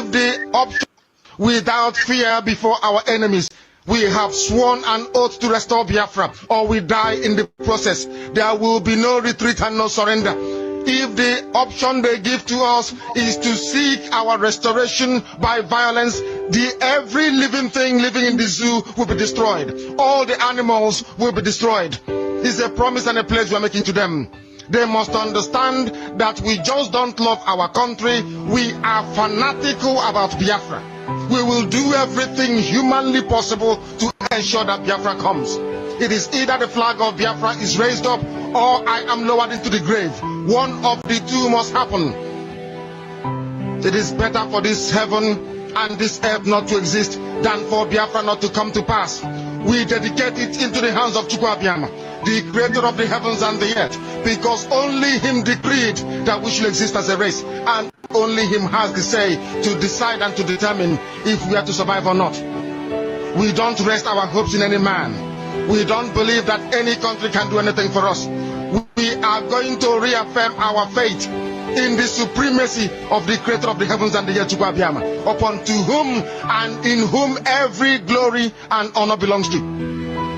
If the option without fear before our enemies, we have sworn an oath to restore Biafra, or we die in the process. There will be no retreat and no surrender. If the option they give to us is to seek our restoration by violence, every living thing living in the zoo will be destroyed. All the animals will be destroyed. It's a promise and a pledge we are making to them. They must understand that we just don't love our country. We are fanatical about Biafra. We will do everything humanly possible to ensure that Biafra comes. It is either the flag of Biafra is raised up or I am lowered into the grave. One of the two must happen. It is better for this heaven and this earth not to exist than for Biafra not to come to pass. We dedicate it into the hands of Chukwu Abiyama, the creator of the heavens and the earth, because only him decreed that we should exist as a race, and only him has the say to decide and to determine if we are to survive or not. We don't rest our hopes in any man. We don't believe that any country can do anything for us. We are going to reaffirm our faith in the supremacy of the creator of the heavens and the earth, Chukwu Abiyama, upon to whom and in whom every glory and honor belongs to.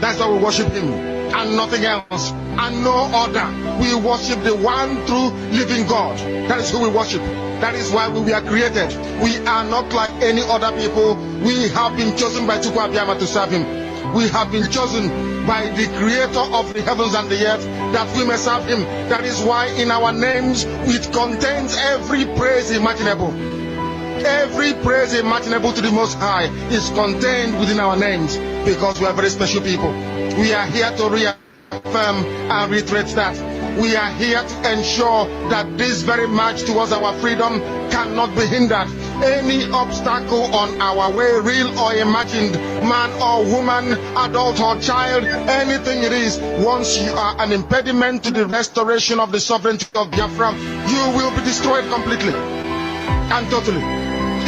That's why we worship him and nothing else and no other. We worship the one true living God. That is who we worship. That is why we were created. We are not like any other people. We have been chosen by Chukwu Abiyama to serve him. We have been chosen by the creator of the heavens and the earth that we may serve him. That is why in our names it contains every praise imaginable. Every praise imaginable to the Most High is contained within our names, because we are very special people. We are here to reaffirm and reiterate that. We are here to ensure that this very march towards our freedom cannot be hindered. Any obstacle on our way, real or imagined, man or woman, adult or child, anything it is, once you are an impediment to the restoration of the sovereignty of Biafra, you will be destroyed completely and totally,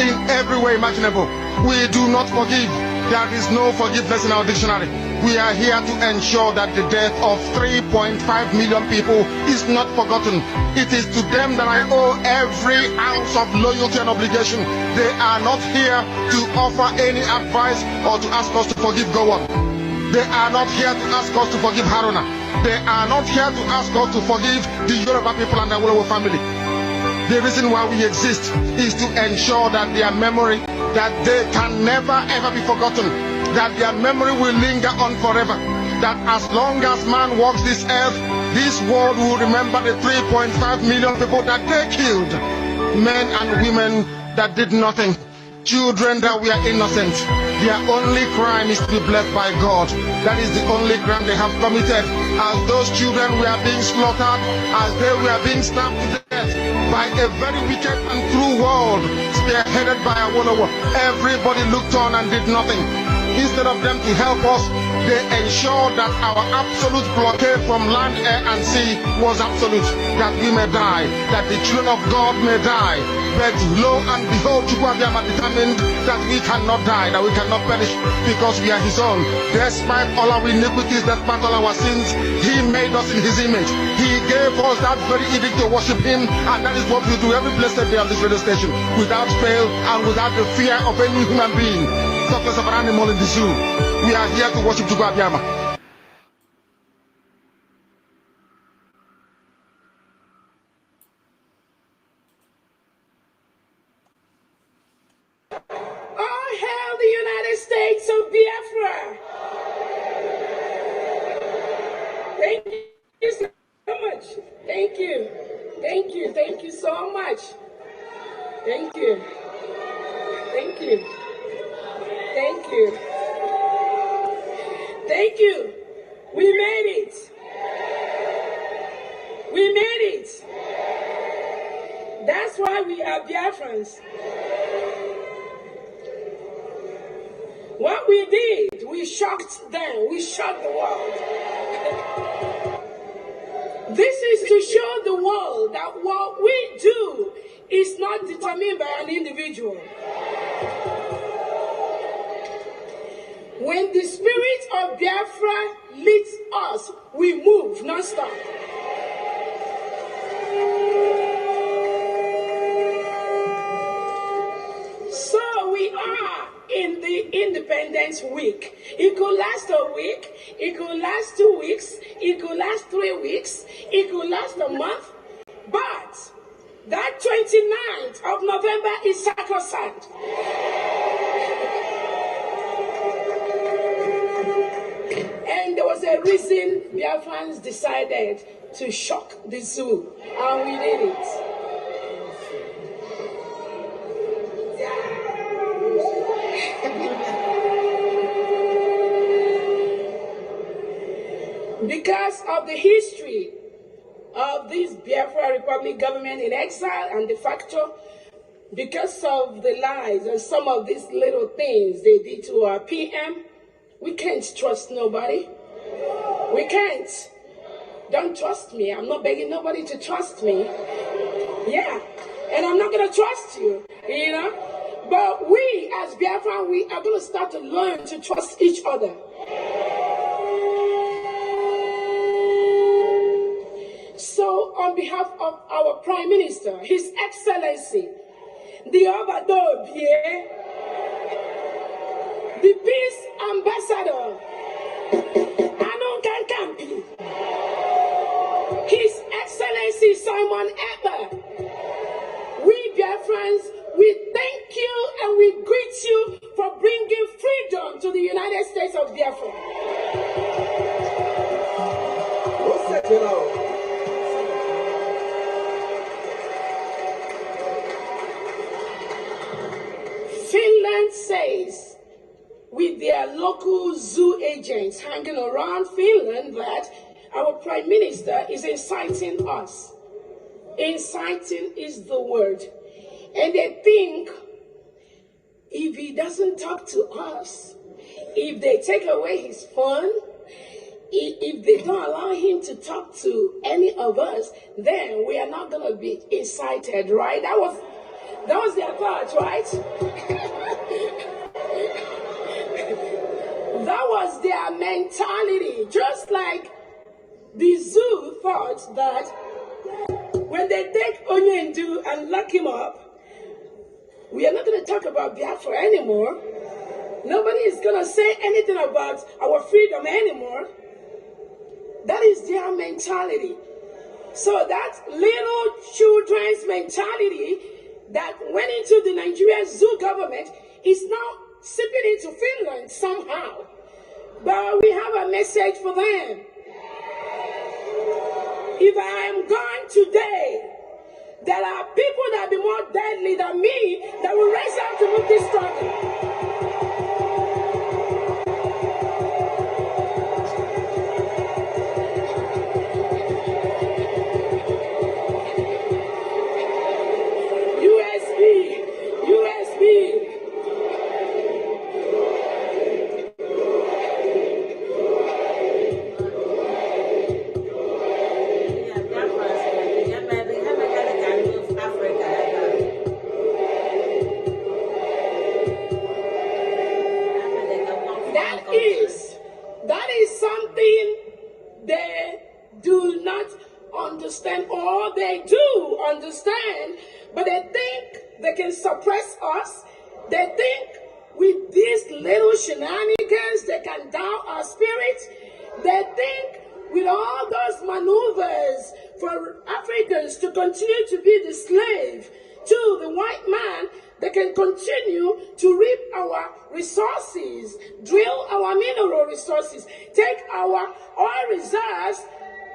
in every way imaginable. We do not forgive. There is no forgiveness in our dictionary. We are here to ensure that the death of 3.5 million people is not forgotten. It is to them that I owe every ounce of loyalty and obligation. They are not here to offer any advice or to ask us to forgive Gowon. They are not here to ask us to forgive Haruna. They are not here to ask us to forgive the Yoruba people and the Awolowo family. The reason why we exist is to ensure that their memory, that they can never ever be forgotten, that their memory will linger on forever, that as long as man walks this earth, this world will remember the 3.5 million people that they killed, men and women that did nothing, children that were innocent. Their only crime is to be blessed by God. That is the only crime they have committed. As those children were being slaughtered, as they were being stabbed to death by a very wicked and cruel world, spearheaded by Awolowo, everybody looked on and did nothing. Instead of them to help us, they ensured that our absolute blockade from land, air and sea was absolute, that we may die, that the children of God may die. But lo and behold, Chukwu Abiyama determined that we cannot die, that we cannot perish, because we are his own. Despite all our iniquities, despite all our sins, he made us in his image. He gave us that very edict to worship him, and that is what we do every blessed day on this radio station, without fail and without the fear of any human being, such as of an animal in the zoo. We are here to worship Chukwu Abiyama. All hail the United States of Biafra. Thank you so much. Thank you. Thank you. Thank you so much. Thank you. Thank you. Thank you. Thank you. We made it. We made it. That's why we are Biafrans. What we did, we shocked them. We shocked the world. This is to show the world that what we do is not determined by an individual. When the spirit of Biafra leads us, we move non-stop. only Independence Week. It could last a week, it could last 2 weeks, it could last 3 weeks, it could last a month, but that 29th of November is sacrosanct. And there was a reason Biafrans decided to shock the zoo, and we did it. Because of the history of this Biafra Republic government in exile and de facto, because of the lies and some of these little things they did to our PM, we can't trust nobody. We can't. Don't trust me. I'm not begging nobody to trust me. Yeah. And I'm not going to trust you, you know. But we, as Biafra, we are going to start to learn to trust each other. So, on behalf of our Prime Minister, His Excellency, the Obadobie, the Peace Ambassador, Anon Kankampi, His Excellency Simon Eber, we Biafrans, we thank you and we greet you for bringing freedom to the United States of Biafra. Finland says, with their local zoo agents hanging around Finland, that our Prime Minister is inciting us. Inciting is the word. And they think if he doesn't talk to us, if they take away his phone, if they don't allow him to talk to any of us, then we are not going to be incited, right? That was their thought, right? That was their mentality. Just like the zoo thought that when they take Onyendu and lock him up, we are not going to talk about Biafra anymore. Nobody is going to say anything about our freedom anymore. That is their mentality. So that little children's mentality that went into the Nigerian zoo government is now seeping into Finland somehow. But we have a message for them. If I am gone today, there are people that will be more deadly than me that will rise up to move this struggle. That is something they do not understand, or they do understand, but they think they can suppress us. They think with these little shenanigans they can down our spirits. They think with all those maneuvers for Africans to continue to be the slave to the white man, they can continue to reap our resources, drill our mineral resources, take our oil reserves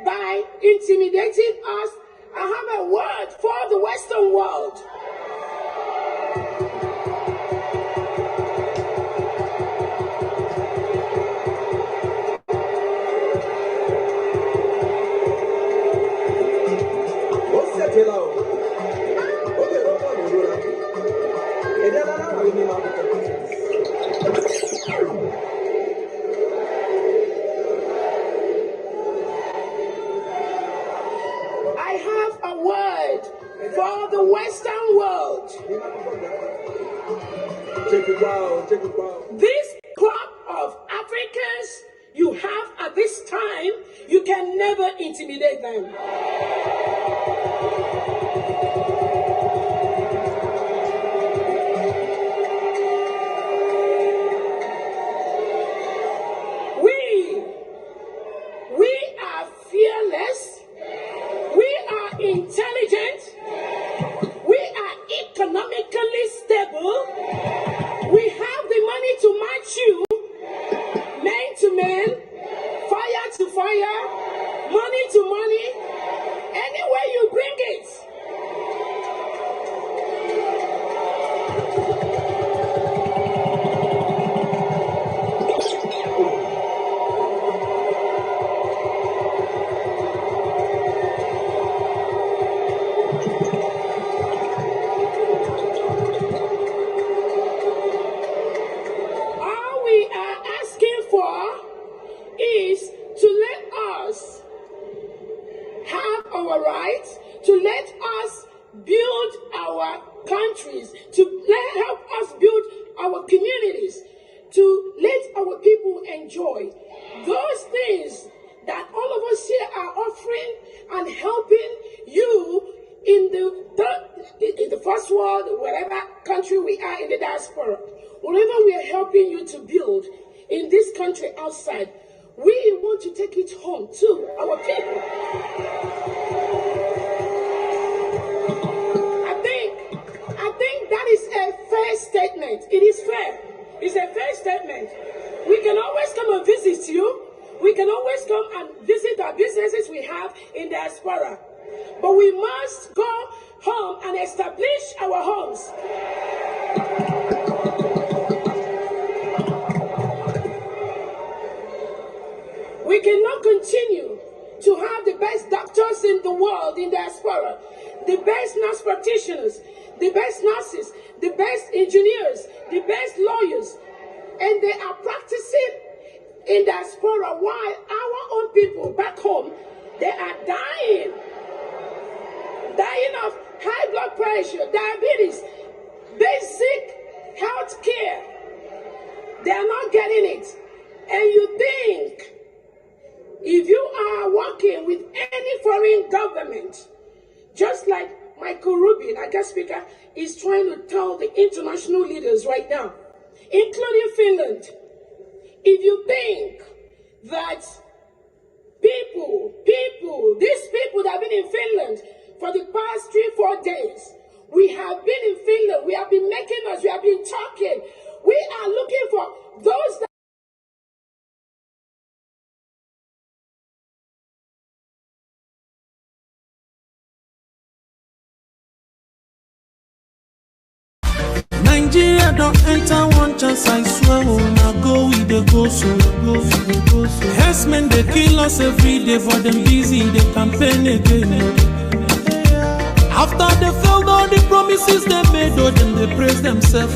by intimidating us. I have a word for the Western world. I have a word for the Western world. This crop of Africans you have at this time, you can never intimidate them. economically stable. We have the money to match you, man to man, fire to fire, money to money, anywhere you bring it. Is to let us have our rights, to let us build our countries, to help us build our communities, to let our people enjoy those things that all of us here are offering and helping you in the first world, wherever country we are in the diaspora, whatever we are helping you to build in this country outside, we want to take it home to our people. I think that is a fair statement. It is fair. It's a fair statement. We can always come and visit you. We can always come and visit our businesses we have in diaspora. But we must go home and establish our homes. We cannot continue to have the best doctors in the world in diaspora, the best nurse practitioners, the best nurses, the best engineers, the best lawyers, and they are practicing in diaspora while our own people back home, they are dying of high blood pressure, diabetes, basic health care. They are not getting it. And you think, if you are working with any foreign government, just like Michael Rubin, our guest speaker, is trying to tell the international leaders right now, including Finland, if you think that these people that have been in Finland for the past 3-4 days, we have been in Finland, we have been making us, we have been talking, we are looking for those that Nigeria don't enter one chance, I swear, oh, now go with the go so. Herdsmen, they kill us every day, for them busy, they campaign again. After they failed all the promises they made, oh, then they praise themselves.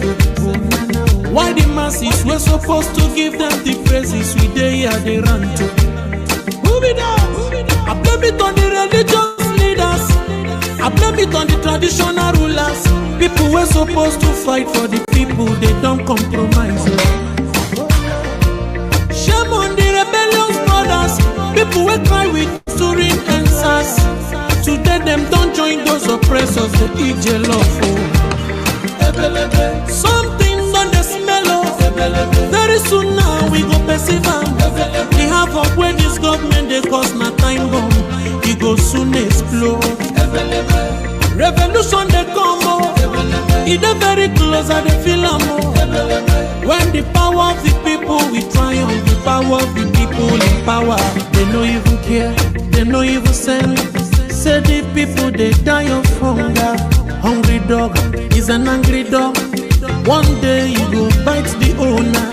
Why the masses were supposed to give them the praises, we they here they run to. Move it down. I blame it on the religious leaders, I blame it on the traditional rulers. People were supposed to fight for the people, they don't compromise. Shame on the rebellious brothers, people will cry with stirring answers. Today them don't join those oppressors, they eat love. Something on the smell of. Very soon now we go perceive them. We have up when this government they cause my time bomb, it go soon explode. Revolution they come up, it is very close and they feel more. When the power of the people we triumph, the power of the people in power. They no even care, they no even send. Say the people they die of hunger. Hungry dog is an angry dog. One day you go bite the owner.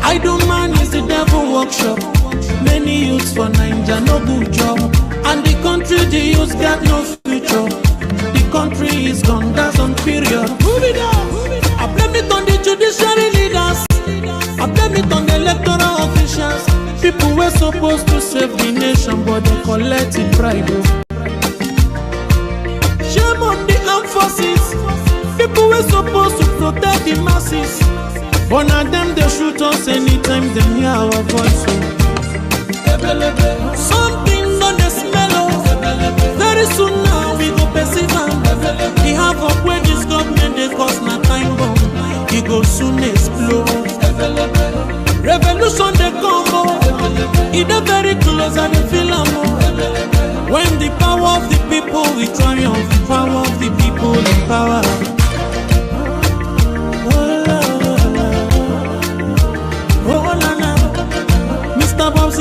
Idle man is the devil workshop. Many youths for Nigeria no good job, and the country the youths got no future. The country is gone, that's on period. Move it up. I blame it on the judiciary leaders, I blame it on the electoral officials. People were supposed to save the nation, but they collect it pride. Shame on the armed forces, people were supposed to protect the masses, but now them they shoot us anytime they hear our voice. Something on the smell of. Very soon now we go perceive them. We have up when this government they cause my time bomb, it go soon explode. Revolution they come up, it is very close and they feel more. When the power of the people we triumph, the power of the people in power.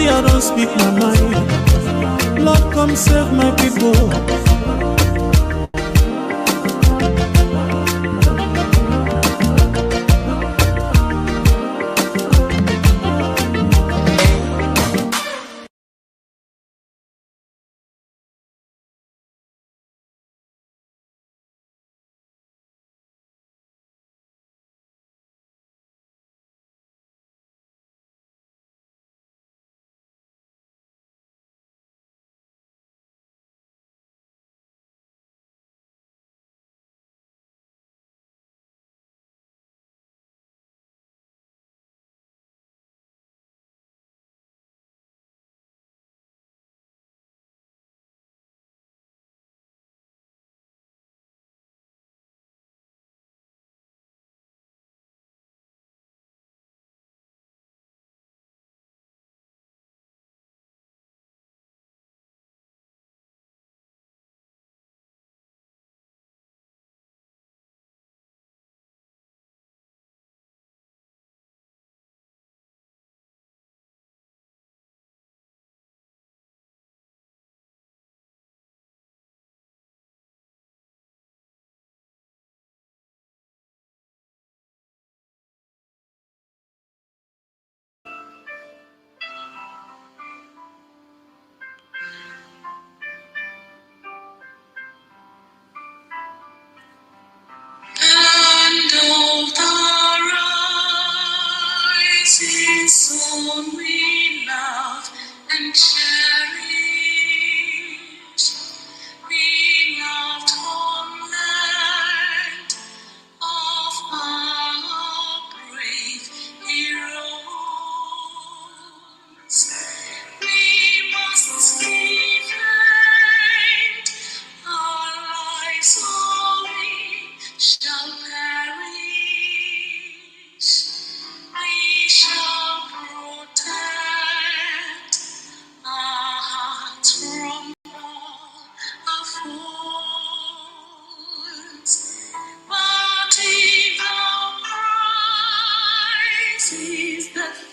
See, I don't speak my mind. Lord, come save my people. And all the rising sun we love and cherish. We loved homeland of our brave heroes. We must defend our lives, or we shall perish. We shall protect our hearts from all our faults. But if our prize is death,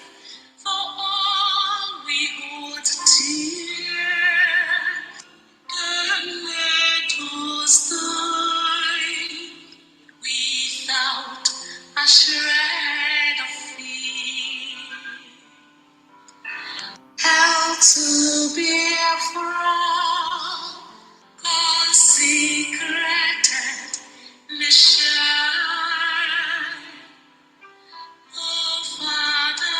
for all we hold dear, and let us die without a shred of fear. Hell to Biafra, consecrated mission of fatherland.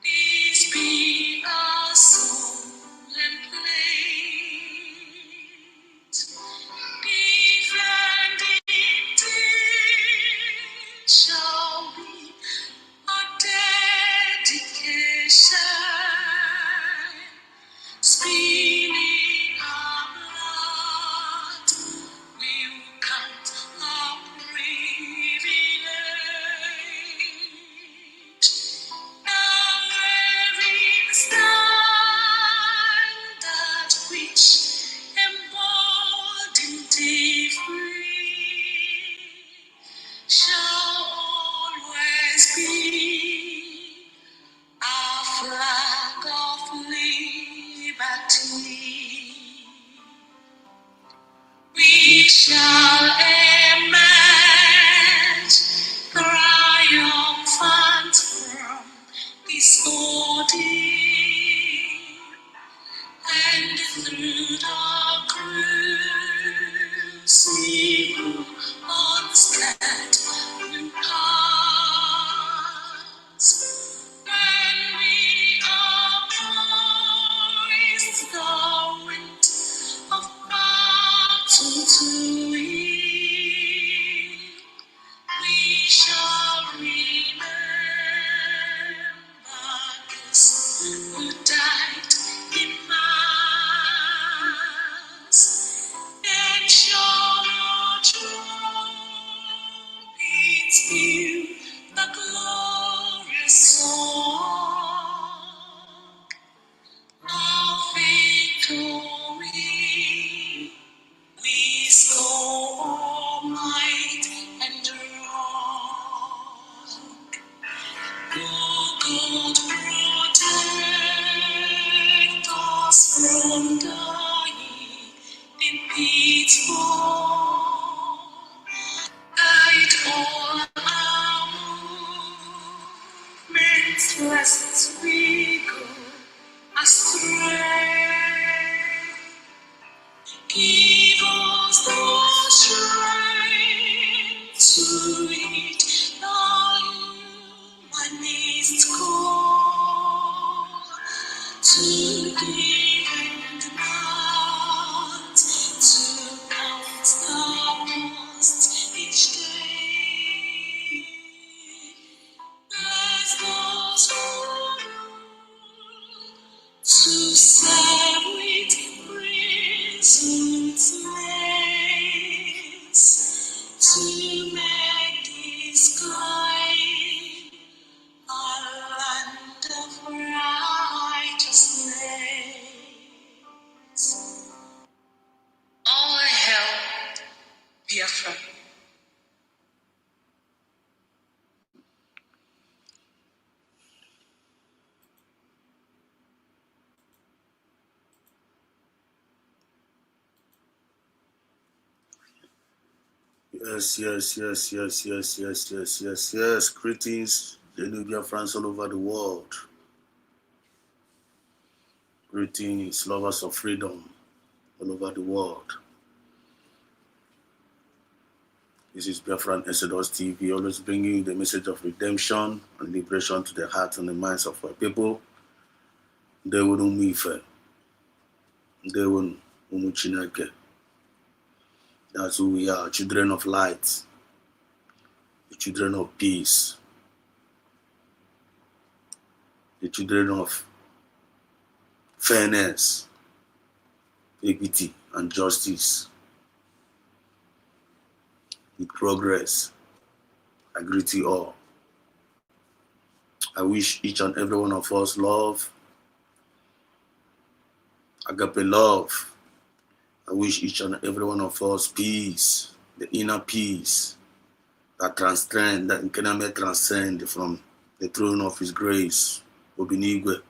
Peace be our solemn plate. Defending shall be our dedication. Spilling our blood will count our privilege. Now wearing standard which emboldened the free shall always be our flag of liberty. We shall emerge triumphant from this ordeal, and through the crucible unscared will pass. When we are poised, the wind of battle to win. Biafra. Yes. Greetings, Genubia friends all over the world. Greetings, lovers of freedom all over the world. This is Biafra Exodus TV, always bringing you the message of redemption and liberation to the hearts and the minds of our people. They will move. They will move. That's who we are, children of light, the children of peace, the children of fairness, equity, and justice. With progress, I greet you all. I wish each and every one of us love, agape love. I wish each and every one of us peace, the inner peace that can transcend from the throne of His grace. Obinigwe,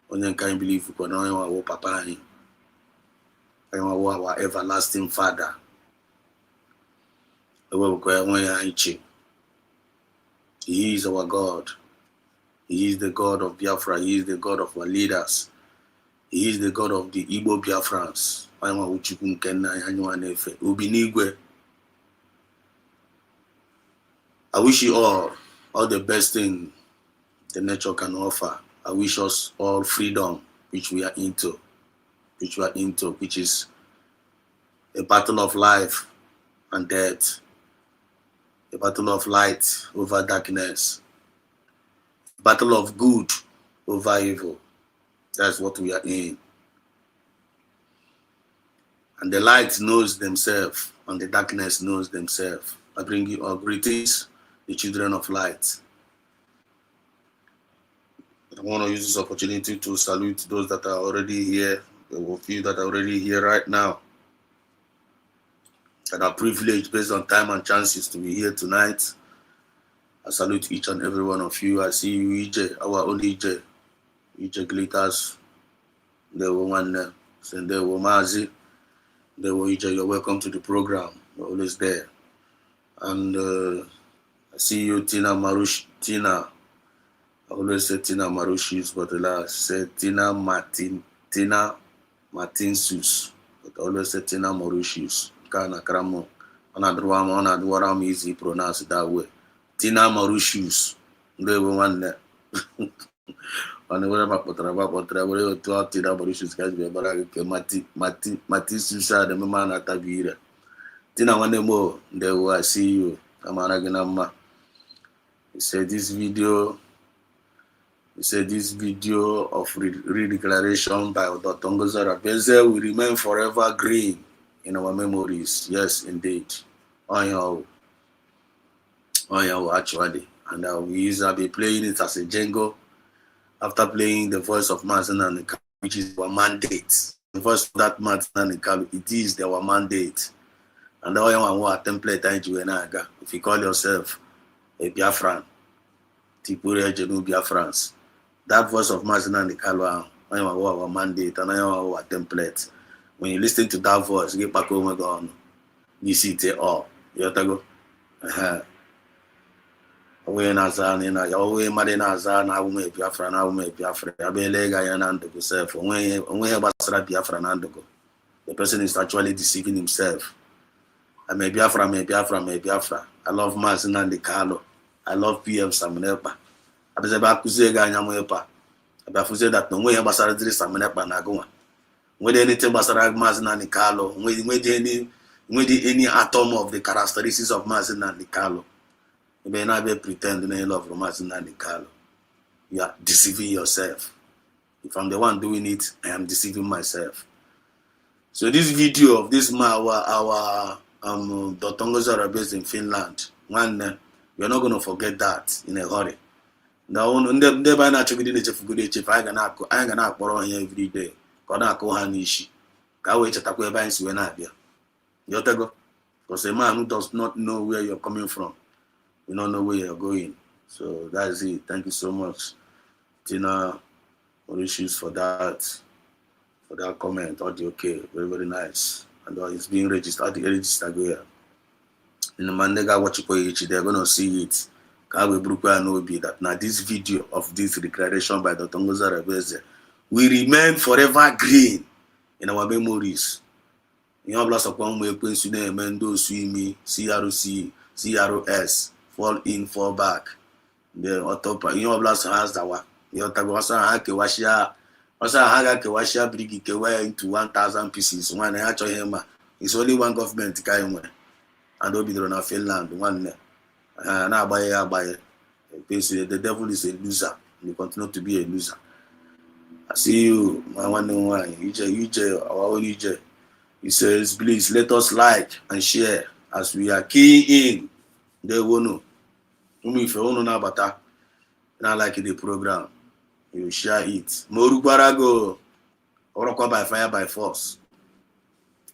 onye can believe we our Papa, our everlasting Father. He is our God. He is the God of Biafra. He is the God of our leaders. He is the God of the Igbo Biafrans. I wish you all the best thing the nature can offer. I wish us all freedom, which we are into, which is a battle of life and death, a battle of light over darkness, battle of good over evil. That's what we are in. And the light knows themselves, and the darkness knows themselves. I bring you all greetings, the children of light. I want to use this opportunity to salute those that are already here, the few that are already here right now, that are privileged based on time and chances to be here tonight. I salute each and every one of you. I see you, EJ, our own EJ Glitters. There were one, and there were Mazi. There were EJ. You're welcome to the program. You're always there. And I see you, Tina Marush. Tina. I always say Tina Marushis, but I say Tina Martinsus. But I always say Tina Marushis. Kana Kramo. Onadwaram easy pronounce it that way. Tina Marushis. There were one there. Whenever I put Tina Marushis, guys, Mati Susa, the man at Tabira. Tina one more. There were I see you. Amaraganama. He said this video of redeclaration by Dr. Ngoza Rabeze will remain forever green in our memories. Yes, indeed. Actually. And we will be playing it as a jingle after playing the voice of Martin and Nikalu, which is our mandate. The voice of that Martin and Nikalu, it is our mandate. And the template, if you call yourself a Biafran, Tipure Genu Biafrans, that voice of Martin and Nikalu, I am our mandate and I am our template. When you listen to that voice, get back home on. You see it all. You have to go. We Nazan in a way Marinazan, I will make Biafra, I will make Biafra. I be lega and to self. When we have a Biafra and go, the person is actually deceiving himself. I may Biafra. I love Martin and Nikalu. I love PM Samenepa. I be about Kuzega and Yamuepa. I be said that no way Basara Samenepa Nagua. When anything Basara Martin and Nikalu, when any atom of the characteristics of Martin and Nikalu. You may not be pretending any love from Martin and Nikalu. You are deceiving yourself. If I'm the one doing it, I am deceiving myself. So this video of this our Dr. Ngoza based in Finland, one we are not going to forget that in a hurry. Now, never naturally did it for good. I ain't gonna borrow here every day. Gonna call Hanishi. Go wait at a quay banks when I be. You go. Because a man who does not know where you're coming from, you don't know where you're going. So that's it. Thank you so much, Tina Mauritius, for that comment. Audio, okay, very, very nice. And it's being registered. The register go here. In the Mandega watch they're gonna see it. That now this video of this declaration by Dr. Ngoza Rebeze will remain forever green in our memories. You have lots of one way Mendo Swimi, CRC, CROS, fall in, fall back. The autopa, you have lots of hands that were. You have to Washia, also Haga Kewashia Brigi Kewa into 1,000 pieces. One actually him. It's only one government kind and don't be on Finland. One now buy. The devil is a loser. You continue to be a loser. I see you, my one and one. UJ, our own UJ. He says, please let us like and share as we are key in. They will know. If you don't know about that, not like the program, you share it. Morubarago, or by fire by force.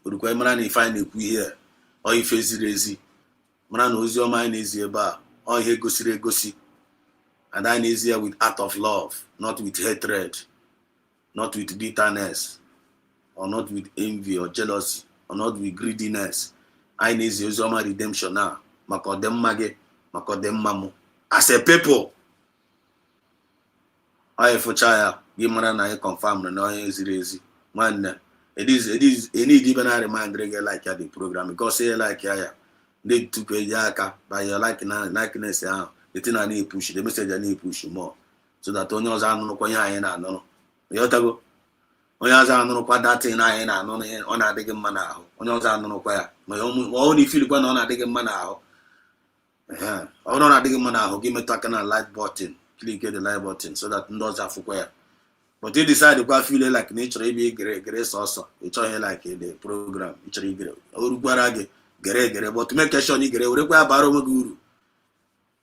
Urukwemana ni find a here, or you face it easy. Man knows your mind is about, or he gossy. And that is here with act of love, not with hatred, not with bitterness, or not with envy or jealousy, or not with greediness. I need your redemption now. Makodem mage, makodem mamu. As a people, I for chaya, give man I confirm no easy. Man, it is any given I remind like the program because say like they took a yaka by your likeness. The thing I need push, the message I need push more. So that Tonyo's no koya and no. Yotago. Onyaza no kwa that thing I no on a dig mana. Onyaza no kwa. My only feel when on a dig mana. I don't dig mana. Give me talking a light button. Click the light button so that those are for where. But they decide to feel like nature be grace also. It's all like the program. It's great. Urugwarage, gere, but to make sure you get require Baro Guru.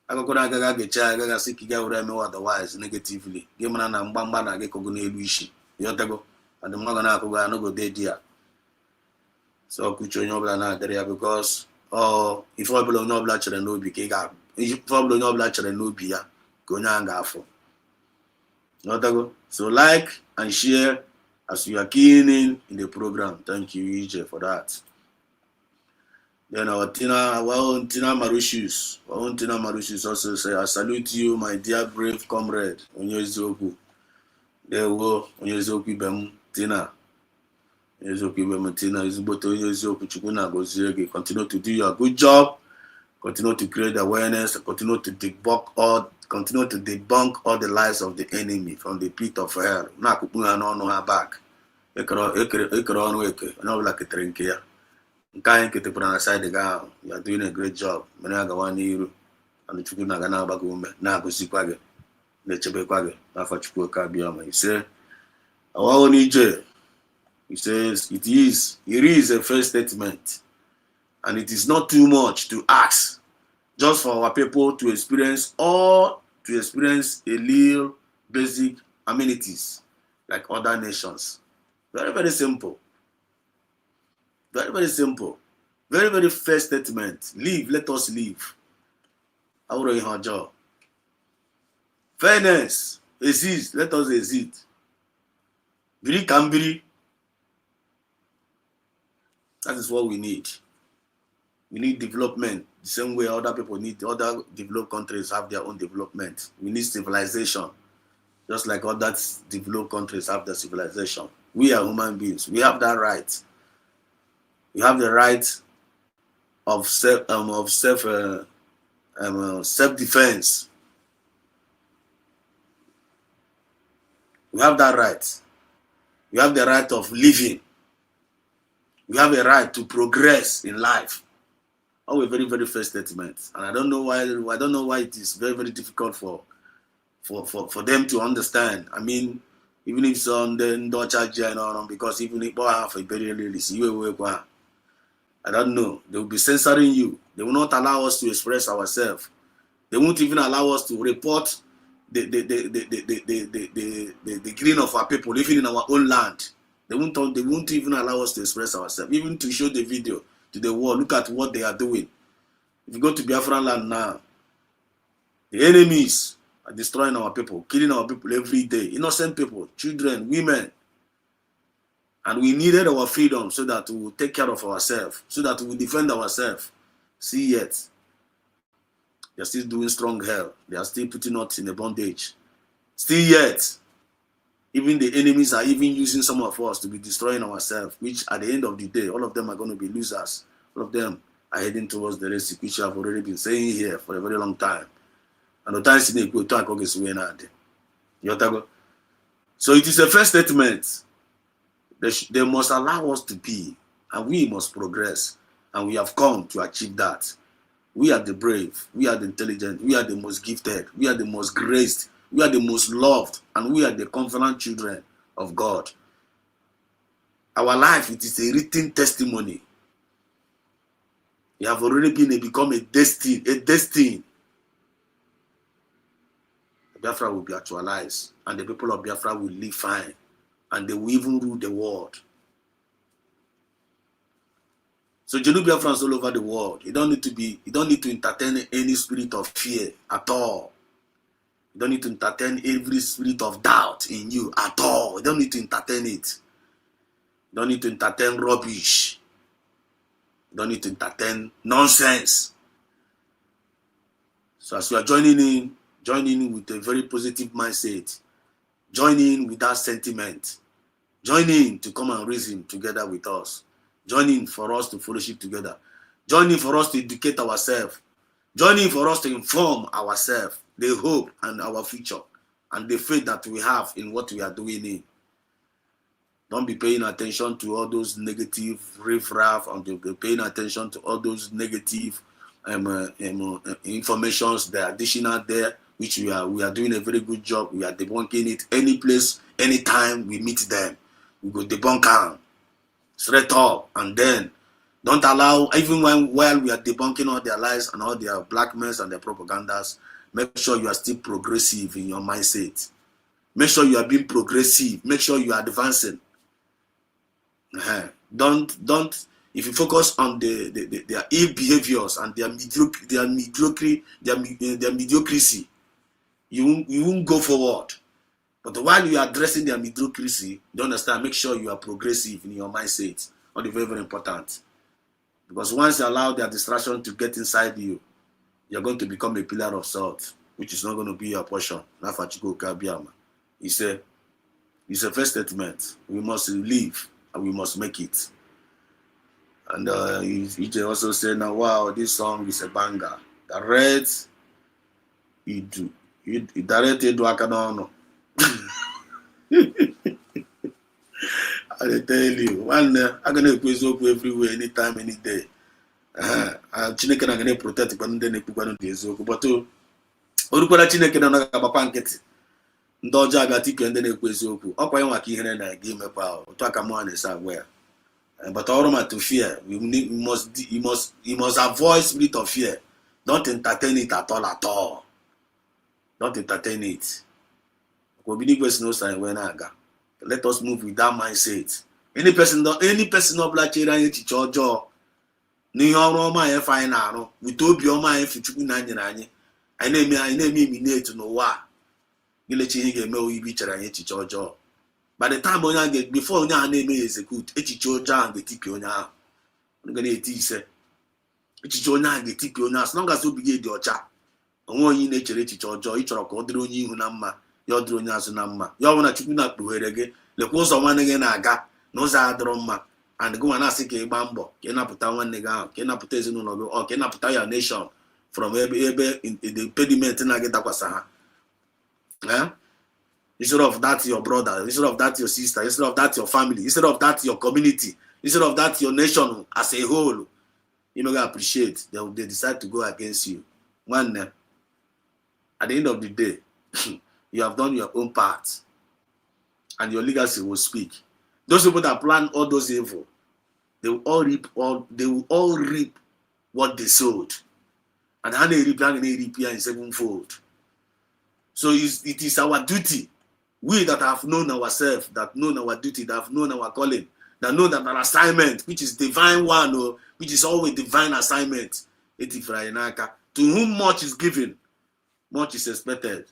I go Gaga get Gaga Siki Gaurame otherwise negatively. Game and Bamba get Kogune Luishi. Yotago, and the Magana no go dead. So Kucho Nobla there because if I below no blatcher and no be Gaga. If I below no blatcher and no beer, go Nangafo. Yotago. So like and share as you are keen in the program. Thank you, EJ, for that. Then our own Tina Mauritius also say, I salute you, my dear brave comrade, Onyezoku. There go Onyezoku Bem Tina. Onyezoku Bem Tina is but Onyezoku Chukuna Gozege. Continue to do your good job, continue to create awareness, continue to debunk all the lies of the enemy from the pit of hell. Na kupunga no her back. Ekro on weke, no like a trinkia. Kind get put on aside the gown. You are doing a great job. Menaga 1 year and the Chukuna Gana Bagume, Nagusiquage, the Chebequage, Nafachuka Biama. He said, our own EJ. He says, it is a first statement, and it is not too much to ask just for our people to experience a little basic amenities like other nations. Very, very simple. Very, very simple. Very, very first statement. Live, let us live. Fairness, exist, let us exist. Biri Kambiri. That is what we need. We need development. The same way other people need, other developed countries have their own development. We need civilization. Just like other developed countries have their civilization. We are human beings. We have that right. We have the right of self-defense. We have that right. We have the right of living. We have a right to progress in life. A very, very first statement. And I don't know why it is very, very difficult for them to understand. I mean, even if some then don't charge because even if I have a very release, I don't know. They will be censoring you. They will not allow us to express ourselves. They won't even allow us to report the killing of our people, even in our own land. They won't even allow us to express ourselves, even to show the video. to the world. Look at what they are doing. If you go to Biafra land now, the enemies are destroying our people, killing our people every day. Innocent people, children, women. And we needed our freedom so that we will take care of ourselves, so that we will defend ourselves. See yet, they are still doing strong hell. They are still putting us in a bondage. Still yet, even the enemies are even using some of us to be destroying ourselves, which at the end of the day, all of them are going to be losers. All of them are heading towards the rest, which I've already been saying here for a very long time. And the time so it is a first statement. They must allow us to be, and we must progress. And we have come to achieve that. We are the brave, we are the intelligent, we are the most gifted, we are the most graced, we are the most loved, and we are the confident children of God. Our life, it is a written testimony. We have already become a destiny. Biafra will be actualized, and the people of Biafra will live fine, and they will even rule the world. So Jenu Biafrans all over the world, you don't need to entertain any spirit of fear at all. You don't need to entertain every spirit of doubt in you at all. You don't need to entertain it. You don't need to entertain rubbish. You don't need to entertain nonsense. So as you are joining in with a very positive mindset, join in with that sentiment, join in to come and reason together with us, join in for us to fellowship together, join in for us to educate ourselves, join in for us to inform ourselves the hope and our future and the faith that we have in what we are doing in. Don't be paying attention to all those negative riff-raff, and be paying attention to all those negative informations that are dishing out there, which we are doing a very good job. We are debunking it. Any place, anytime we meet them, we go debunk them straight up. And then don't allow, even while we are debunking all their lies and all their blackmails and their propagandas, make sure you are still progressive in your mindset. Make sure you are being progressive. Make sure you are advancing. Don't. If you focus on their ill behaviors and their mediocrity, you won't go forward. But while you are addressing their mediocrity, you understand, make sure you are progressive in your mindset. That's very, very important. Because once you allow their distraction to get inside you, you're going to become a pillar of salt, which is not going to be your portion. It's a first statement. We must live and we must make it. And he also said, now, wow, this song is a banger. The Reds, you directed Wakanono. I tell you, one I'm gonna quiz up everywhere, anytime, any day. Chineke na gonna protect but then ekukwana eziokwu. But orukwara Chineke na na-agaba nkịtị. Ndị ọjọọ abịa tipịa ndị na-ekwu eziokwu. Ọkwa ya nwaka ihere na ga imekwa otu aka mụ na-esa agwa ya. But all to fear, you must avoid spirit of fear. Don't entertain it at all. Don't entertain it. Let us move with that mindset. Any person of black children echiche ọjọọ n'ihe ọrụ ọma anyị fa anyị na-arụ wite obi ọma anyị fichukwu na anyị anyị na-eme iminate n'ụwa gilechi ihe ga-eme oyibo ichere anyị echiche ọjọọ. By the time before onye ahụ na-eme ya execute, echiche ọjọọ ahụ ga-etipi onye ahụ. Ọ ga-eti ise. Echiche onye ahụ ga-etipi onye ahụ. As long as obi gị dị ọcha, onwe onye na-echere echiche ọjọọ, ị chọrọ ka ọ dịrị onye ihu na mma, ya ọ dịrị onye azụ na mma. Ya ọ bụrụ na Chukwu na-akpughere gị, lekwa ụzọ nwanne gị na-aga n'ụzọ adịrọ mma, and gị nwa na-asị ka ị gbaa mbọ ka ị napụta nwanne gị ahụ, ka ị napụta ezinụlọ gị, ọ ka ị napụta ya nation from ebe the impediment na-gị dakwasa ha. Instead of that your brother, instead of that your sister, instead of that your family, instead of that your community, instead of that your nation as a whole, you know, appreciate they decide to go against you. One, at the end of the day, you have done your own part, and your legacy will speak. Those people that plan all those evil, they will all reap what they sowed, and how they reap in sevenfold. So it is our duty. We that have known ourselves, that known our duty, that have known our calling, that know that an assignment, which is divine one, or which is always divine assignment, to whom much is given, much is expected.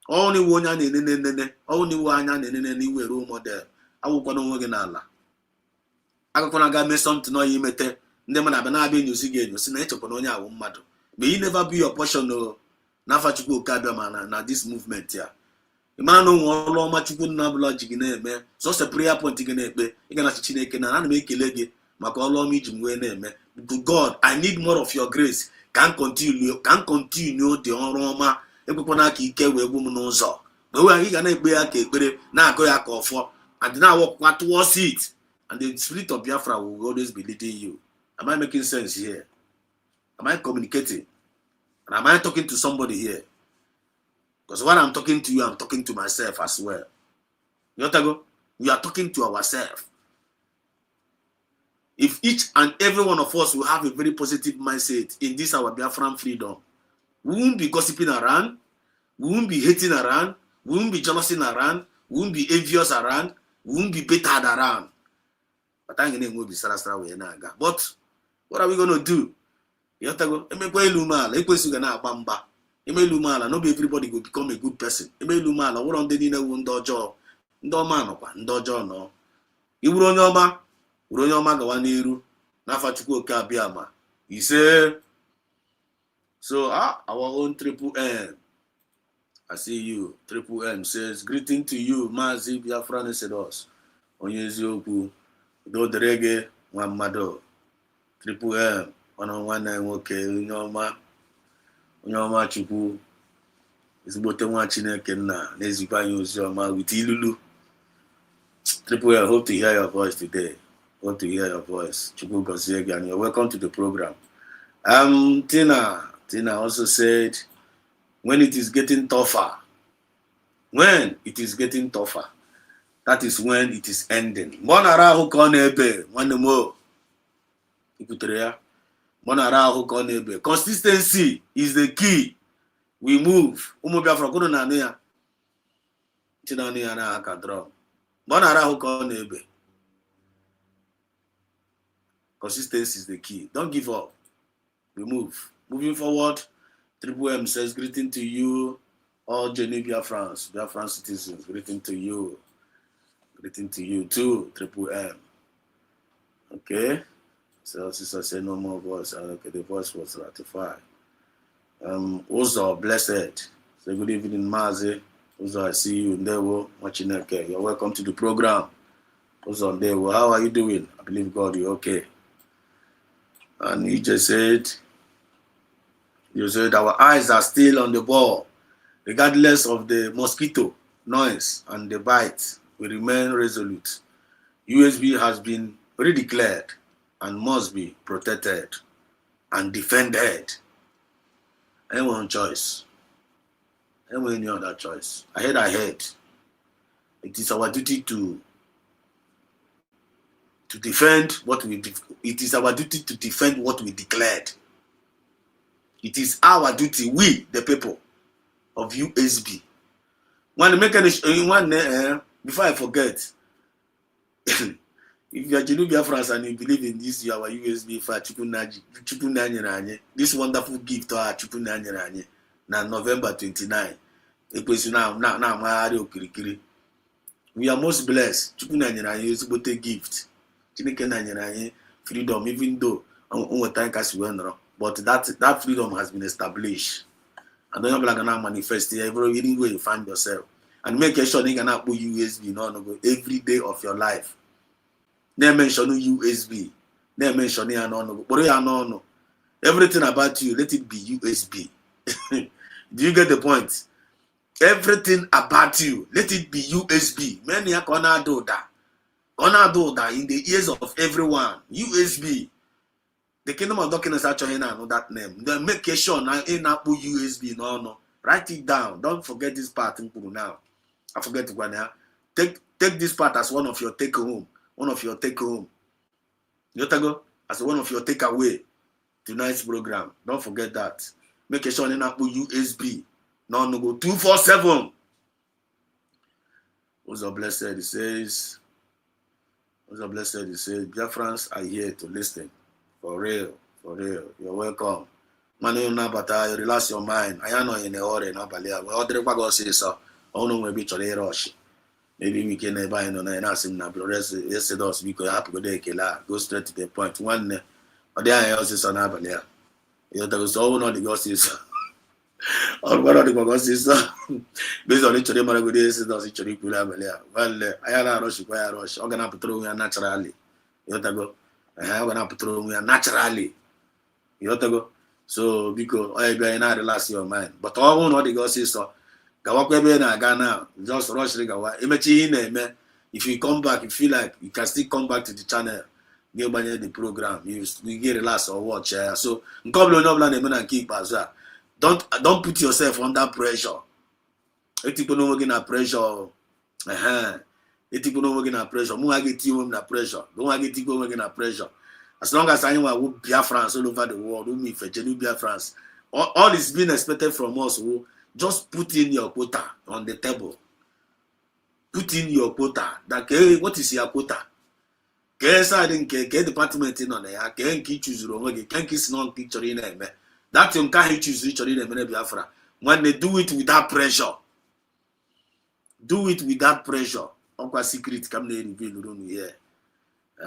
Only one only one role model. I will go on again. I go to make something no you mete. Ndị mana be na abịa nyosi ga enyosi na echekwa na onye awụ mmadụ. May you never be your portion no na afa Chukwu okabịa ma na this movement ya. Ịmara na onwe ọrụ ọma Chukwu na bụla ji gị na-eme. So se prayer point gị na-ekpe. Ị ga na Chineke na ana m ekele gị maka ọrụ ọma iji m wee na-eme. God, I need more of your grace. Can continue the ọrụ ọma ekwekwana aka ike wee gbu m n'ụzọ. Mgbe anyị ga na-ekpe ya ka ekpere na-agụ ya ka ọfọ and na-awọkwa towards it. And the spirit of Biafra will always be leading you. Am I making sense here? Am I communicating? And am I talking to somebody here? Because when I'm talking to you, I'm talking to myself as well. You know what I go? We are talking to ourselves. If each and every one of us will have a very positive mindset in this our Biafran freedom, we won't be gossiping around, we won't be hating around, we won't be jealousing around, we won't be envious around, we won't be bittered around. But I'm going to be But what are we going to do? You have to go. Not be everybody will become a good person. What on the dinner won't dojo? No. You will know ma. He said, so our own Triple M. I see you. Triple M says, greeting to you, Mazi Biafra Nesedos. Onyeziokwu. Do the reggae, one mado. Triple M, 119, okay, Unyoma Chukwu. It's about one Chineke na. Nezibanyo Zoma with Ilulu. Triple M, hope to hear your voice today. Hope to hear your voice. Chukwu Gosiegi, and you're welcome to the program. Tina also said, when it is getting tougher, that is when it is ending. Consistency is the key. We move. Consistency is the key. Don't give up. We move. Moving forward, Triple M says, greeting to you, all Jenny Biafran citizens. Greeting to you. Greeting to you too, Triple M. Okay. So sister said no more voice. Okay, the voice was ratified. Also blessed. Say good evening, Mazi. Also, I see you in there watching. Okay, you're welcome to the program. Also on there. How are you doing? I believe God, you're okay. And you said our eyes are still on the ball, regardless of the mosquito noise and the bite. We remain resolute. USB has been redeclared and must be protected and defended. Anyone choice. Anyone any other choice. Ahead. It is our duty to defend what we. It is our duty to defend what we declared. It is our duty, we the people of USB. When make before I forget, if you are Genuvia France and you believe in this, you are our USB for Chupunanye, this wonderful gift to our Chupunanye, now November 29. We are most blessed. Chupunanye is but a gift. Freedom, even though but that freedom has been established. And don't have to manifest every way you find yourself. And make sure you can put USB every day of your life. Never mention USB. Never mention no. Everything about you, let it be USB. Do you get the point? Everything about you, let it be USB. Many are gonna do that. In the ears of everyone. USB. The kingdom of darkness actually know that name. Then make sure now in Apple USB no. Write it down. Don't forget this part now. I forget to go now. Take this part as one of your take home. One of your take home. You go as one of your takeaway tonight's program. Don't forget that. Make sure in Apple USB. No go 247. Was a blessed. It says, Also blessed, he said, Biafrans are here to listen. For real, for real. You're welcome. Man, you know, but you relax your mind. I know in the order, no, but yeah, well, the Quago says so. Oh, no, maybe to rush. Maybe we can buy no, and ask him now, but yesterday, because I have to go straight to the point. One, or there I also saw now, yeah. You know, there was all not the gossips. Or one of the gossips. Based on each of them, I go there, says, each of you could have, yeah. Well, I had a rush, I'm going to patrol naturally. You know, go. I have an patrol naturally. You know, go. So because I be not relax your mind, but all one the God says so. Gawakwebe na Ghana, just rush the gawa. If you come back, you feel like you can still come back to the channel, give money the program. You get relax or watch. So and keep as well. Don't put yourself under pressure. People no working at pressure. People no working at pressure. More get you under pressure. Don't get people working at pressure. As long as anyone will Biafrans all over the world, who me for Biafrans, all is being expected from us. Who just put in your quota on the table. Put in your quota. What is your quota? Department in on there. Can choose wrong. Can kiss non picture in them. That you can't choose each other in Biafra. When they do it without pressure, do it without pressure. Uncle secret come there reveal here.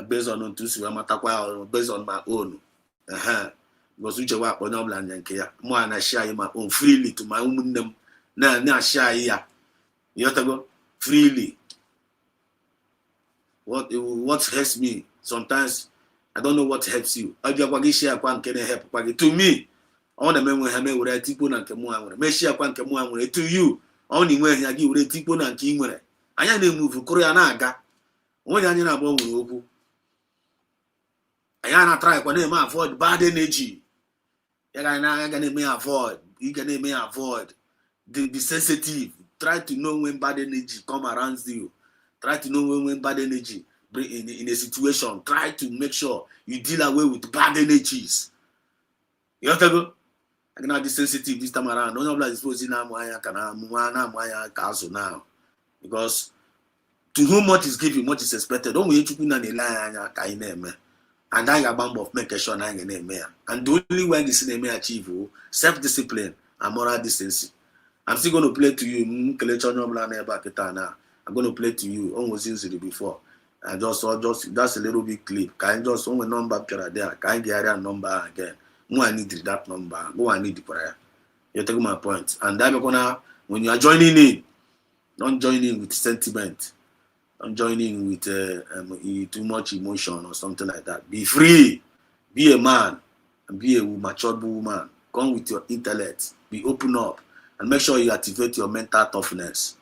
Based on based on my own. Because which work on no land and care. More and I share my own freely to my own name. Now share here. You have to go freely. What helps me? Sometimes I don't know what helps you. I just share one can help to me. I want to remember how many would people and Kamuan. May share one Kamuan to you. Only when I give people and King. I am move Koreanaga. When I am born. I am try when I avoid bad energy. You can avoid. Be sensitive. Try to know when bad energy come around you. Try to know when bad energy bring in a situation. Try to make sure you deal away with bad energies. You have to go. I cannot be sensitive this time around. Don't know supposed now. Because to whom much is given, much is expected. Don't wait to put on a line. And I am of make sure I am a and the only way this name achieve self-discipline and moral decency. I'm still going to play to you. I'm going to play to you almost easily before. And just a little bit clip. Can I just one number there? Can I get a number again? More I need that number. Go I need the prayer. You take my point. And then when you are joining in, don't join in with sentiment. I'm joining with too much emotion or something like that. Be free. Be a man. And be a matured woman. Come with your intellect. Be open up. And make sure you activate your mental toughness.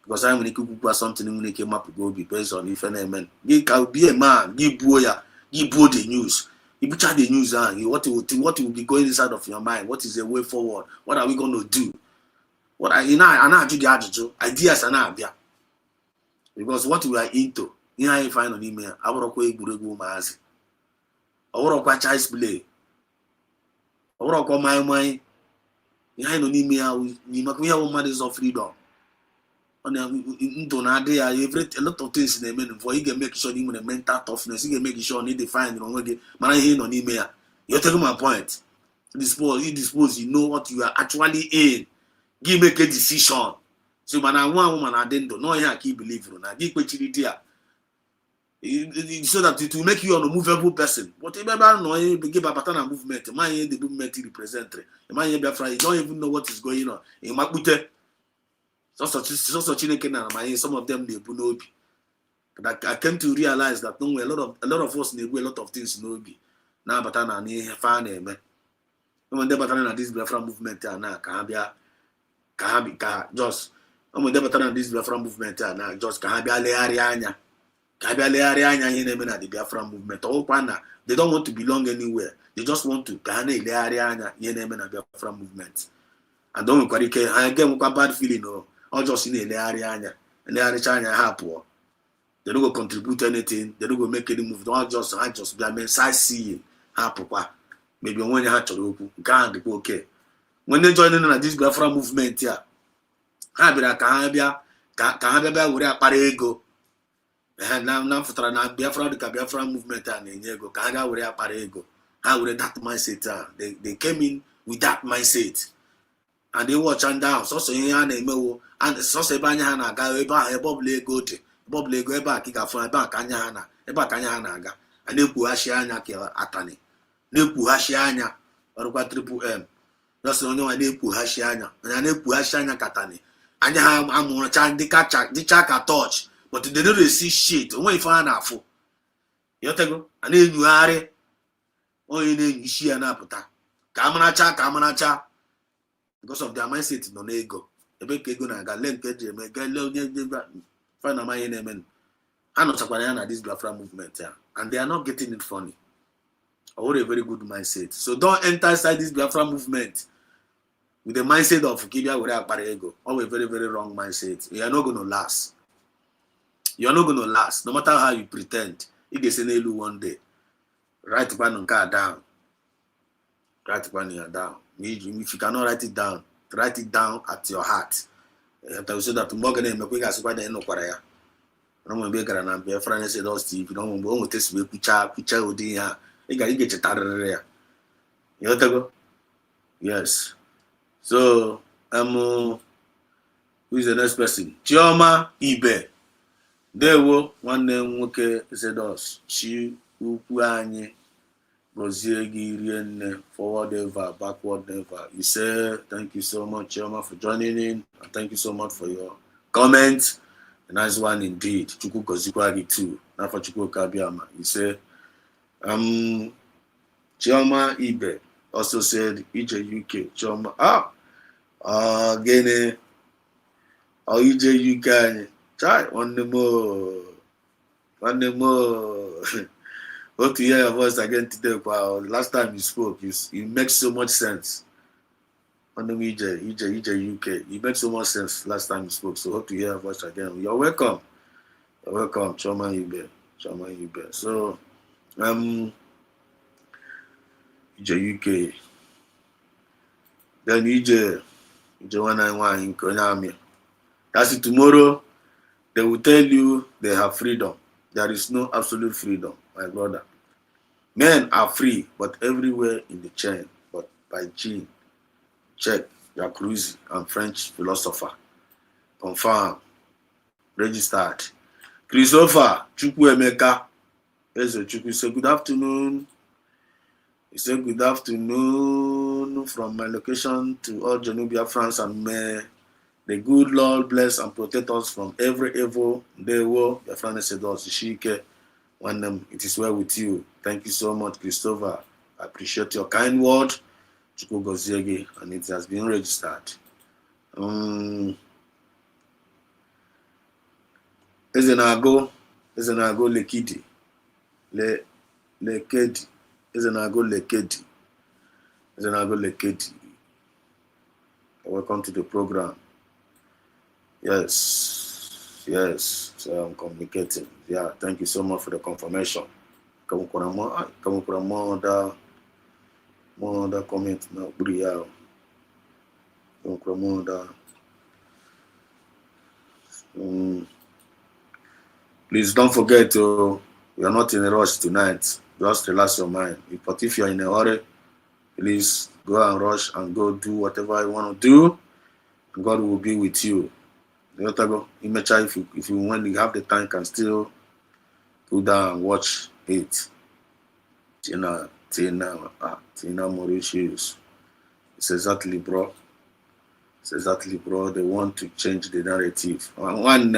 Because I'm going to cook something when they came up to go be based on if any man. Be a man. Give boya. Give boy the news. You put the news on. What will be going inside of your mind? What is the way forward? What are we going to do? What are you now? Ideas are not there. Because what we are into, you know, find on email, I will go mazi. I will go child's play. I will go my mind. You know, email, you make me have mothers of freedom. On a lot of things in the men for you can make sure you mental toughness, you can make sure you need to find on email. You're taking my point. Dispose, you know what you are actually in. Give make a decision. So man, one woman I didn't know here keep believing na give so that it will make you an unmovable person. But remember, no, you give a pattern of movement. Man, the movement represent. Man, you don't even know what is going on. In Makute, some of them they know. But I came to realize that no, a lot of us know a lot of things know. Now, but I need fan man. When they pattern this Biafra movement now, can just. I'm going to this Biafra movement now. Just can be a area. The Biafra movement. They don't want to belong anywhere. They just want to be area. Biafra movement. And don't care. I get a bad feeling. Or just in the area. And the area happen. They don't go contribute anything. They don't go make any move. I just be a sightseeing. Happen. Maybe when you have to go, okay. When they join in this Biafra movement here. Ha bịara ka ha bịa were akpara ego na mfụtara na Biafra dị ka Biafra movement a na-enye ego ka ha ga were akpara ego ha were that mindset they came in with that mindset and they watch and down sọsọ ihe ha na-emewo and sọsọ ebe anya ha na-aga ebe ahụ ebe ọbụla ego dị ebe ọbụla ego ebe a ka ị ga-afụ ebe a ka anya ha na-aga a na-ekpughachi anya ka atani na-ekpughachi anya ọrụkwa triple M jọsọ onye nwa na-ekpughachi anya onye na-ekpughachi anya ka atani anya ha amụrụcha dịcha ka touch but they don't see shit onwe ife ha na-afụ yotego a na-enyugharị onye na-enyi isi ya na-apụta ka amaracha because of their mindset nọ n'ego ebe ka ego na-aga le nke eji eme ga le onye fana amaghị na-eme ha nọchakwara ya na this Biafra movement ya and they are not getting it funny or a very good mindset. So don't enter inside this Biafra movement with the mindset of Kibia were akpara ego or a very very wrong mindset. You are not going to last. You are not going to last no matter how you pretend. You get seen elu one day. Write one down. Write one down. If you cannot write it down at your heart. You say that tomorrow na make we ga sikwa na no kwara ya. No mo be gara na Biafra na say those Steve, no mo go test we kucha odi ya. You get chetarere ya. You know. Yes. So who is the next person? Chioma Ibe. Dewo nwanne nwoke said us. Chi ukwu anyị gozie gị rie nne forward ever, backward never. You say thank you so much, Chioma, for joining in, and thank you so much for your comment. A nice one indeed. Chukwu gozikwa gị too. Not for Chukwu Kabiama. You say Chioma Ibe also said EJ UK. Chioma gene EJ UK. Try one more. Hope to hear your voice again today. Wow, last time you spoke, you make so much sense. On the EJ UK, you make so much sense last time you spoke. So hope to hear your voice again. You're welcome. Choma Ibe. So EJ UK. Then EJ 191 in Konami. That's it. Tomorrow they will tell you they have freedom. There is no absolute freedom, my brother. Men are free, but everywhere in the chain. But by Jean, Czech, Jacuzzi, and French philosopher. Confirmed. Registered. Christopher Chukwuemeka. Chukwu say good afternoon. He said good afternoon from my location to all Janubia, France, and may the good Lord bless and protect us from every evil. They will. Your friend said us, Shike. When it is well with you. Thank you so much, Christopher. I appreciate your kind word. Chukwu gozie, and it has been registered. Ezenago Lekidi. Lekedi. Ezenago Lekedi. Welcome to the program. Yes. So I'm communicating. Yeah, thank you so much for the confirmation. Come more other comment now. Please don't forget we are not in a rush tonight. Just relax your mind. But if you are in a hurry, please go and rush and go do whatever you want to do, and God will be with you. If you when you have the time, can still go down and watch it. Tina Mauritius. It's exactly, bro. They want to change the narrative. One,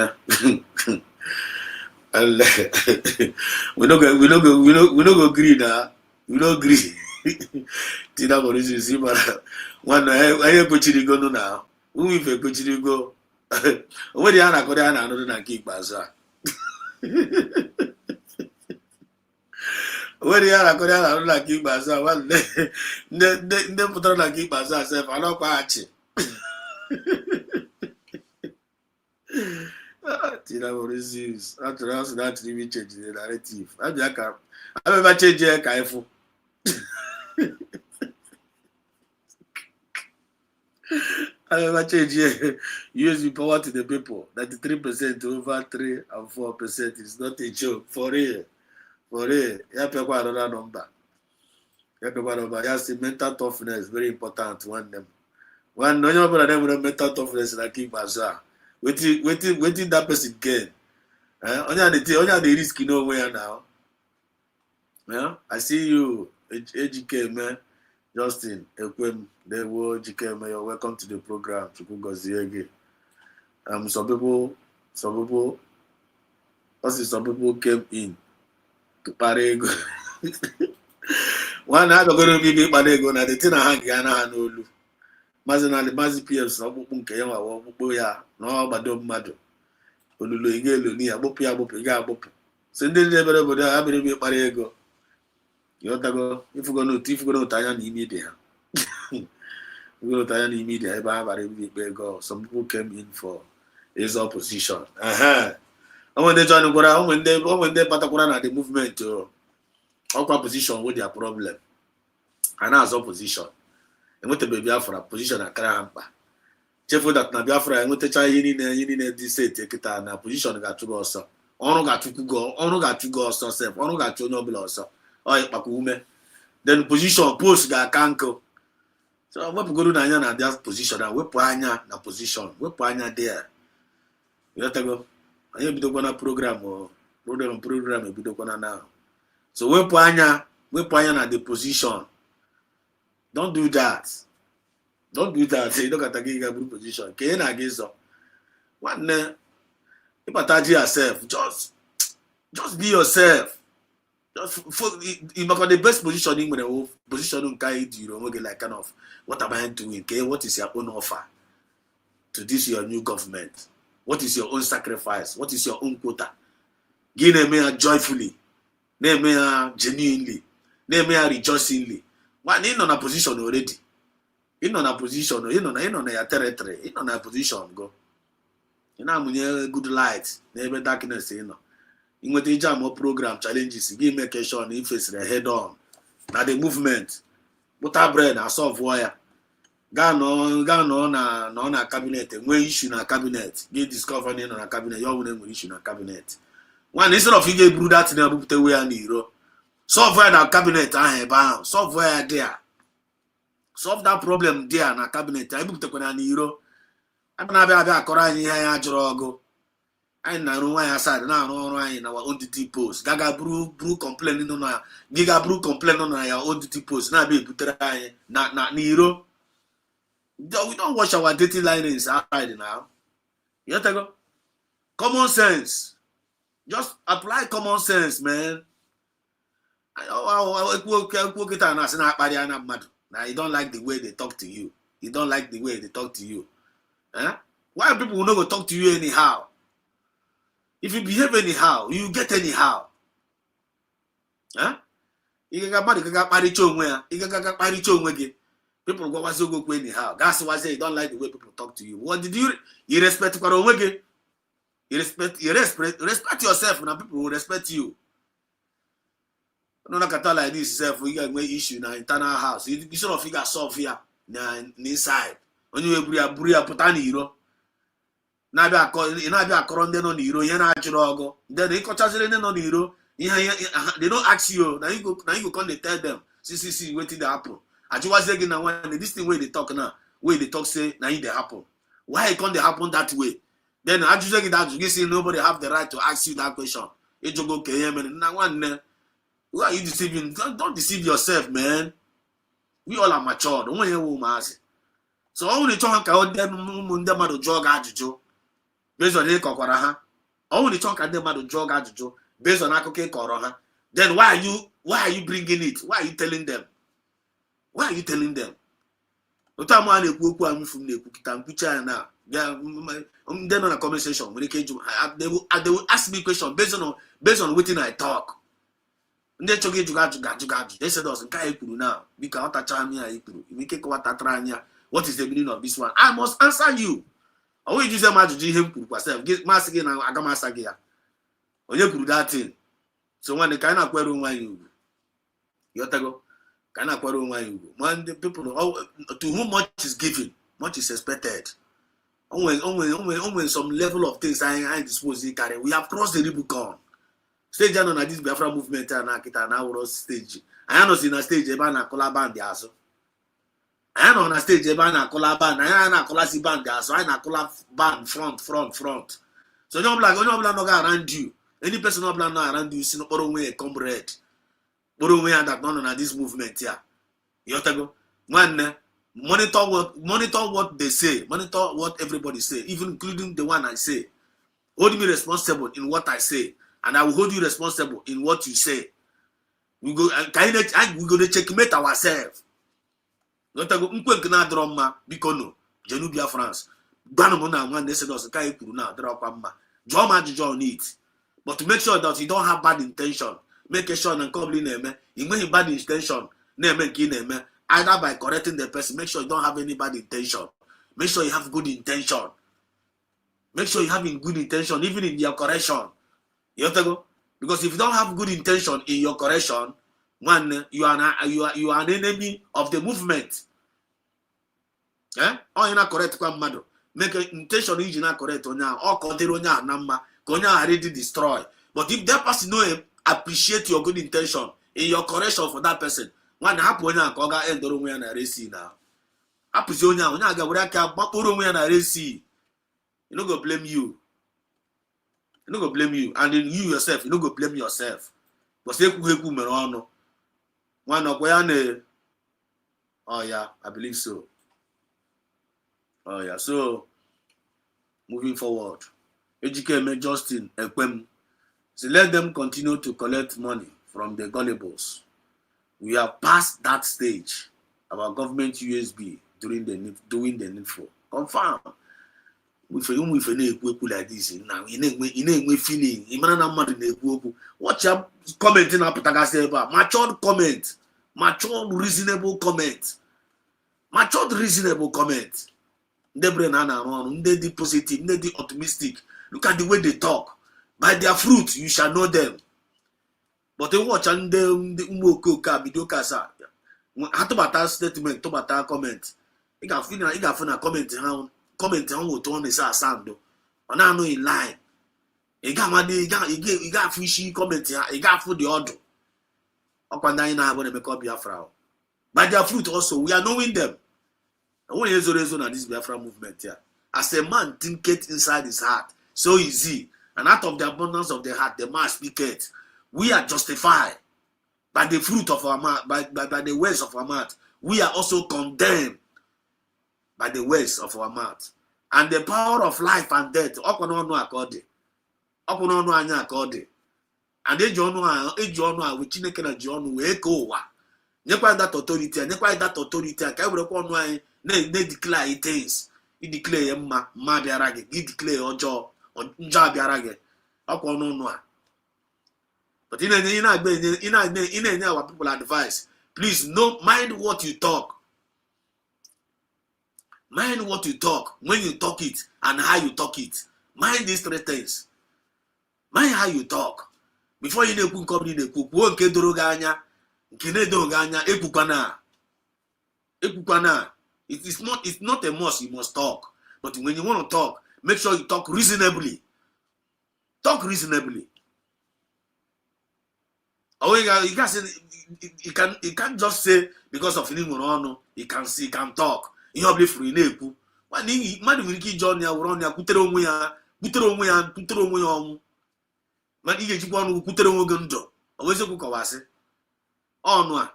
we don't go agree now. We don't agree. Tina Mauritius, one, I put you go now. Who if I put you go? Where the Anna go down and keep bazaar. Where the Anna go down and keep bazaar. Well, they put on a keep bazaar. I don't catch it. Tina Mauritius. After that, we change the narrative. I never change it. Careful. I never change here. Use the power to the people. 93% over 3 and 4% is not a joke. For real. For real. You have to go another number. You have to go another number. Yes, mental toughness very important. One them. One no one them with mental toughness like keep as well. Waiting that person gain. Only the risk nowhere now. Yeah, I see you, AGK man, Justin, Ekwem, Dewo, GK man, you're welcome to the program. Some people, some people came in. Parego. One had to go to be Parego, and the thing I hang Yana Nolu. Mazanali Mazi PFs, Obuke, ya, no, but don't matter. Olu Igelu, Nia, Bopia, Bopiga, Bop. Send it everybody, I believe Parego. You want to go, if you're going to tie an immediate. We're going to tie an immediate. Some people came in for his opposition. And when they join when they Patakuran the movement to opposition with their problem. And as opposition. And what the Biafra position at Krahampa. Check for that Biafra and what the Chinese in this take it and position got to go also. Ono got to go also, Ono got to noble also. Then position post got cankle. So what we go to na that position and we panya na position. We panya there. You have to go. I have to go na program be to now. So we panya na the position. Don't do that. Don't do that. You don't get a good position. Can against one if attach yourself, just be yourself. You make the best positioning when the positioning guide you like kind of what am I doing? Okay, what is your own offer to this your new government? What is your own sacrifice? What is your own quota? Give them joyfully, name me genuinely, name me rejoicingly. One in on a position already. In on a position, in on a territory, in on a position go. You know, good light, never darkness, you know. In what the more program challenges, give me a sure and face the head on. Now the movement, butter bread and soft wire. Gone on a cabinet, and when issue na cabinet, get discovering on a cabinet, your own issue na cabinet. One instead of you get brew that in a book the way and hero. Software na cabinet, I have software there. Solve that problem there na cabinet, I book the hero. I'm not a Koran here, Drogo. I know why I said now in our own DT post. Gaga brew complaining on our Giga brew complaining on our own DT post. Now be put not Nero. We don't watch our dating lines outside now. You have to go. Common sense. Just apply common sense, man. Now you don't like the way they talk to you. You don't like the way they talk to you. Huh? Why people will not go talk to you anyhow? If you behave anyhow, you get anyhow. Huh? You got married chongwe. People go anyhow. That's why I say you don't like the way people talk to you. What did you respect Kwaronwege? You respect yourself, and people will respect you. No like this self, we got issue in internal house. You should have figured solve here inside. When you put on hero. Now be a current on the hero, you're not go. Then they got on the hero. They don't ask you. Now you go come they tell them. See, waiting to happen. As you was again now when this thing way they talk now, way they talk say now it they happen. Why can't they happen that way? Then as you say that you see nobody have the right to ask you that question. It just go now one. Who are you deceiving? Don't deceive yourself, man. We all are mature. Don't want to so only talk about them to jog ajuju. Based on the kokora, only talk at them to jog ajuju. Based on akoke koroha. Then why are you bringing it? Why are you telling them? Why are you telling them? Then on a conversation, when they will ask me questions based on what I talk. They said us now because what is the meaning of this one? I must answer you. I will use them to do him myself. Get mask again and Agamasagia. Or you could that thing. So when the kind of quarrel when you go, kind of quarrel when you go. When the people to whom much is given, much is expected. Only some level of things I dispose to carry. We have crossed the Rubicon. Stage on this Biafra movement and now stage. I know in a stage ebana kola band yaso. I know on a stage ebana kola band. I know kola si band yaso. I know kola band front. So no black no around you. Any person no black no around you. See no borrow way comrade. Borrow way that none on this movement here. You go man. Monitor what they say. Monitor what everybody say, even including the one I say. Hold me responsible in what I say, and I will hold you responsible in what you say. We go to checkmate ourselves. Not go na drama bikono Janubia France. Banamona one they said us kai kuru na drop amma. Drama on it. But to make sure that you don't have bad intention, make sure and come name. You make bad intention, name. Either by correcting the person, make sure you don't have any bad intention. Make sure you have good intention. Make sure you have good intention, even in your correction. You have to go? Because if you don't have good intention in your correction, one, you are an enemy of the movement. Eh? Or you're not correct, make an intention is not correct on now, or continue on your number, already destroy. But if that person know appreciate your good intention in your correction for that person, one happen now, Gaga end the room and race now. Apuzonia, when I got Raka, Bakuru and race. You no go blame you. You no go blame you. And then you yourself, you no go blame yourself. But say Kuheku Merano. One of Wayane. Oh yeah, I believe so. Oh yeah. So moving forward. Ejike Justin Ekwem. So let them continue to collect money from the gullibles. We have passed that stage. Our government USB doing the needful. Confirm. If you like this now, you feeling. Watch up commenting up about matured comment, matured reasonable comment. They bring on, they positive, they optimistic. Look at the way they talk. By their fruit, you shall know them. But they watch and the umoko video kasa. Hatobata statement, tobata comment. You got a comment on what one is a sando. And I know in line. You got fishy comment here. You got food the order. Up and down, I want to make up Biafra. By their fruit also, we are knowing them. And when you reason on this Biafra movement here, as a man thinketh inside his heart, so easy. And out of the abundance of the heart, the man speaketh. We are justified by the fruit of our mouth, by the words of our mouth. We are also condemned by the words of our mouth. And the power of life and death, according. And they join with Chineke na John we go. Nekwa that authority, they declare things. He declare ma biarage, he declare ojo, nja biarage. But in our people advice, please mind what you talk. Mind what you talk, when you talk it, and how you talk it. Mind these three things. Mind how you talk. Before you do company, the cook, won't get droganya, Kinedoganya, Epukana. It's not a must, you must talk. But when you want to talk, make sure you talk reasonably. Talk reasonably. Oh, you can't just say because of anyone, you can talk. You have to free neku. What do you John ya run ya putero on. But you get one who putero gundo. Always a cookawase. Oh no.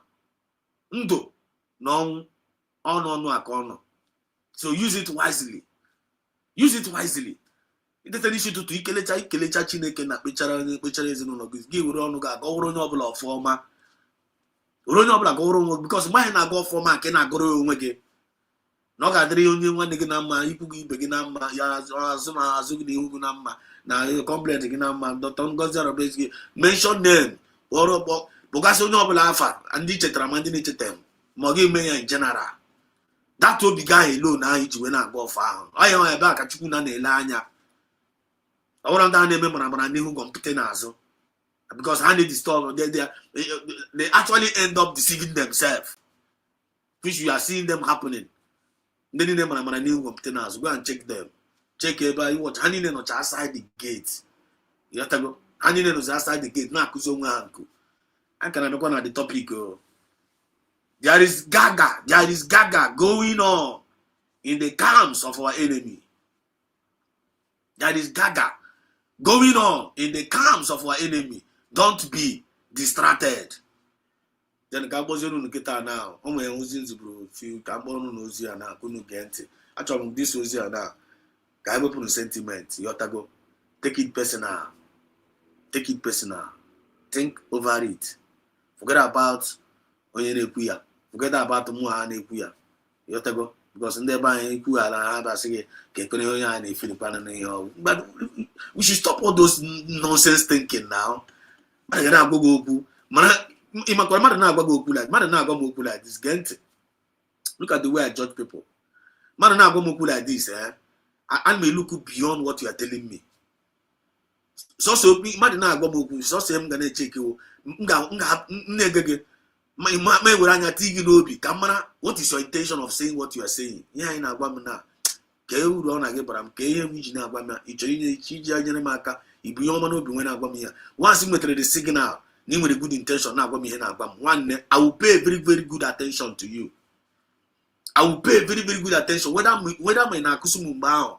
Ndo. No. Oh no akono. So use it wisely. Use it wisely. It is an issue to Ikelecha Chineke na pechara ezinụlọ gị gị were ọnụ ga-aga ọhụrụ onye ọbụla ọfọma. Were onye ọbụla ga-ọhụrụ onwe because mgbe anyị na-aga ọfọma nke na-agụrụ onwe gị. Na ọ ga-adịrị onye nwanne gị na mma, ikwu gị ibe gị na mma, ya azụ gị na ihu gị na mma, na complaint gị na mma, Dr. Ngozi Arobesi gị, mention name, ọrụ kpọgasị onye ọbụla afa, ndị chetara ma ndị na-echeta ma ọ ga-eme ya in general. That will be guy alone na iji wee na-agba ọfọ ahụ. Ọ ya ebe a ka Chukwu na-ele anya. I want to name n'azụ because how they disturb they actually end up deceiving themselves, which you are seeing them happening. Then in them and new containers, go and check them. Check everybody watch hanging on outside the gate. You have to go hanging on outside the gate. Now, I can look on at the topic. There is Gaga going on in the camps of our enemy. There is Gaga going on in the camps of our enemy. Don't be distracted. Then Gabozino Nikita now. Oh, my using bro. Few Gabon Nozia now. Couldn't get it. Actually, this was here now. Gabo sentiment. You have to go. Take it personal. Take it personal. Think over it. Forget about Oyenekuya. Forget about Mua Nekuya. You have to go. Because in the buying Kuya, I have a say, Kekoya and Philippine. But we should stop all those nonsense thinking now. I gotta go. This Gent. Look at the way I judge people. Man, now go like this, I may look beyond what you are telling me. So man, now go so say I'm gonna check you. What is your intention of saying what you are saying? Yeah, in Aguamana. Kew run again, but I'm Kayam Aguama. It's Chija if you want to be when Aguamia. Once you make the signal, name with a good intention, now Aguam. One, I will pay very, very good attention to you. I will pay very, very good attention. Whether my Nakusumba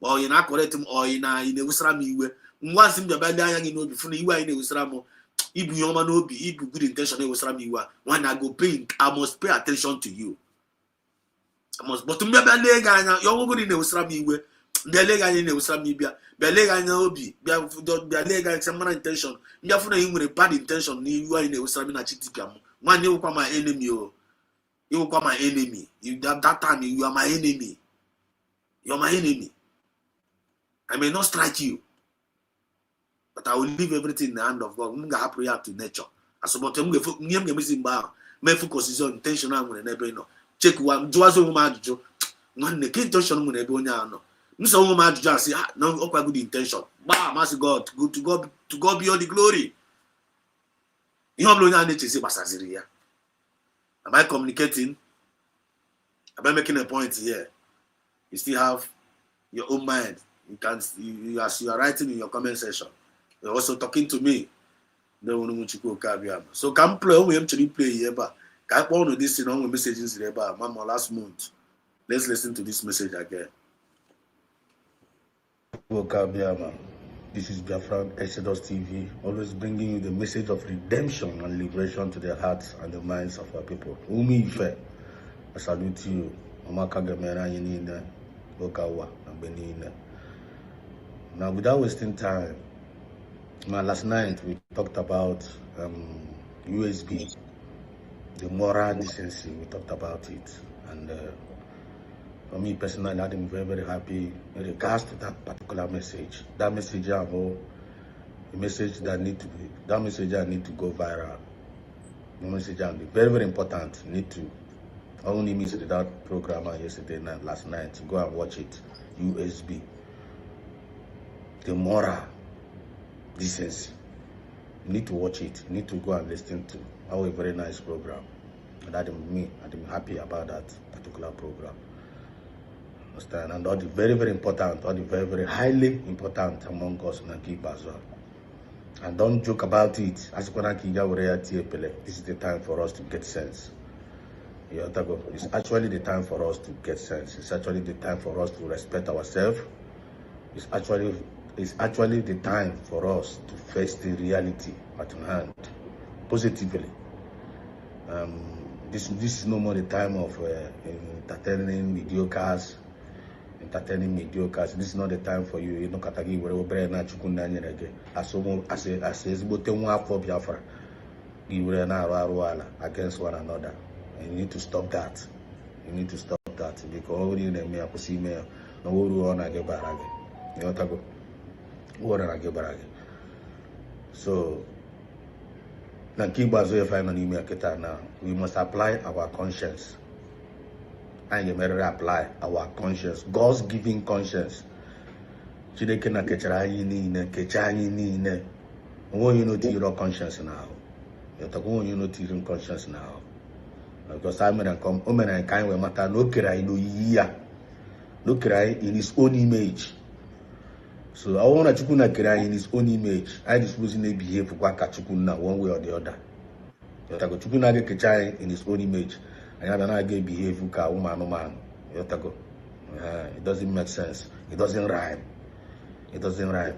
or in a correct him or in a Usrami, once in the Badaya, you know, before you are in a Usramo. If you want be, if good intention, it was Ramiwa. When I go paying, I must pay attention to you. I must, but to me, Belega, you're going in the Usrami, Belega in the Usramibia, Belega in the Obi, Belega, some intention. You're for him with a bad intention, you are in the Usramina Chitikam. One, you become my enemy, you become my enemy. That time, you are my enemy. You're my enemy. I may not strike you. But I will leave everything in the hand of God. I'm going to pray to nature. As about them, my focus is on intentional. I'm never know. Check one. Do as a woman do. One the intention I'm never know. Miss a woman just say, no, okay, good intention. Bah, mercy God, good to God be all the glory. You have no need to say Basaziria. Am I communicating? Am I making a point here? You still have your own mind. You can, as you are writing in your comment section. You're also talking to me. So can play we actually play here, but can one of these messages here, Mama last month. Let's listen to this message again. This is Biafra Exodus TV, always bringing you the message of redemption and liberation to the hearts and the minds of our people. Umi Ife, I salute you. Now, without wasting time, last night we talked about USB, the moral decency. We talked about it, and for me personally, I'm very, very happy in regards to that particular message. That message, a message that need to go viral. The message very, very important. Need to. I only missed that program yesterday night, last night. Go and watch it. USB, the moral decency. You need to watch it. You need to go and listen to our very nice program. And I'm happy about that particular program. Understand? And all the very, very important, all the very, very highly important among us in Nankib as well. And don't joke about it. This is the time for us to get sense. It's actually the time for us to get sense. It's actually the time for us to respect ourselves. It's actually the time for us to face the reality at hand positively. This is no more the time of entertaining mediocres. This is not the time for you. You know, Katagi, wherever na chukunanya as Biafra, against one another. And you need to stop that. You need to stop that because we need to see me. No, we want to get back. You know, so now we must apply our conscience. And you better apply our conscience, God's given conscience. You know your conscience now. You know conscience now. because I mean, come, and kind of matter, no kira no year, no kira in his own image. So I want to chukuna kira in his own image. I dispose in behave for chukuna one way or the other. Yotago chukuna get kira in his own image, and I get behave for ka woman no man. Yotago, it doesn't make sense. It doesn't rhyme. It doesn't rhyme.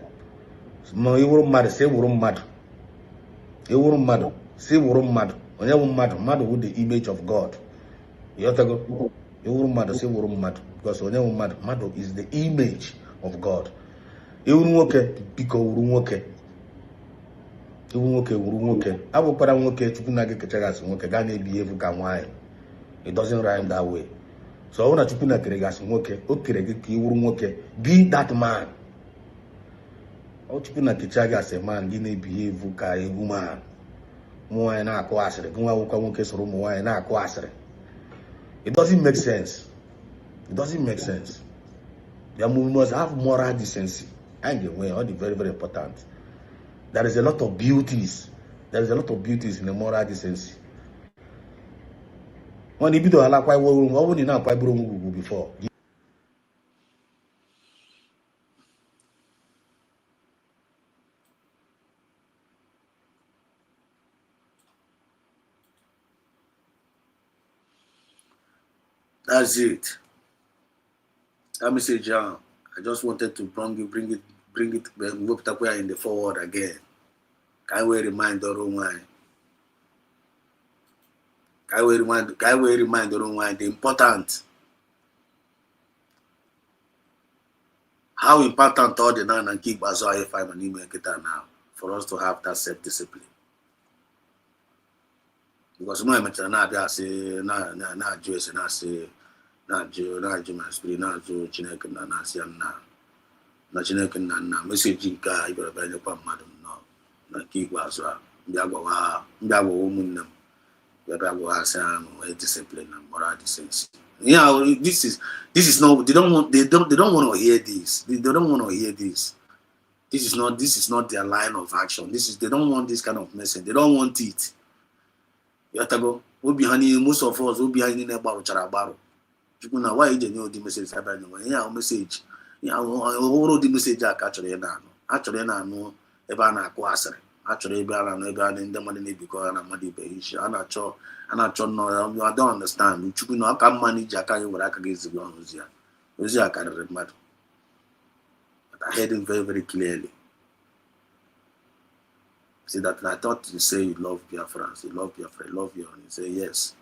So you were mad, say we're mad. You were mad, say we're mad. When you mad, mad with the image of God. Yotago, you were mad, say we're mad. Because when you mad, mad is the image of God. You won't okay because you won't okay. You won't okay. I will put on okay to Punagi Kachagas, okay, Gani behave can why. It doesn't rhyme that way. So I want to Puna Kregas, okay, you won't okay. Be that man. I want to Puna Kichagas, a man, Guinea behave ka a woman. More and a quasare, more and a quasare. It doesn't make sense. It doesn't make sense. We must have moral decency. Anyway, all the very, very important. There is a lot of beauties. There is a lot of beauties in the moral decency. When you do allow quite well, what would you now quite before? That's it. That message, I just wanted to bring it in the forward again. Can we remind the wrong why? Can we remind the wrong why? The important. How important all the nan and keep as I find an email now for us to have that self-discipline. Because no matter na say na Jews and I say na Jew my spirit na Jew Chineke na say na Chineke na message ka ibere banye kwa mmadụ no na keep as mbia gwa umunnem ya gwa asa discipline and moral decency. Yeah, this is not they don't want to hear this. They don't want to hear this. This is not their line of action. They don't want this kind of message. They don't want it. You have to go. Most of us will be behind the bar charabaro. You know why you know the message happening. Yeah, message. Yeah, all the message actually no. Ebana kwasere. Actually, ebana in the money because I'm money be issue. I don't understand. You know, I can manage. I can't work against the one who's here. I can't remember. But I heard him very, very clearly. See that I thought you say you love Biafra, you love Biafra, you love you, and you say yes.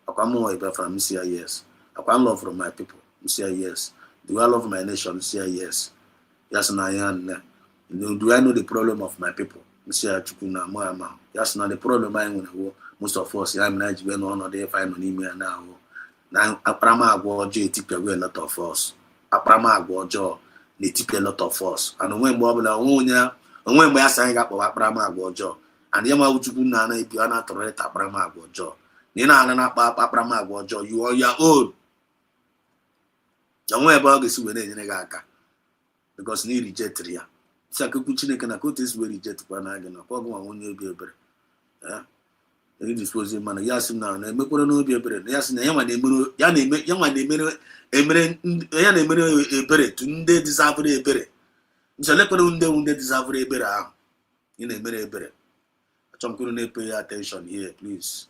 I can more Biafra, you say yes. I can love from my people, you say yes. Do I love my nation? You say yes. Yes, and I am. Do I know the problem of my people? You say Chukuna, Moama. Yes, now the problem I know. Most of us, I'm Nigerian, one or they find an email now. Now, Aprama Agwajo, tip away a lot of us. Aprama Agwajo, they tip a lot of us. And when Bobla Onya, and when we are saying up of Aprama Agwajo, and Yama Uchukuna, if you are not to rate Aprama Agwajo, Nina Anna Aprama Agwajo, you are your own. And when about this way, Gaga, because need reject here. Sakakuchine can I quote this way reject Panagan, or one will be a better. He disposing man, yes, now, and make one no be a better. Yes, and Yama de Muru, Yama de Muru, a better, to de deserve a better. So let one de deserve a better in a better better. Some couldn't pay attention here, please.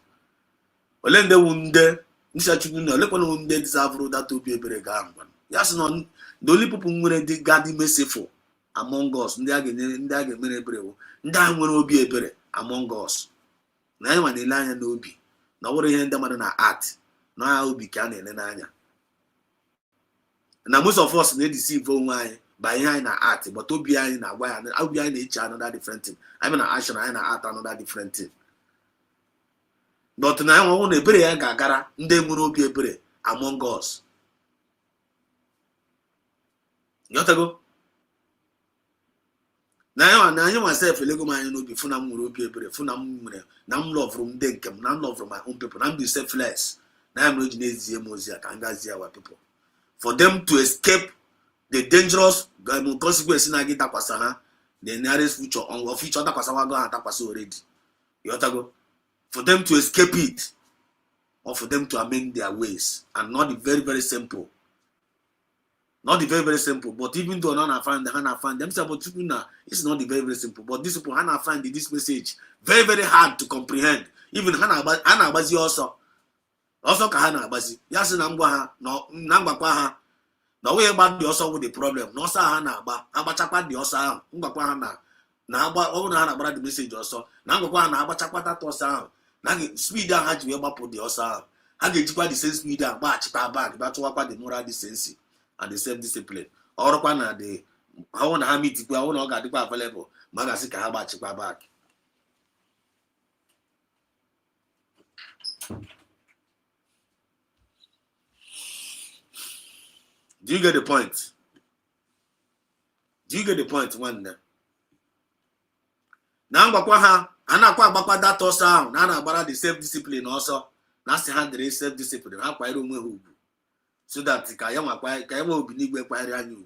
Well, then the wounded, Mr. Chukuna, let one de deserve that to be a better gam. Yes, none, the only people who were the guardian merciful among us, and they are getting many brave, and that will be a better among us. Now, when the lion no be, now what you them on art, now I will be canning and anya. Now, most of us need to see why by behind an art, but to be behind a why, and I'll be behind each another different thing. I'm an action and an art another different thing. But now I want a better Gaga, and they will be a better among us. You have to go. Now myself, a Lego man, no be Funam will be a better Funam. Now love from Denkem, now love from my own people. I'm be selfless. Now I'm not Zia Mozia, Kangazia, our people. For them to escape the dangerous consequences in Agita Pasana, the nearest future, or future Tapasawaga and Tapaso already. You have to go. For them to escape it. or for them to amend their ways, and not the very, very simple. Not the very, very simple, but even though Hannah find themselves, it's not the very, very simple. But this people, Hannah find this message very, very hard to comprehend. Even Hannah Bazi also ka Hannah Bazi. Yes, Nangwa, no Nangwa. No way about the also with the problem. No, sir, Hannah, but Abachapa the Osa, Ngakwana. Now, about all Hannah about the message also. Nangwa, Abachapa to sound. Nang speed down had to be about the Osa. I get the same speed down, but back. That's what the moral decency and the self-discipline. Or Pana, the I want to have it, I want to get the available. Magasika Habachika back. Do you get the point? Do you get the point? One day. Now, Bakwaha, Anakwa Bakwa that also, Nana Bara the self-discipline also. That's the hand the self-discipline. How quite room so that Kayama will be needed by you.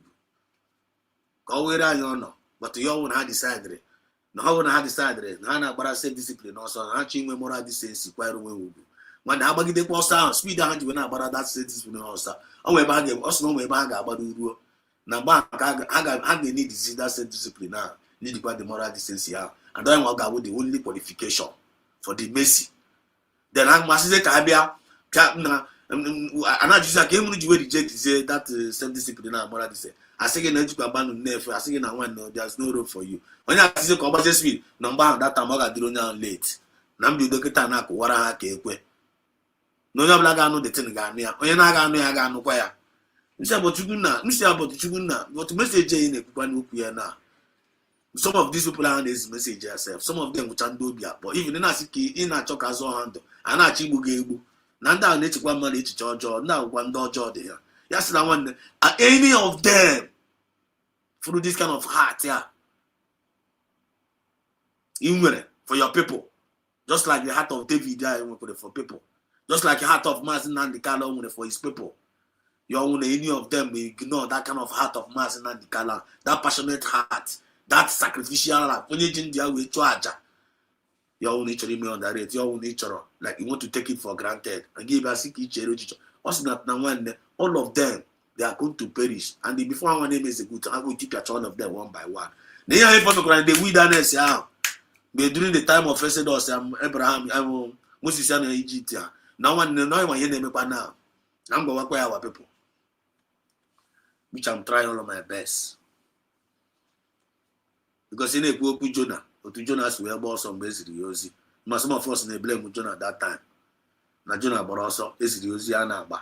Go where I know, but you won't have decided. No one had decided. Nana Bara self-discipline also. Hatching moral decency quite room. When the Abagi de Posa, speed down to about that self-discipline also. Oh, we bag also know we bag about the Naba, I need to see that self-discipline now. Need to buy the moral decency out. And then I'll go with the only qualification for the mercy. Then I must say, Kabia, Captain, and I just came to reject that self-discipline and moral decency. I say, you to abandon never. I say, I want no, there's no road for you. When I see the combat speed, number that time I got down late. Nambu Dokitana, what I can't. No, black I know the thing got me. When I got no choir. Mr. Chuguna, but to message in a Kupanu now. Some of these people are on this message yourself. Some of them which are do but even in a city, in a chock as well handle, and a chibu gable. Nanda nature one money to George, now one door there. Yes, I wonder, are any of them through this kind of heart, yeah? Even for your people, just like the heart of David, for people. Just like the heart of Martin and the Kala for his people. You own any of them will ignore that kind of heart of Martin and the Kala, that passionate heart, that sacrificial heart. When you didn't deal with charge, your own nature me on the rate, your own nature, like you want to take it for granted and give us each also not now when all of them they are going to perish. And before one name is a good, I will keep each one of them one by one. They are able to grant the wilderness, yeah. But during the time of Exodus, Abraham, Moses and Egypt. Now one hear them now. I'm going to work our people. Which I'm trying all of my best. Because in a poor Jonah, or to Jonah's we have some basically Yosi. Some of us in blame with Jonah at that time. Now Jonah but also is Yosi Anaba.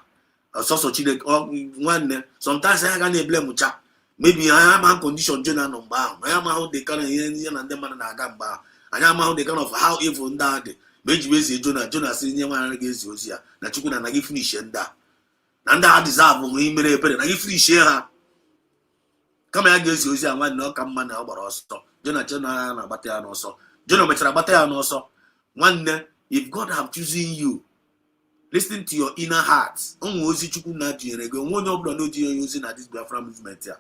Also chile one sometimes I can blame with cha. Maybe I am on condition Jonah no bound. I am how they can and them and Agamba. I am how they kind of how evil that. Beji Jonah saying you against Yosia. Na chukuna na give finish and that. Nanda deserve when he made a pen. I give free share. Come against Yosia and one no come man about us. Jonah Batayan also. Jonah Batayan also. One day, if God have chosen you, listen to your inner heart. On Wosi Chukuna to you, one of the no using at this Biafra movement here.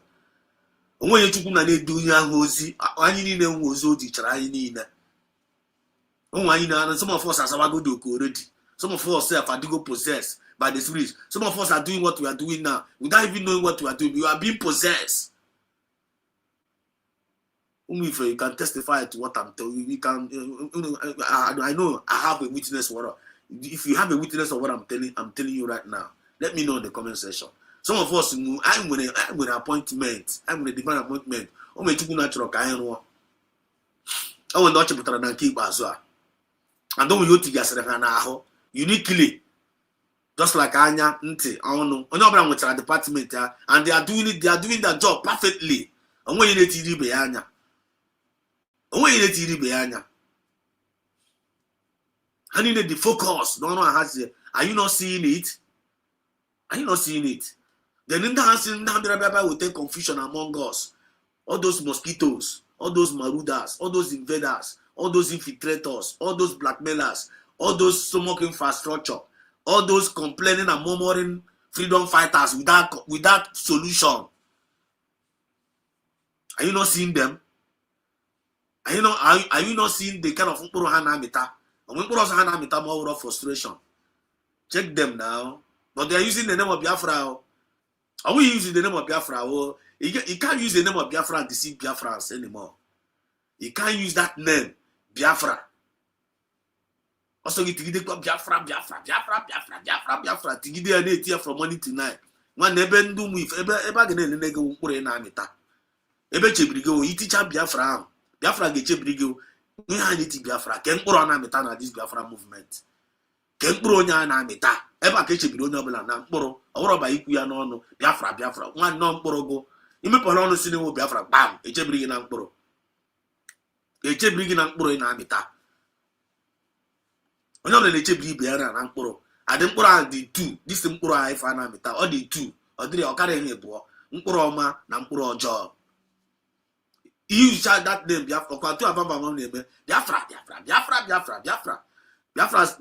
When you Chukuna do young Wosi, I need them was teacher. I need. Oh, some of us are Sabago already. Some of us are Fadigo possessed by the Spirit. Some of us are doing what we are doing now without even knowing what we are doing. We are being possessed. Only if you can testify to what I'm telling you, we can. I know I have a witness for. If you have a witness of what I'm telling you right now. Let me know in the comment section. Some of us, I'm with an appointment. I'm with a divine appointment. Oh, my chicken natural kind of. I will not put an keep as well. And don't you think you're uniquely, just like Anya, Nti, I don't know. Another with our department, and they are doing it. They are doing their job perfectly. And when you let it be Anya, when you let it be Anya, and you need the focus. No, are you not seeing it? Are you not seeing it? Then in the answer, now will take confusion among us. All those mosquitoes, all those marauders, all those invaders, all those infiltrators, all those blackmailers, all those smoke infrastructure, all those complaining and murmuring freedom fighters without solution. Are you not seeing them? Are you not seeing the kind of Hana Mita? And when Hana Mita more of frustration. Check them now. But they are using the name of Biafra. Are we using the name of Biafra? You can't use the name of Biafra and deceive Biafrans anymore. You can't use that name, Biafra. Also, you Biafra. Tigide and here from morning to night. One never do with ever getting a nego in Amita. Ebe Chebrigo, you teach Biafra. Biafra get Chebrigo. We need Biafra. Can put on Amita na this Biafra movement. Can put on Amita. Eba Chebrigo Nobel and Poro, or by Ikuya no Biafra. One non Porogo. You may put on the cinema Biafra. Bam, a Chebrigo and Poro. A Chebrigo and Poro in Amita. Onye ọbụla na-echebiri ibe ya na mkpụrụ adị mkpụrụ ahụ dị 2 dịsị mkpụrụ ahụ ife a na-amịta ọ dị 2 ọ dịrị ọkara ihe abụọ mkpụrụ ọma na mkpụrụ ọjọọ use that name Biafra ọkwa tu abamba ma na-eme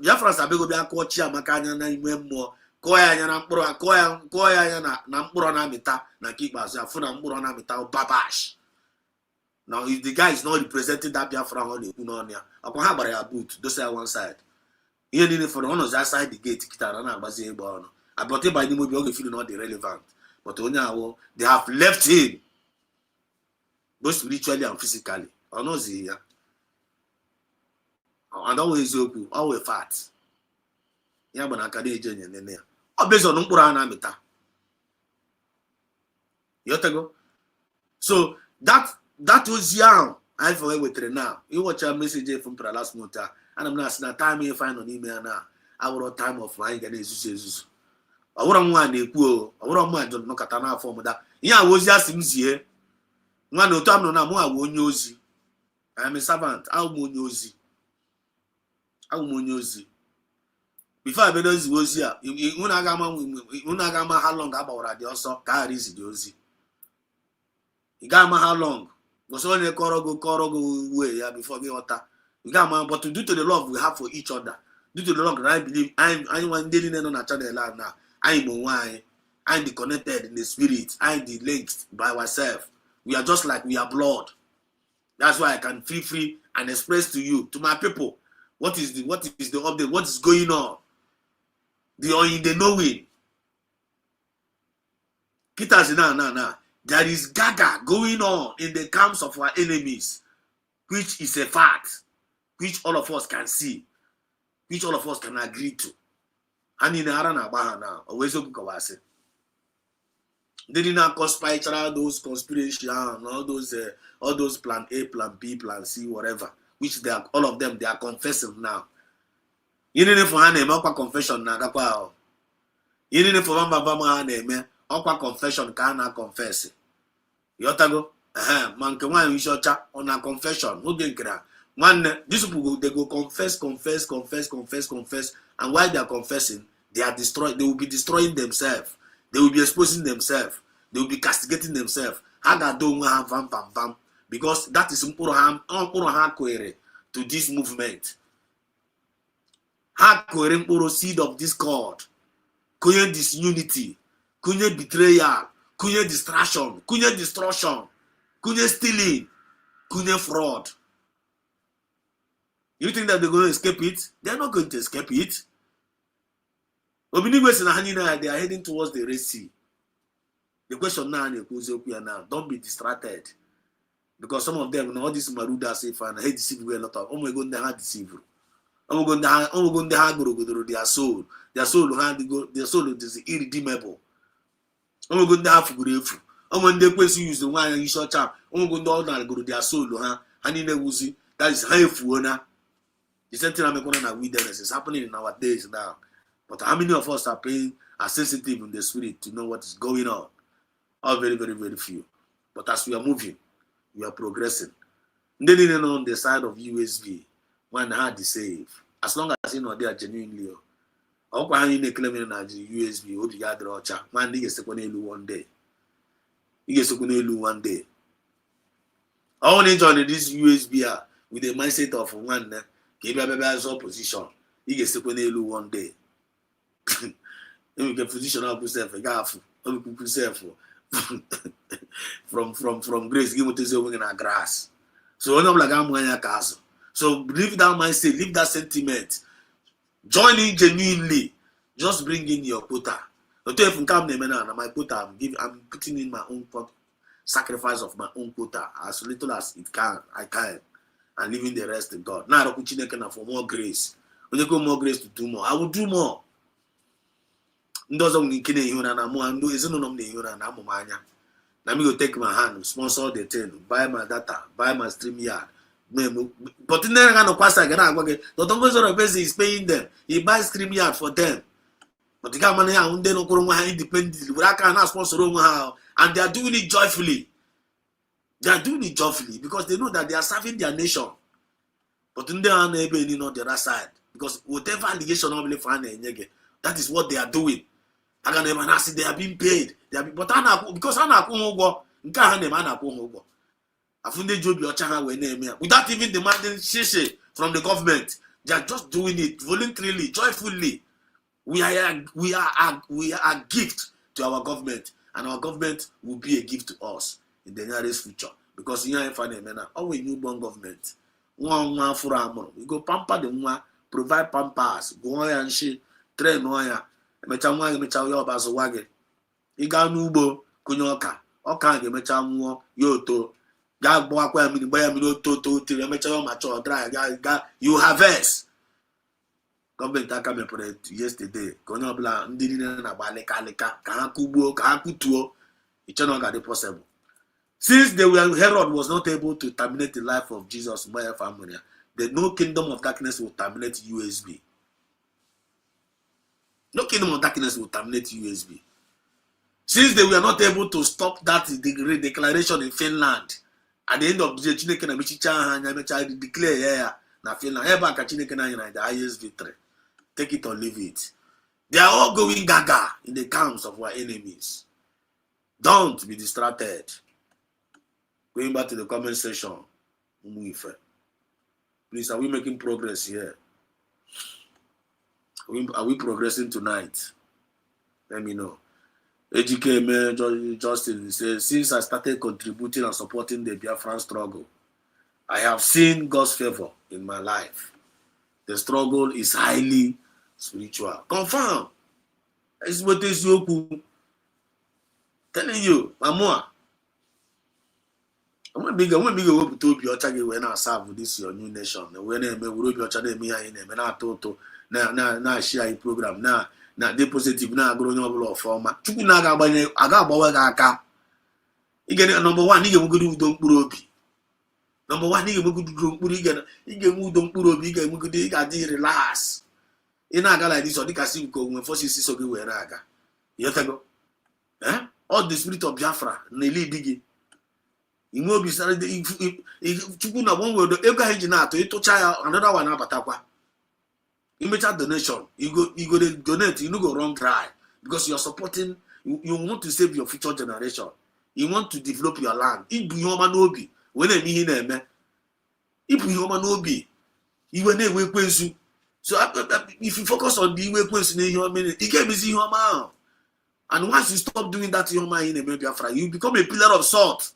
Biafra sabego bịa kụọ Chiamaka anya na ime mmụọ kụọ ya anya na mkpụrụ kụọ ya anya na mkpụrụ na-amịta na nke ikpeazụ afụ na mkpụrụ na-amịta babash. Now if the guy is not representing that Biafra ọ na-ekwu n'ọnụ ya ọkwa ha gbara ya boot dosa ya one side. Here in for honors outside the gate, Kitana Bazi Bono. About it by the movie, feeling not irrelevant. But only they have left him, both spiritually and physically. I know the and always open, always fat. Yabana Kadi and then oh, based on Umpurana Mita. Yotago. So that was young. I forget with it now. You watch a message from last month. And I'm not saying time you find on email now. I will time of flying and Jesus. I wouldn't want a poor, I wouldn't mind to knock at an form of that. Yeah, was just here. One no time no more, I won't use. I am a servant. I won't use. Before I better was here, Unagama, how long about the also carries the Josie. Igama, how long? Was only a Korogo way before the water. But to do to the love we have for each other, due to the love that I believe I'm one daily on a channel now. I'm one, I'm the connected in the spirit, I'm the linked by myself. We are just like we are blood. That's why I can feel free and express to you, to my people, what is the update, what is going on. The knowing. Kitas now. There is Gaga going on in the camps of our enemies, which is a fact. Which all of us can see, which all of us can agree to. And in the Arana Baha now, always open Kawase. They did not conspire those conspiracy and all those plan A, plan B, plan C, whatever. Which they are all of them they are confessing now. You need for her name, confession now. You need for Mama name, confession can confess. Yotago, man can one wish on a confession. Who didn't cry? Man, these people they go confess, and while they are confessing, they will be destroying themselves, they will be exposing themselves, they will be castigating themselves. Because that is to this movement. Seed of discord, disunity, betrayal, distraction, destruction, stealing, fraud. You think that they're going to escape it? They're not going to escape it. They are heading towards the Red Sea. The question now, don't be distracted. Because some of them, all these Maruda say, and I hate deceive a lot of, oh my God, they have deceive. Oh my God, they have their soul. Their soul is irredeemable. Oh my God, they have grateful. Oh, when they question use the one and you short up, oh my God, they go to their soul, and in the woozy, that is harmful. The same thing I'm going to witness is happening in our days now. But how many of us are sensitive in the spirit to know what is going on? All very, very, very few. But as we are moving, we are progressing. Then on the side of USB, one had the save. As long as you know they are genuinely. How can you claim USB? What you got the man gets to one day. He gets to one day. I want to join this USB with the mindset of one. Give a opposition. He gets to one day. You can position up yourself a gaff. From grace, give to the in grass. So I'm like I'm wearing a castle. So leave that mindset, leave that sentiment. Join in genuinely. Just bring in your quota. My quota, I'm putting in my own sacrifice of my own quota as little as I can, and leaving the rest to God. Now for more grace. When you go more grace to do more, I will do more. Ndozo nkine ihuna na mo ando ezino nom na ihuna na amumanya. Na me go take my hand, sponsor the thing, buy my data, buy my stream yard. But in there no kwasa gana agwage. The Tongo person is paying them. He buys stream yard for them. But the guy money unde no koro nwa independently. We can not sponsor nwa, and they are doing it joyfully. They are doing it joyfully because they know that they are serving their nation. But in there on the other side, because whatever allegation of that is what they are doing. I can never see they are being paid. They are but because without even demanding shishi from the government, they are just doing it voluntarily, joyfully. We are a gift to our government, and our government will be a gift to us in the nearest future. Because you are a newborn government. One for our we go pamper the provide pampers, go and she train wire. Mecha yo bazo wage. Iga nubo kunyoka. Oka ge mecha muo yoto. Ga bo akwa mi boya mi to tiri mecha yo macho dry ga you harvest. Government aka me put yesterday. Konyo bla ndiri na baleka ka ha kubuo ka ha kutuo. It no ga dey possible. Since Herod was not able to terminate the life of Jesus, the no kingdom of darkness will terminate USB. No kingdom of darkness will terminate USB. Since they were not able to stop that declaration in Finland, at the end of the day, declare na Finland, the highest victory. Take it or leave it. They are all going gaga in the camps of our enemies. Don't be distracted. Going back to the comment section, please, are we making progress here? Are we progressing tonight? Let me know. AGK Justin says, since I started contributing and supporting the Biafran struggle, I have seen God's favor in my life. The struggle is highly spiritual. Confirm. It's what is you telling you, Mamua. I'm going to be able to be able when I serve this your new nation. When I will be able to be able to na share a program na depositive na agro no forma. Chukwu na aga agbawe ga aka. Igene number 1 ige mugudu udo mkpuru obi. Number 1 ige mugudu udo mkpuru ige mu udo mkpuru obi ige mugudu ige di relax. Ina aga like this or dika si ko when forces so ge we na aga. You go. All the spirit of Biafra na lead igi. Imo obi sare Chukwu na one word ego ha ji na ato itocha ya another one abatakwa. You make a donation, you go donate, you no go run dry because you are supporting. You want to save your future generation. You want to develop your land. If you want to be, when I mean him, if you want to be, you will never quench. So if you focus on the way quench in your minute, you can be see your man. And once you stop doing that, your man in a Biafra, you become a pillar of salt.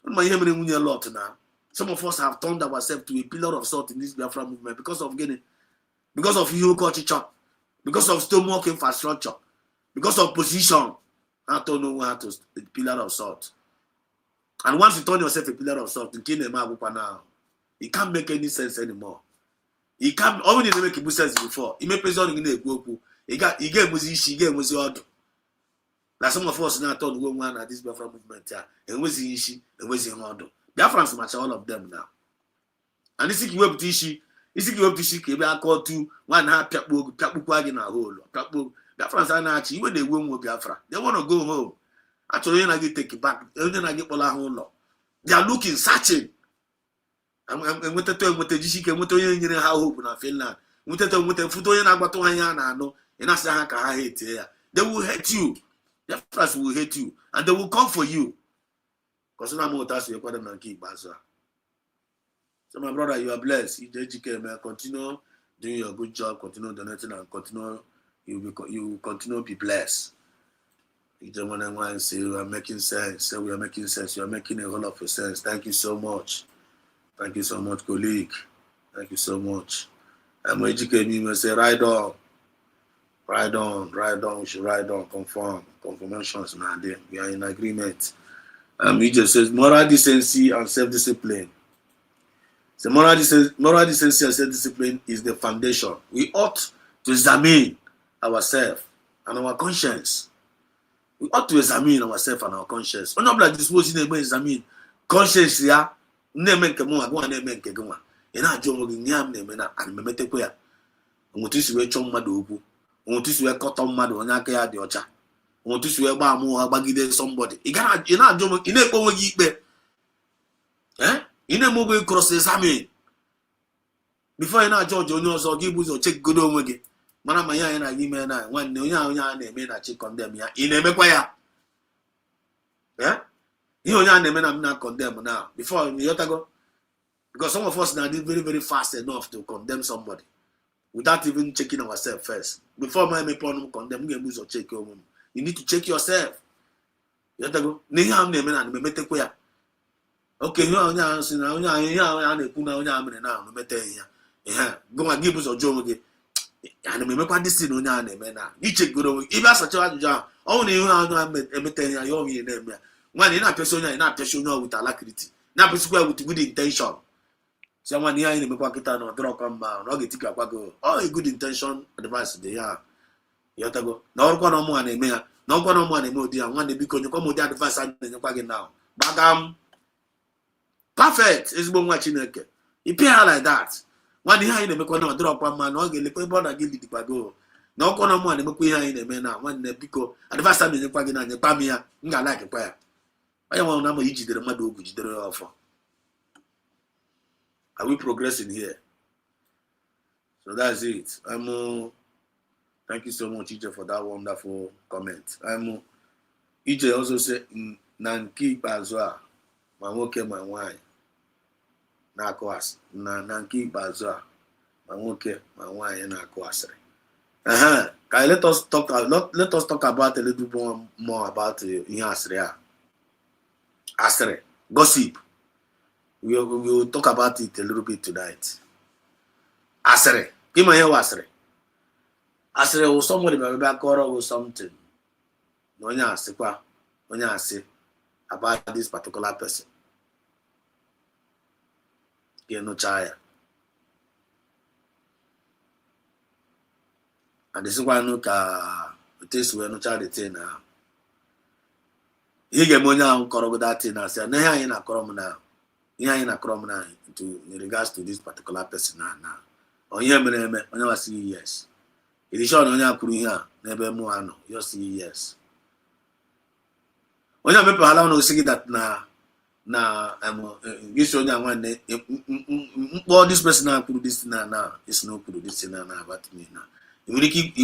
My hearing a lot now. Some of us have turned ourselves to a pillar of salt in this Biafra movement because of hero culture, because of stomach infrastructure, because of position. I don't know how to a pillar of salt. And once you turn yourself a pillar of salt, now, it can't make any sense anymore. It can't already make any sense before. It may present in a group. He gave was order. Like some of us now turn one at this Biafra movement, and was the issue, and was the order. Biafrans match all of them now. And this is you up to issue. This is you up to issue. Maybe I call to one half Piapu in a hole. Biafrans are not actually when they won't go Biafra. They want to go home. Actually, I get take it back. Then I get all our home. They are looking, searching. And with the term with the GC came with the how hope in Finland. With the term with the Futo and Abatoyana, no, and I say, I hate here. They will hate you. Biafrans will hate you. And they will come for you. Because now more task you put them and keep answer. So my brother, you are blessed. You educate man. Continue doing your good job. Continue donating and continue. You will continue to be blessed. You don't want to say you are making sense. Say we are making sense. You are making a whole lot of sense. Thank you so much. Thank you so much, colleague. Thank you so much. I'm educating you. Say right on. Ride on, we should ride on, confirmations now there. We are in agreement. He just says moral decency and self-discipline. So moral decency and self-discipline is the foundation. We ought to examine ourselves and our conscience. We ought to examine ourselves and our conscience. We're not like this was in examine conscience ya. Name nke mwa gwa name nke gwa. Ina ajo mo nyam name na an memete ko ya. Ngotu si we chom mmadụ okwu. Ngotu si we kọtọ mmadụ onye aka ya dị ọcha. Ngotu si we gba amụ ha gbagide somebody. Ina ajo mo ina ekpo nwe gi ikpe. Ina mo go cross examine. Before ina ajo onye ọzọ gị buzo check godo onwe gị. Mana ma ya na gị mee na nwanne onye a na-eme na chi condemn ya. Ị na-emekwa ya. Ihe onye a na-eme na m na condemn now. Before you go, because some of us now did very, very fast enough to condemn somebody without even checking ourselves first. Before my me condemn, you need to check your room. You need to check yourself. You go. Okay, you are saying now. Go and give us a job again. And me make this thing on your name now. You check good. If I such a job, only you are not a your name. When you're not person with alacrity. Not person with good intention. Someone here in the Makita no draw come down, no get go. Oh, a good intention advice they are. You have to go. No one on one email, no one on one email, dear. One day because you come with the advice and you're packing now. Bagam perfect is one watching it. You pay her like that. One day in the Makona drop one man, no get the brother give the pago. No one on one, the Makia in the man, one day because advice and you're packing on your pamia, you like a prayer. I want number each the Madu, which they offer. Are we progressing here? So that's it. Thank you so much, EJ, for that wonderful comment. EJ also said, Nanki Bazwa, my woke, my wine. Nanki Bazwa, my woke, my wine, and Aquas. Let us talk about a little more about Asre. Gossip. We will talk about it a little bit tonight. Asre. Give me your Asre. Asre was somebody back or something. No one say about this particular person. No chaya. And this is why no this we no child the now. He get money on corrupt that thing and say, "Nah, I na corrupt now. Yeah, in a crumb now in regards to this particular person now. On here, me, I never see yes. It is shown on your Kuria, never more, you see yes. When I people allow no say that now, this one one day, well, this person now put this now, it's no put this now, but me now. You will keep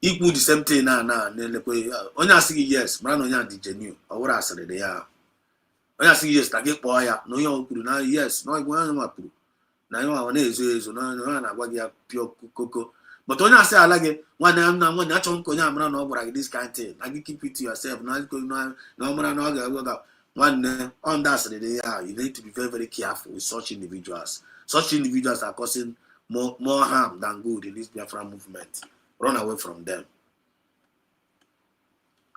equal the same thing now, then the way, on your see yes, man on your genuine, or what I said they are. When I see yes, I get boy, no young could now, yes, no one more put. Now you are is no what you pure cocoa. But when I say I like it, one I'm not one natural conyam no like this kind of thing. I can keep it to yourself, no one on that day, you need to be very, very careful with such individuals. Such individuals are causing more harm than good in this Biafra movement. Run away from them.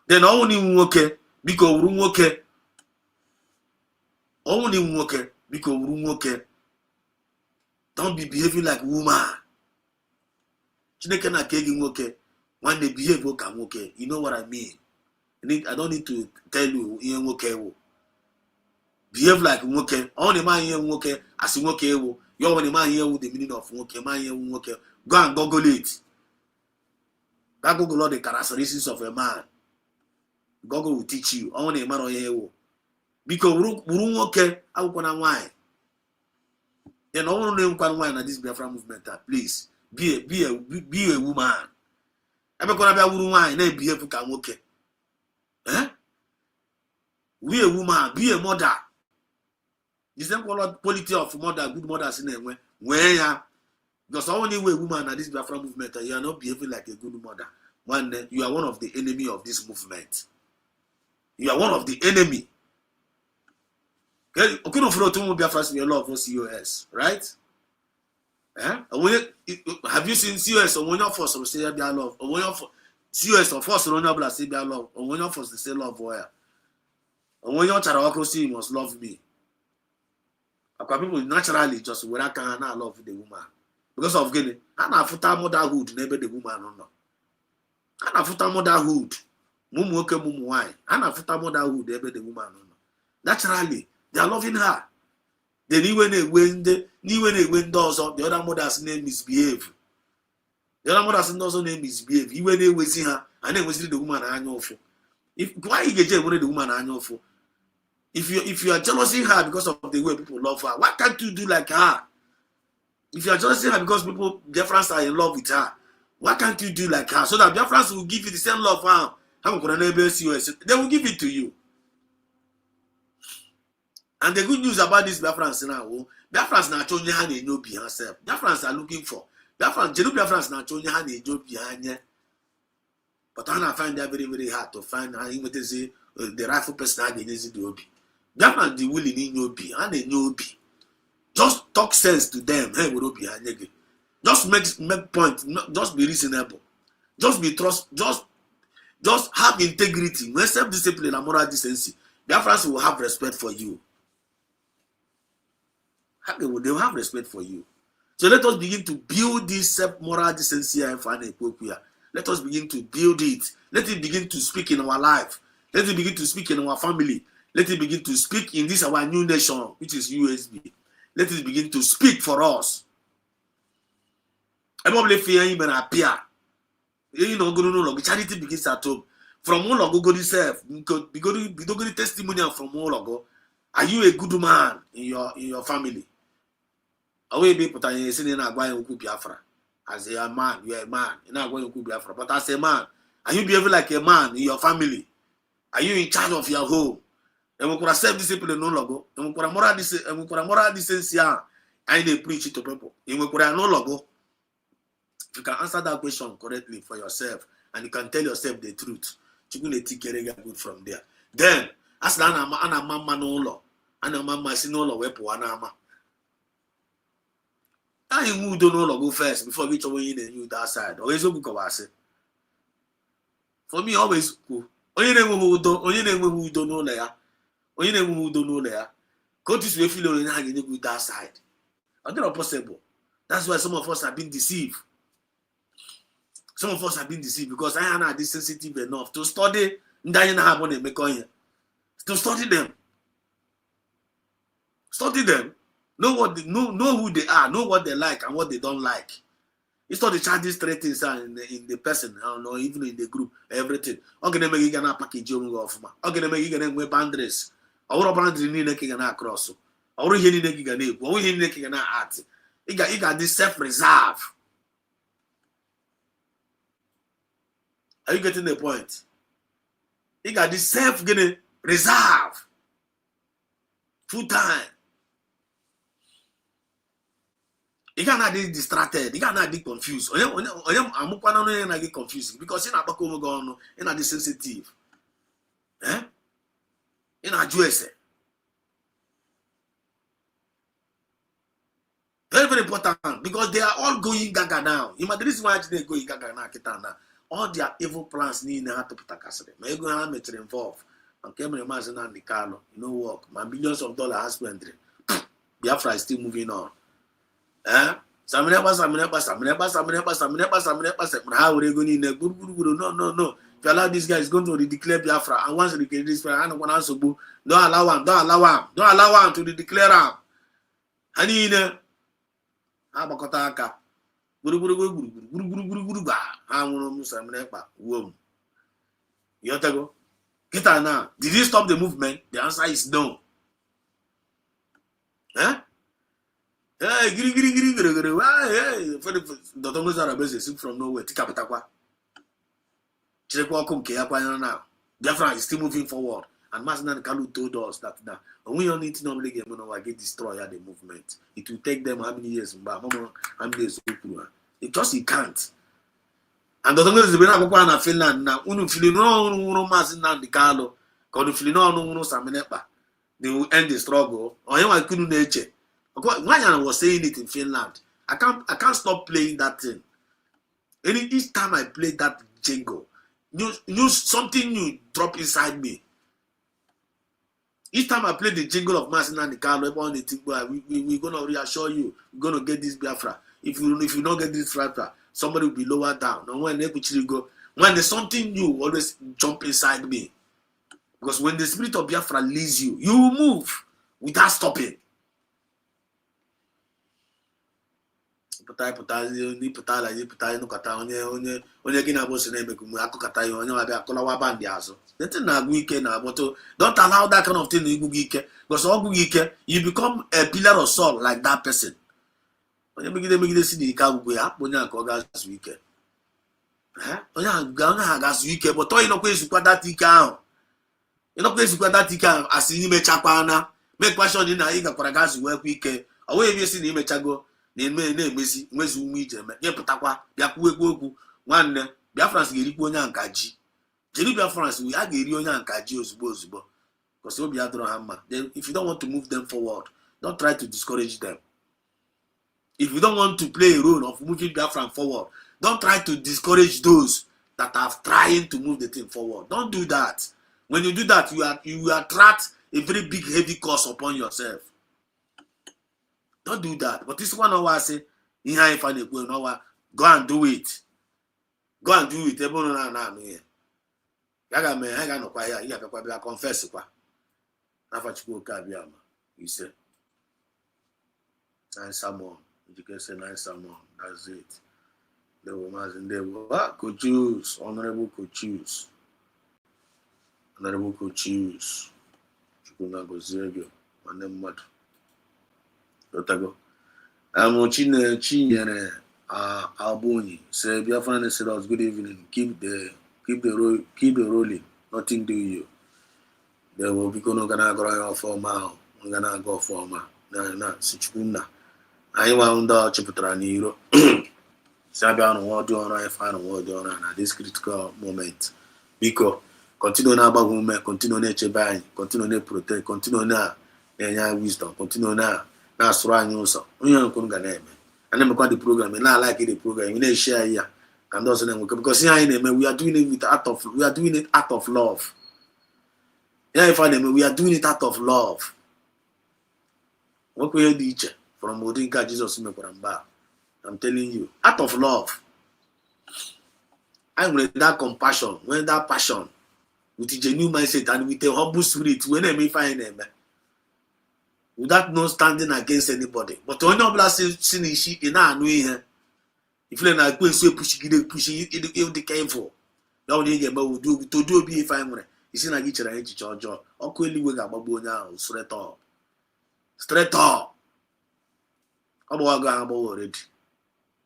Then only okay because room okay. Only okay because room okay. Don't be behaving like woman. Chineke na kegi okay. When they behave okay, you know what I mean. I don't need to tell you okay. Behave like okay. Only man here okay. As okay. You only man here with the meaning of okay. Man here okay. Go and Google it. That Google all the characteristics of a man. Google will teach you. Only man here. Because room okay. I will gonna wine. Then all name can wine at this Biafra movement. Please be a woman. I'm gonna be a woman. Then behave like okay. Be a woman. Be a mother. The same quality of mother, good mothers in them. Where ya? Because only way woman at this Biafra movement, you are not behaving like a good mother. You are one of the enemy of this movement. You are one of the enemy. Okay, no for to Biafra we love COS, right? Have you seen COS or when your force or say be love? Or when your COS or force or your say be love? Or when your force to say love where? Or when your child see must love me. People naturally just when I can not love the woman. Because of getting and I put motherhood, never the woman or no. And I put motherhood. Mumu okay, mumu why? And I put motherhood, never the woman or no. Naturally, they are loving her. Then when they win doors up, the other mother's name misbehave. The other mother's also name misbehave. Even they will see her, and then we see the woman annual for. If why you get the woman annual for? If you are jealousing her because of the way people love her, why can't you do like her? If you are jealousing her because people Biafrans are in love with her, why can't you do like her? So that Biafrans will give you the same love her. They will give it to you. And the good news about this Biafrans now, Biafrans na chonye ha na enyo bi herself. Biafrans are looking for. Biafrans na chonye ha na enyo bi hanye. But I find that very, very hard to find how the rightful person against the obi. Biafrans the willing in your bi and enyo bi. Just talk sense to them. Hey, we don't be hanye. Just make point. Just be reasonable. Just be trust. Just have integrity. When self-discipline and moral decency, Biafrans will have respect for you. They will have respect for you. So let us begin to build this moral decency and equity. Let us begin to build it. Let it begin to speak in our life. Let it begin to speak in our family. Let it begin to speak in this our new nation, which is USB. Let it begin to speak for us. Everybody fear him and appear. You know, charity begins at home. From all of God itself, because we don't get testimonial from all of God. Are you a good man in your family? Away be put on saying Biafra. As a man, you are a man. You're not going to Biafra. But as a man, are you behaving like a man in your family? Are you in charge of your home? And we could self-discipline no logo. And we could moral decency. And they preach it to people. And we could no logo. If you can answer that question correctly for yourself, and you can tell yourself the truth, you're going to take good from there. Then, as ana mama no law, ana mama si no law wepo anama. I who don't know go first before we go in and you that side. Always go kawase. For me, always go. Onye who don't know there. Onye who don't know there. Go to the feel on hang in that side. It's not possible. That's why some of us have been deceived. Some of us have been deceived because I am not this sensitive enough to study. To study them. Study them. Know who they are, know what they like and what they don't like. It's not the childish things in the person, or even in the group, everything. I'm gonna make you gonna package you off. I'm gonna make you gonna wear boundaries. Our boundaries need to get across. Our here need to get our here need to get art. You got this self-reserve. Are you getting the point? You got this self-reserve. Full time. You cannot be distracted. You cannot be confused. I'm not get confused because you're not going you're not sensitive. You're not Jewish. Very, very important because they are all going Gaga now. You might the reason why they going Gaga now. All their evil plans need to put a castle. My going to involved. And came in Mazin and the Carlo. You know work. My billions of dollars husbandry. Biafra is still moving on. No. If you allow this guy, is going to declare Biafra, and once he declares this, I don't want to don't allow him to declare him. And he get her now. Did he stop the movement? The answer is no. Hey, hey, for the Tongas are based from nowhere. Tikapatakwa. Now. Biafra is still moving forward. And Masna Kalu told us that now we don't need to normally get destroyed at the movement. It will take them how many years? How many years? It just it can't. And the Tongas is been Finland now. Unufilino Masna the Carlo. Conufilino Samenepa. They will end the struggle. Or I couldn't nature. Why was saying it in Finland? I can't stop playing that thing. Each time I play that jingle, something new drop inside me. Each time I play the jingle of Martin and the car, we're gonna reassure you, we're gonna get this Biafra. If you don't get this Biafra, somebody will be lower down. And when there's something new, always jump inside me. Because when the spirit of Biafra leads you, you will move without stopping. Don't allow that kind of thing to because you become a pillar of salt like that person. But don't you know that as in make question in a gas work weekend. Away if you see the chago. Na-emezi nwezi ume ije nyepụtakwa bịakwuo okwu nwanne Biafrans ga-erikwa onye nkaji jiri Biafrans a ga-eri onye nkaji ozugbo because obi adọrọ ha mma. Then if you don't want to move them forward, don't try to discourage them. If you don't want to play a role of moving Biafran forward, don't try to discourage those that are trying to move the thing forward. Don't do that. When you do that, you attract a very big heavy cost upon yourself. Don't do that. But this one I say, go and do it. Go and do it. Gaga me, I got no quiet. You have to confess. You say, nice someone. You can say nice someone. That's it. The woman in there. Could choose. Honorable could choose. Honorable could choose. You could not go zero. And then what? Chinyere Alboni say Biafran said us good evening. Keep the rolling. Nothing do you. They will be gonna go for mile. We're gonna go for ma. Na Sichuna. I want the Chiputra Niro. Sabian word on I find a word on at this critical moment. Because continue na bagume, continue nature buying, continue na protect, continue na wisdom, continue na. That's right, you also. We are going to get and then the program, and I like the program. We need share here, and those because we are doing it with out of love. Yeah, if we are doing it out of love. What we teach from Odinka Jesus I'm telling you, out of love. And with that compassion, with that passion, with a genuine mindset, and with a humble spirit, when I find them. Without no standing against anybody. But when you blast sin is in our new here. If you're not going to push it, the careful. Now you get about to do be fine. You see, I get your age charge or quickly wake up now, straight up. I'm already.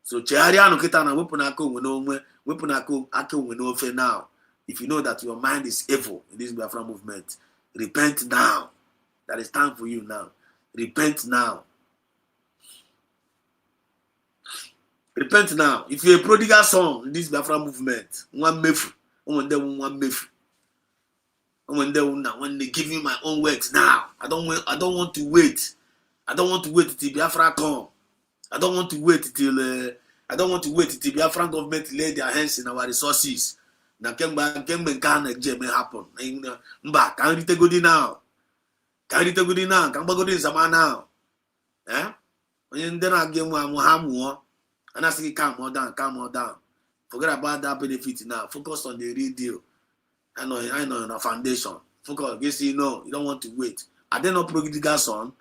So, Chariano Kitana, weapon with no fear now. If you know that your mind is evil in this Biafra movement, repent now. That is time for you now. Repent now. Repent now. If you're a prodigal son in this Biafra movement, one mefu. When they give me my own works now, I don't want to wait. I don't want to wait till Biafra come. I don't want to wait till Biafra government lay their hands in our resources. Now can happen. Mba, can you take good now? Can you go now? Can go in Zaman now? When then I give more, and I say, calm down. Forget about that benefit now. Focus on the real deal. I know, in a foundation. Focus, you don't want to wait. I don't know prodigal son,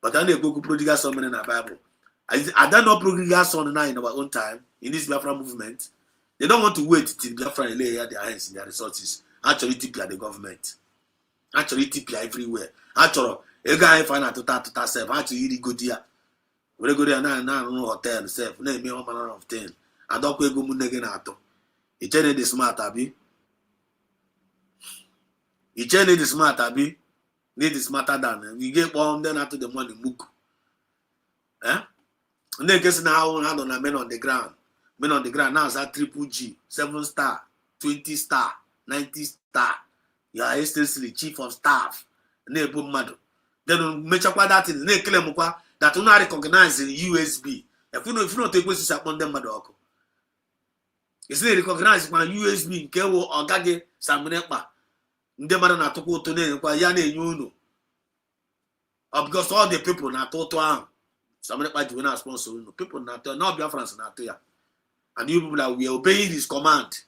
but I know go prodigal son in the Bible. I don't know prodigal son now in our own time, in this Biafra movement. They don't want to wait till Biafra lay their hands in their resources. Actually, TP the government. Actually, TP everywhere. Actually, a guy find out to self. Actually, go there. We go there now, hotel self. Name me 1 manner of 10. I don't go again ato. You tell the smart, Abi. You tell the smart, Abi. Need the smarter than we get one then after the money book. And then guess now how on a men on the ground. Men on the ground now is that triple G, 7 star, 20 star, 90 star. You are instantly chief of staff. Then make sure that thing. Then claim that you not recognize in USB. If you know take place upon them madoko. It's not recognized by USB nke wo ogage samunekpa. Ndị mmadụ na-atụkwa ụtụ na-enyekwa ya na-enye unu. Because all the people na-atụ ụtụ ahụ. Samunekpa ji na sponsor unu. People na-atụ na Biafra na-atụ ya. And you people are obeying his command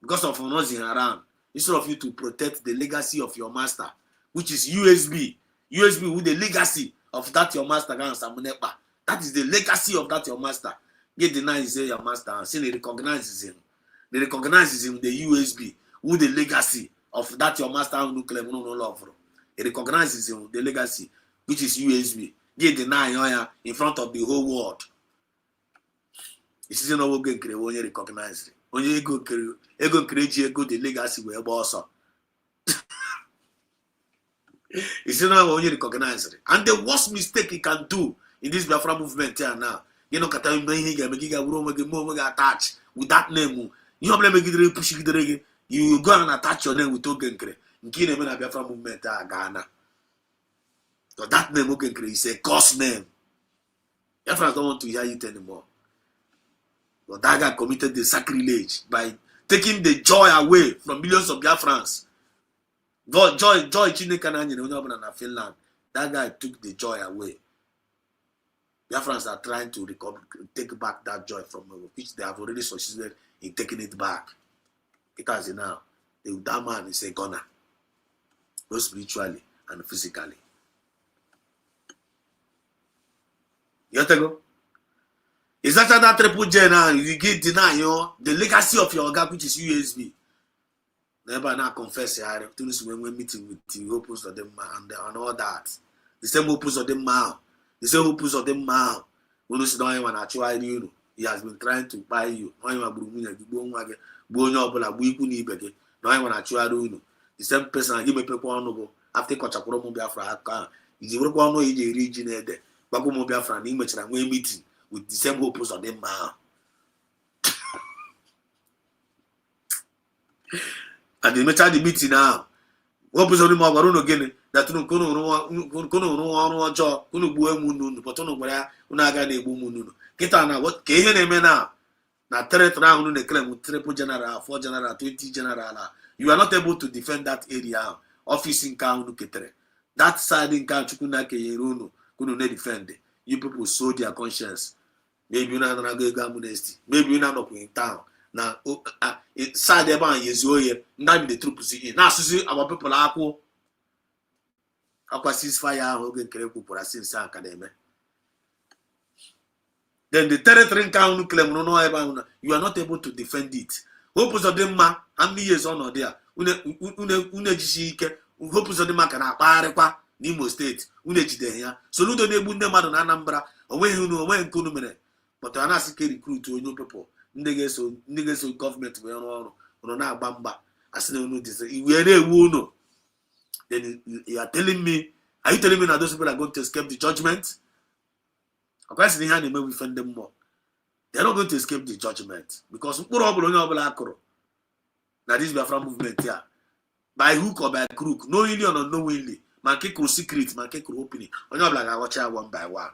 because of nothing around. Instead of you to protect the legacy of your master, which is USB. USB with the legacy of that your master and Samunekpa. That is the legacy of that your master. Get denies your master and say they recognizes him. They recognizes him the USB with the legacy of that your master who claim no love. It recognizes him the legacy, which is USB. Get deny in front of the whole world. It's not going to when you recognize it. When you go create the legacy where also. It's not when you recognize it. And the worst mistake you can do in this Biafra movement here now, you know, attach with that name. You you go and attach your name with Ogenkre. You name a Biafra movement Ghana. So that name Ogenkre is a curse name. Biafra don't want to hear it anymore. But Gaga committed the sacrilege by taking the joy away from millions of Biafrans. Joy, Chineke Finland. That guy took the joy away. Biafrans are trying to take back that joy from which they have already succeeded in taking it back. Because now, that man is a gunner, both spiritually and physically. You have to go. Is that triple J now? You get deny the legacy of your God, which is USB. Never now confess when we meeting with the opus of them and all that. The same opus of them now. The same opus of them now. When you sit down and actually you, he has been trying to buy you. The same person give me people on after Kochakuro Biafra. Is the work on the region there. Bagumo Biafra and image and we meeting with the same opus of them now. And they met the meeting now. What was on the Mabaruno again? That no job, but Unaga de Bumuno. Kitana, what can now? Now, third round on the claim with triple general, 4 general, 20 general. You are not able to defend that area. Office in Kanu Ketere. That side in Kanchukunake Yeruno couldn't defend it. You people sold their conscience. Maybe you're not going to go amnesty. Maybe you're not in town. Now, inside the band, yes, you not the true position. Now, our people are cool. Aqua ceasefire, Hogan Kereku for a since academy. Then the territory count claim no, you are not able to defend it. Hopes of them, how many years on or there? Hopes of them can appare Nimo State, Unejidea. So, no, they wouldn't matter Anambra, away who know when Kunumene. But an asking recruit to new people. Niggas government will not bamba. I said, no, this we are a wound. Then you are telling me that those people are going to escape the judgment? Of course, the hand may defend them more. They are not going to escape the judgment because now this Biafra movement here, by hook or by crook, knowingly or unknowingly, man can secret, man can opening. On your black, I watch out one by one.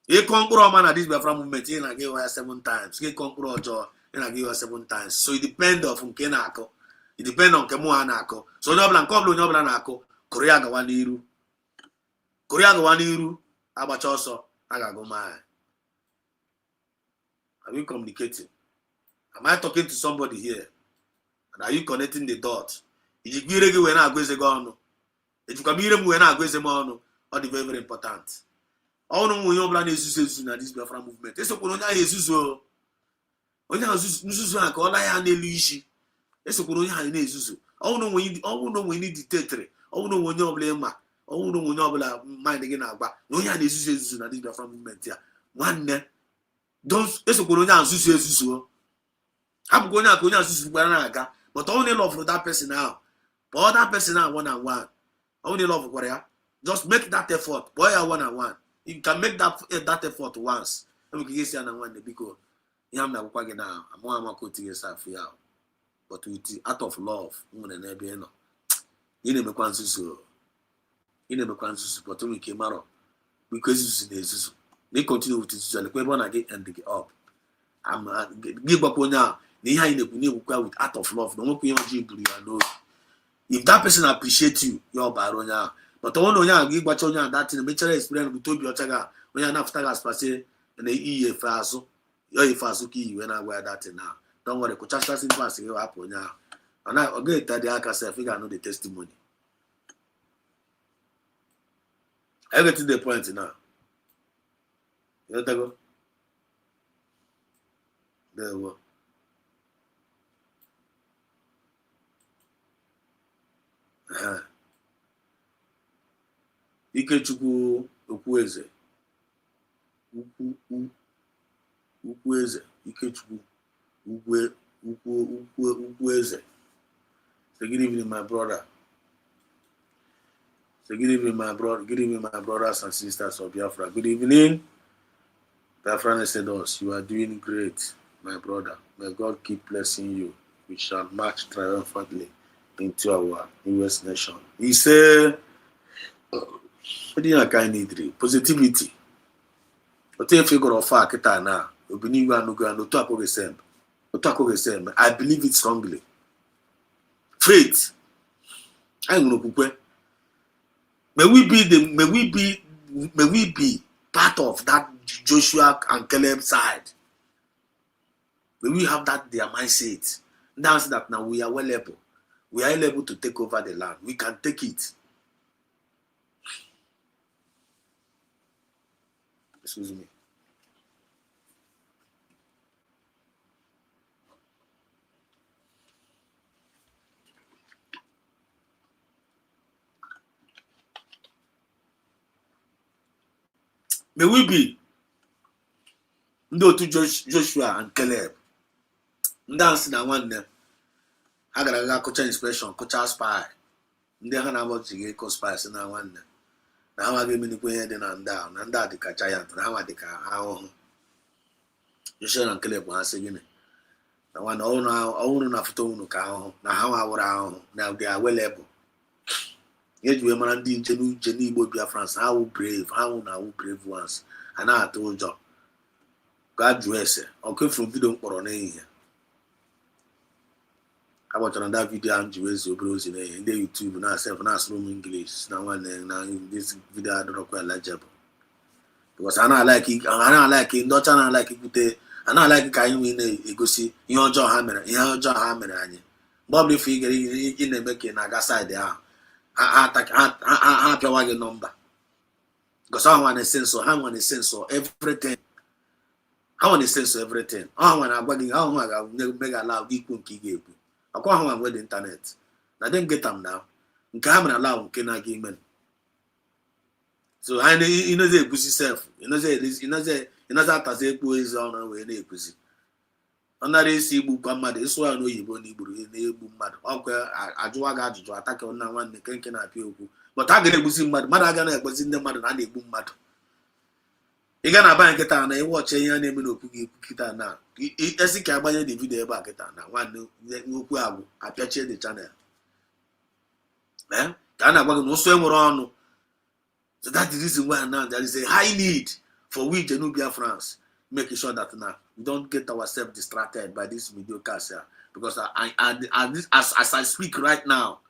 He conquer man at this Biafra movement, he and give her 7 times. He conquer Joe, and I give her 7 times. So it depends on Kenako. It depends on Kemuanako. So no blank, no blanco, Korea Gawaniru. Korea Gawaniru, Abachoso, Agagoma. Are we communicating? Am I talking to somebody here? And are you connecting the dots? If you give when I go to if you come here when I go to all the very important. All no one plan is this Biafra movement. It's a Colonia Jesus. When I was Nusu, call I and Elishi. It's a Colonia in Jesus. All no we need dictator. All no one you blame. All no one you mind again. No one is Jesus in this Biafra movement here. One don't. It's a Colonia and Susu. I'm going to go to but only love for that person now. But that person now one-on-one. Only love for Korea. Just make that effort. Boy, one-on-one. You can make that effort once. And we can get one the because you have now. I'm more to yourself here. But with out of love, you never can so. You never can so. But we came out because you see They continue with this. Like when I get and get up. I'm give up on now. They have with act of love. Don't know. If that person appreciate you, you're baronya. But the one on you give what on that in the mature experience with Toby Otaga, when you're not as per se, and the E faso, you're a fasuki when I wear that now. Don't worry, Coachas in passing you up on now. And I get that the Akasa, I figure I know the testimony. I get to the point now. You know, go? There we go. Ikechukwu Okwueze. Ukwueze. Ikechukwu Ukwueze. Say good evening, my brother. Say good evening, my brother. Good evening, my brothers and sisters of Biafra. Good evening. Biafra said us, you are doing great, my brother. May God keep blessing you. We shall march triumphantly into our US nation. He said, what do you need? Positivity. What if you got a far now? You believe you are not going to talk of the same. I believe it strongly. Faith. I'm going to may we be part of that Joshua and Caleb side. May we have that their mindset. That's that now we are well able. We are able to take over the land. We can take it. Excuse me. May we be to Joshua and Caleb. Dance na one them. I got a culture inspection, culture spy. They have about to get spies na one them. Now I give me the head and down, and that the giant, and how I how Joshua and Caleb was saying. Now one own enough to no cow. Now how I would now they are well able. Yet we are man in Jenny Biafra, how brave ones. And I told you, God dress it. Okay, from video for here. I watch another video on Jewish bros in the YouTube and I say for us room English. Now this video I don't know quite legible. Because I don't like it, not I like it, and I like it. Can you go see your jaw hammer, Bobby figure in the making I side there. I have your number. Because I want a sensor, everything. I want a sensor, everything. I want a wedding, I want to make a loud equal key. I can't with the internet. I didn't get them now. You can't allow Kena Game. So I know the pussy self. You know that as a boy is on our way, pussy. Another see book on mad, so I know you won't be mad. Okay, I do a gadget to attack on now one, the can appeal. But I get a pussy mad, Madagana was in the mad and I boom mad. You gonna buy a guitar and I watch a young name of guitar now. As he can buy the video about guitar now. One no I picture the channel. Eh? Can I no swim around? So that's the reason why now there is a high need for we Genubia France, making sure that now we don't get ourselves distracted by this mediocre here. Because as I speak right now,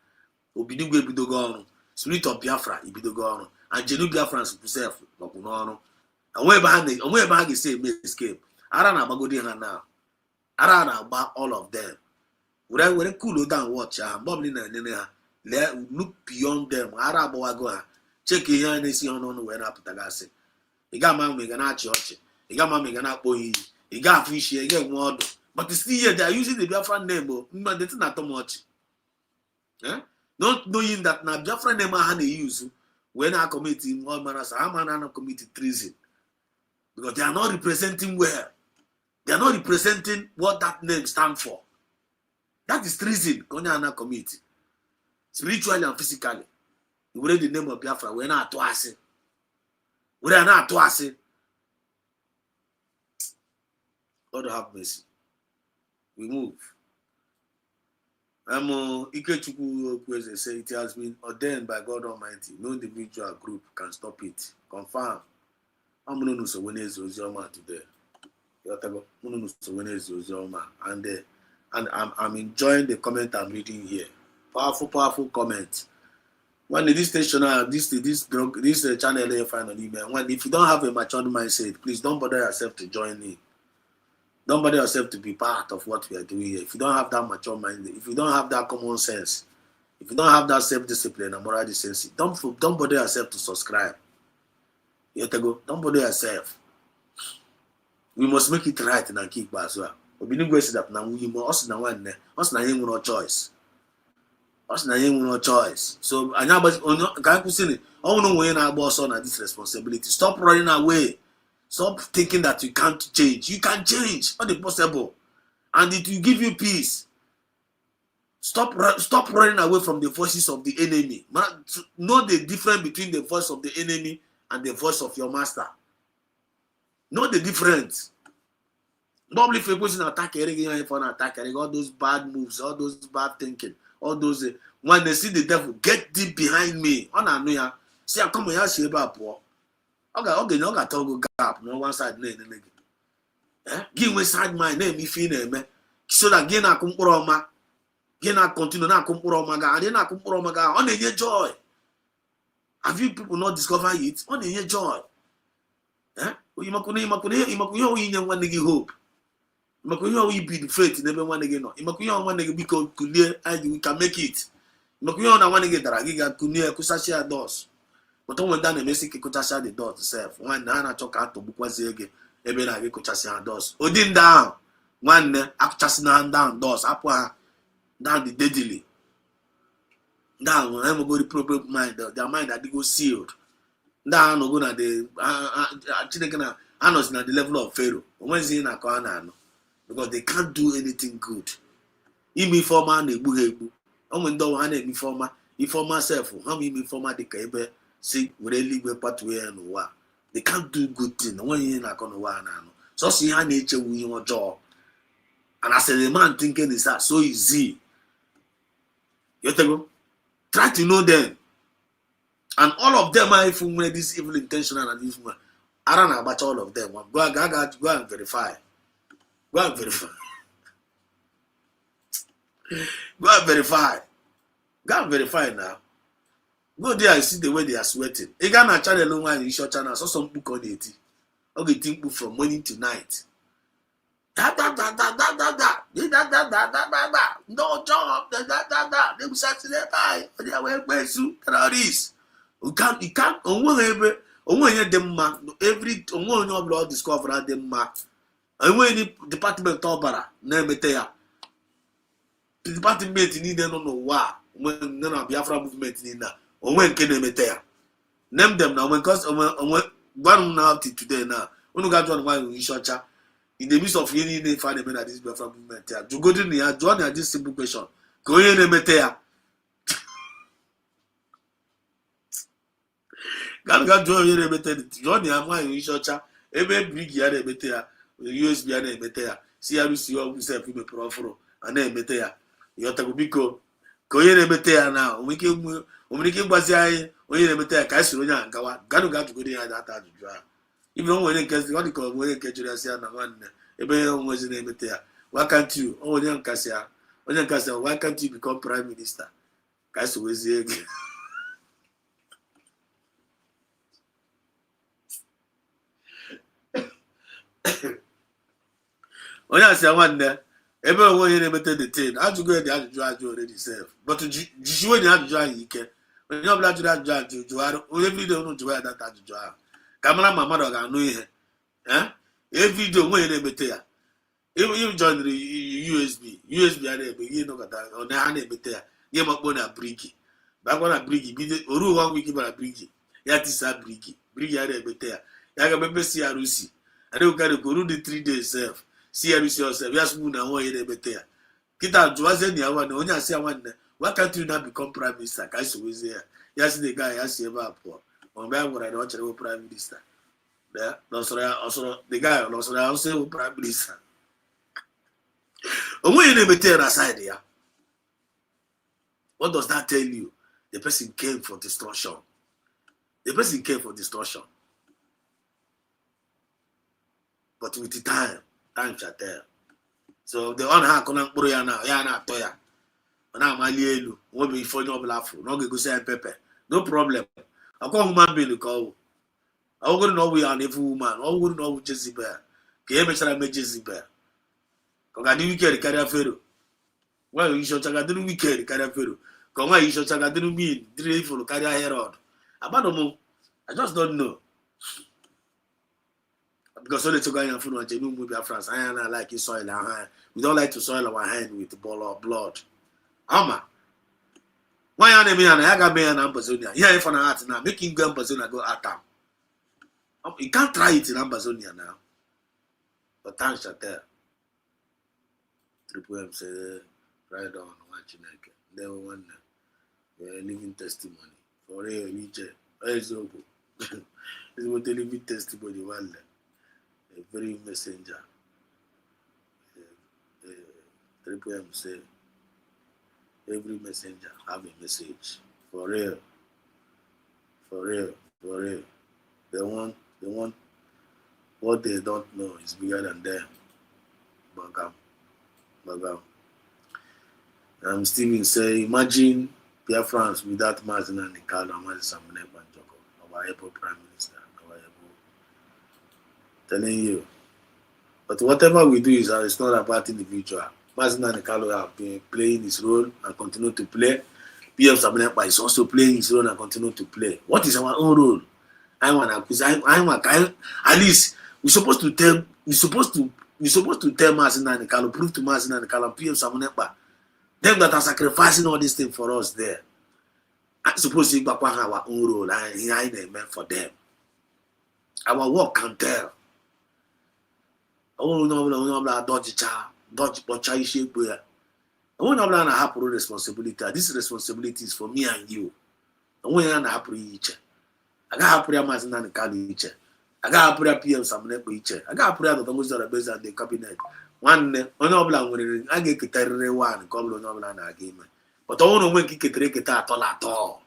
Obidigwe Bidogon, Spirit of Biafra, Ibidogon, and Genubia France himself, Bakunono. And where behind say may escape. I don't know about now. I don't know about all of them. When I cool down watch bubbling and look beyond them. I don't know go check here and see on when up Tagasi. You got my gonna church. You got my gonna boy. You got fish here, you get more. But you see here they are using the Biafra name, but it's not too much. Not knowing that now Biafra name I use when I committing all manners, I'm committed treason. Because they are not representing where. They are not representing what that name stands for. That is treason. Konyana committee. Spiritually and physically. You read the name of Biafra. We're not twice. We are not twice. God have mercy. We move. Ikechukwu Okwueze say it has been ordained by God Almighty. No individual group can stop it. Confirm. I'm going to win his Ozoma today. And I'm enjoying the comment I'm reading here. Powerful comment. When this station, this channel you find on email. When if you don't have a matured mindset, please don't bother yourself to join in. Don't bother yourself to be part of what we are doing here. If you don't have that mature mind, if you don't have that common sense, if you don't have that self-discipline and moral decency, don't bother yourself to subscribe. Don't bother yourself. We must make it right and keep as well. We need to say that now we must now one. Us now no choice. Us now no choice. So I know, but can't you see it? I don't know when I boss on this responsibility. Stop running away. Stop thinking that you can't change. You can change. What is possible? And it will give you peace. Stop running away from the voices of the enemy. Know the difference between the voice of the enemy and the voice of your master. Know the difference. Normally, if a person attack all those bad moves, all those bad thinking, all those when they see the devil, get deep behind me. See, I come here, see about poor. Okay, no, I tell go gap. No one side, give me side my name if you name me. So that again, I come for again, I continue now. Come for my and then I come for my on the joy. Have you people not discovered it? On the joy. You makuye one nigga hope. Makuye we be the faith never one again. Makuye one nigga because we can make it. Makuye na one nigga that giga kunie kusashia doors. But when done the Messi kutasha the doors itself. One na talk out to bukwazege ebe na ge kutasha doors. Odin down. One akchasina down doors. Apwa down the deadly. Down when I'm go the proper mind. Their mind that they go sealed. Down no go na the Chinekana Anos na the level of Pharaoh. When see na Kwana because they can't do anything good. Imi forma na egbu. Omendo ha na emi forma. Informa self. How me informa the kebe see really we pathway and wa. They can't do good thing. When you na kono wa na no. So see ha na eche wu yin job. And as a man thinking is that so easy. You go. Try to know them. And all of them are even with this evil intentional and this one. I don't know about all of them. Go and verify. Go and verify. Go and verify. Go and verify now. Go there and see the way they are sweating. You can't channel alone in your channel. So some book on it. Okay, think from morning to night. No job. They will say bye. They are well this. You can't every blood discover them and when the department tobara name the department need no why when none of Biafra movement in now or when can they name them now when cause one now till today now when you got one why in church in the midst of any they find them at this Biafra movement you go to the join at this simple question go in Gaga join here better. Join the amount in church. Every big year they better. USB and better. CRC all self be profro and then better. You have to be go. Go here better now. We can bazai. We here better. Kaisi ronya angawa. Ganu got to go there that to draw. Even when they get what they call when they catch you and one. Ebe was in better. Why can't you? Oh, young Cassia. Why can't you become prime minister? Kaisi was here. Onye asị nwanne ebe onwe onye na-emete the thing ajụgo dị ajụjụ already self but jijiwe dị ajụjụ ahụ ike onye ọbụla jụrụ ajụjụ ahụ jụgharị onye vidio unu jụwa ya data ajụjụ ahụ ka mara ma mmadụ ga-anụ ihe vidio onwe onye na-emete ya ịjụ joinere USB a na-eme ihe nọkọta ọ ha na-emete ya ihe makpo na brigi bakwa na brigi bido oru 1 week bara brigi ya tisa brigi a na-emete ya ga-emepe CRC and they go do the 3 days self. CRC yourself. Yes, moon and 1 year better. Kita Joazen Yawan, only I say one. Why can't you not become prime minister? Kaisi was there. Yes, the guy has about poor. On that one, I don't know prime minister. There, also the guy also prime minister. When you never tell aside here, what does that tell you? The person came for destruction. The person came for destruction. But with the time shall tell. So the on ha kona mkpụrụ ya na atọ ya. Na amali elu, won't be for no blafo, no go say pepper. No problem. I call human being call. I wouldn't know we are an evil woman. I wouldn't know which is Jezebel. Can you make Jezebel? Because I didn't care the carrier pharaoh. Well, you should check out the wicked carrier pharaoh. Come on, you should check out the mean, three for carrier Herod. About I just don't know. Because only to go and food on genuine movie of France. I like his soil our hand. We don't like to soil our hand with the ball of blood. Ama. Why are me and I got me and Ambazonia? Yeah, if I'm not now, making go Ambazonia go at them. You can't try it in Ambazonia now. But thanks to tell. Triple M say, right on, watching like they were one living testimony. For real, it's what the living testimony one. A very messenger. Triple M say, every messenger have a message. For real. For real. For real. They want what they don't know is bigger than them. Bagam. Steven say, imagine Biafrans without Mazin and Nikalo and Mazin Samune Banjoko, our Apple Prime Minister, our Apple. Telling you. But whatever we do is it's not about individual. Mazin and Nikalo have been playing his role and continue to play. PM Samunepa is also playing his role and continue to play. What is our own role? At least we're supposed to tell Mazin and Nikalo, prove to Mazin and Nikalo, PM Samunepa, them that are sacrificing all these things for us there. I'm supposed to have our own role and I meant for them. Our work can tell. Oh no, dodge butcher shape where. I want to have responsibility. This responsibility is for me and you. I want to have each. I got to have Mazin and Nikalo each. I got to put PM Samunepa each. I got to put the most of the best at the cabinet. One when I get a one, come on agreement. But I want to make it at all.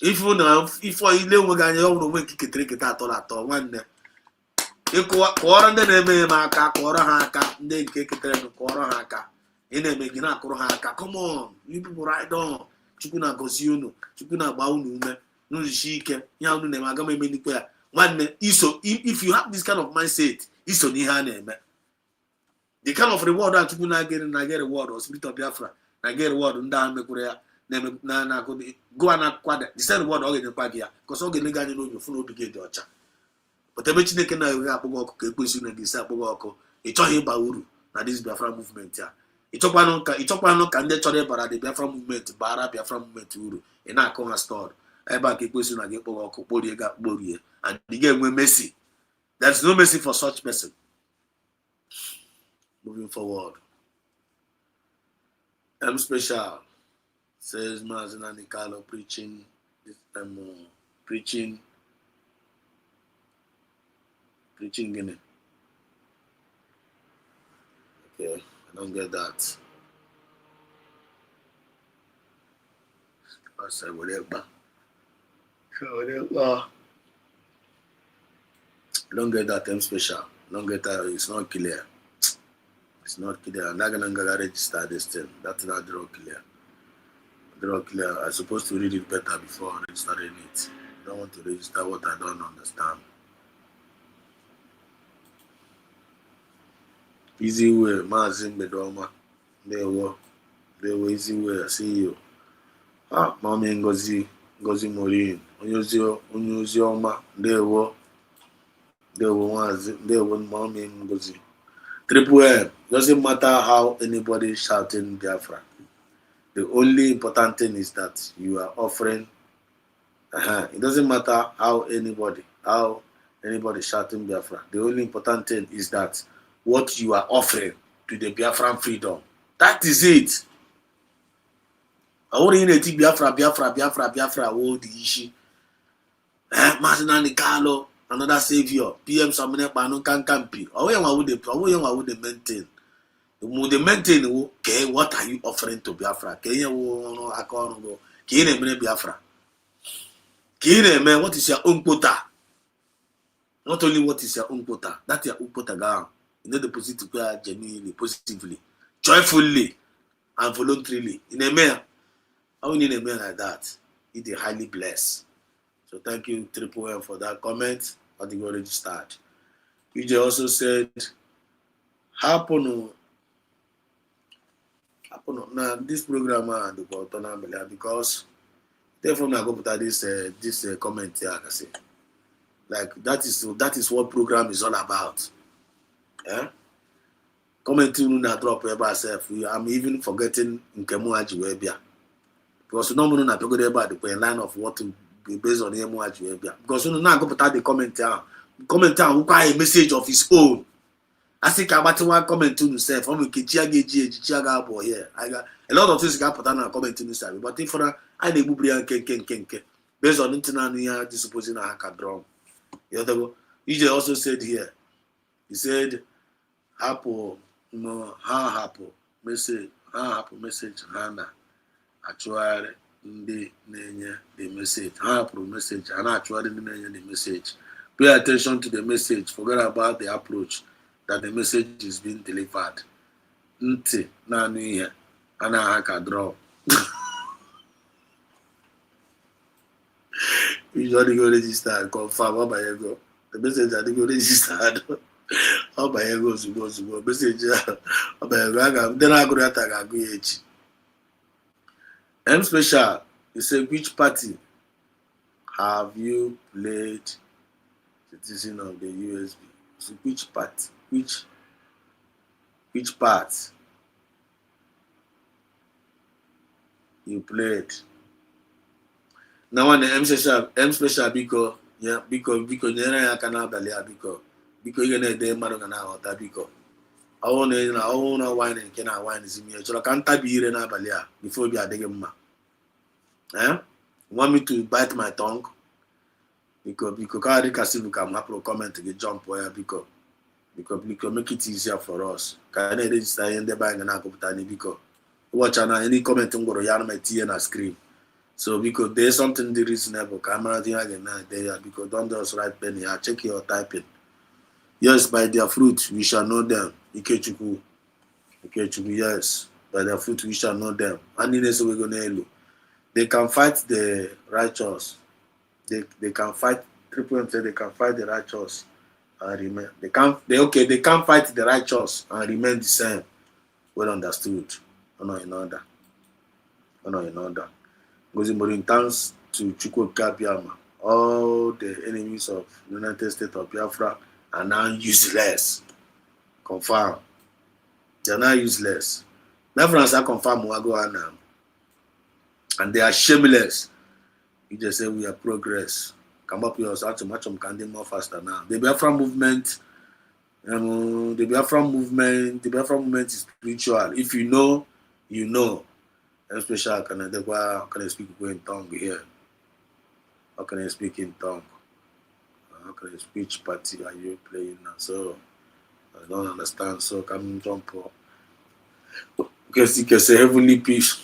If you know, if I live with you want to make it at all, one you quarter the name, Maka, quarter haka, then kick it to quarter haka. In a making a haka. Come on, you people right on. Chukuna Gosiuno, Chukuna Baunu, no shike, Yanu Magame Miniquia. One iso, if you have this kind of mindset, iso Nihane. The kind of reward that you get and I get a word or spirit of Biafra, I get a word and down the Korea, na go and acquire the same word in the Pagia, because all the Nigani know you follow begin the Ocha. But the Mechin can have a question and this Apogoko, a Tohi Bauru, now this Biafra movement. It took one can let the Biafra movement, Bara Biafra movement, and I come a store. I back a question I get Pogoko, Bodia, and the game with Messi. There's no mercy for such person. Moving forward. M Special says Mazin and Nikalo preaching preaching Guinea. Okay, I don't get that. I said whatever. I don't get that M Special. I don't get that. It's not clear. It's not clear. I'm not going to register this thing. That's not draw clear. Draw clear. I'm supposed to read it better before registering it. I don't want to register what I don't understand. Easy way. Mazin Bedoma. There were easy way. I see you. Mommy Ngozi Morin. Unyuzi Oma. There were Mommy Ngozi. Triple M, doesn't matter how anybody shouting Biafra. The only important thing is that you are offering. It doesn't matter how anybody shouting Biafra. The only important thing is that what you are offering to the Biafran freedom. That is it. I want to take Biafra. Oh, the issue. Mazin and Nikalo. Another savior, PM Samunepa no can campi. Would they maintain? Would they maintain? Okay, what are you offering to Biafra? Kenya wo akono. Kine mene Biafra. Kine man, what is your own quota? Not only what is your own quota, that your own quota down. You know, deposit to genuinely, positively, joyfully, and voluntarily. In a man, I need a man like that. It is highly blessed. So thank you, Triple M, for that comment. I think we already start. UJ also said, happen now this program and the because therefore I go put this comment here. I can say, like that is what program is all about. Yeah. Commenting na drop by myself. I'm even forgetting Nkemu Ajiwebia. Because no one na talk about the line of what to be based on Nkemu Ajiwebia. Because you know now go put the comment down. Comment down require a message of his own. I think about one comment to himself. I'm Kichiaga boy here. I got a lot of things got put on a comment to himself. But if for I need ken based on internet here, supposing I can drum. The other go. EJ also said here. He said, Apple. No, ha hapo message Hana actually the message message and actually the message. Pay attention to the message. Forget about the approach that the message is being delivered. Nti na here ana haka draw. Usually go register confirm by go. The message that go registered. How by goes message Gaga, then I go to Gaga. M special, you say which party have you played citizen of the USB? So which part? Which part you played? Now on the M special because I cannot because you know they matter now that because I want wine and can wine is me. So I can't type here na balia before you are digging ma. Want me to bite my tongue? Because I think I see we can have a comment to get jump where because make it easier for us. Can I register in the bank and I go because watch any comment on go yarn my tea and screen. So because there's something reasonable, camera thing again there because don't just write penny. I check your typing. Yes, by their fruit we shall know them. Ikechukwu, yes. By their fruit we shall know them. And in this we're gonna they can fight the righteous. They can fight. Triple M said they can fight the righteous and remain. They can't fight the righteous and remain the same. Well understood. In order. Because in thanks to Chukwu Kabiama, all the enemies of the United States of Biafra are now useless. Confirm. They are now useless. Biafrans are confirmed Wago and they are shameless. You just say we are progress. Come up with us how to match them can more faster now. The Biafra movement, the Biafra movement is spiritual. If you know, you know. Especially can I speak in tongue here? How can I speak in tongue? How can I speak party are you playing now? So I don't understand. So come jump up. Because you can say heavenly peace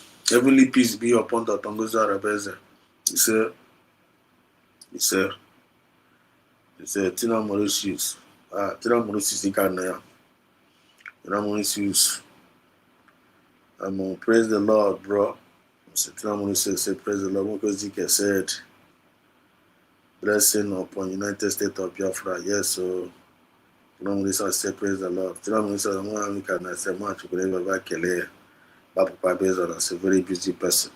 be upon the Tongoza Rebeze. He said, Tina Mauritius. Tina Mauritius, you can now. Tina Mauritius. Praise the Lord, bro. Tina Mauritius said, praise the Lord. Because he said, blessing upon United States of Biafra. Yes, so Tina Mauritius said, praise the Lord. Tina Mauritius, I'm going to say, much whatever Kele. Papa Bezos is a very busy person.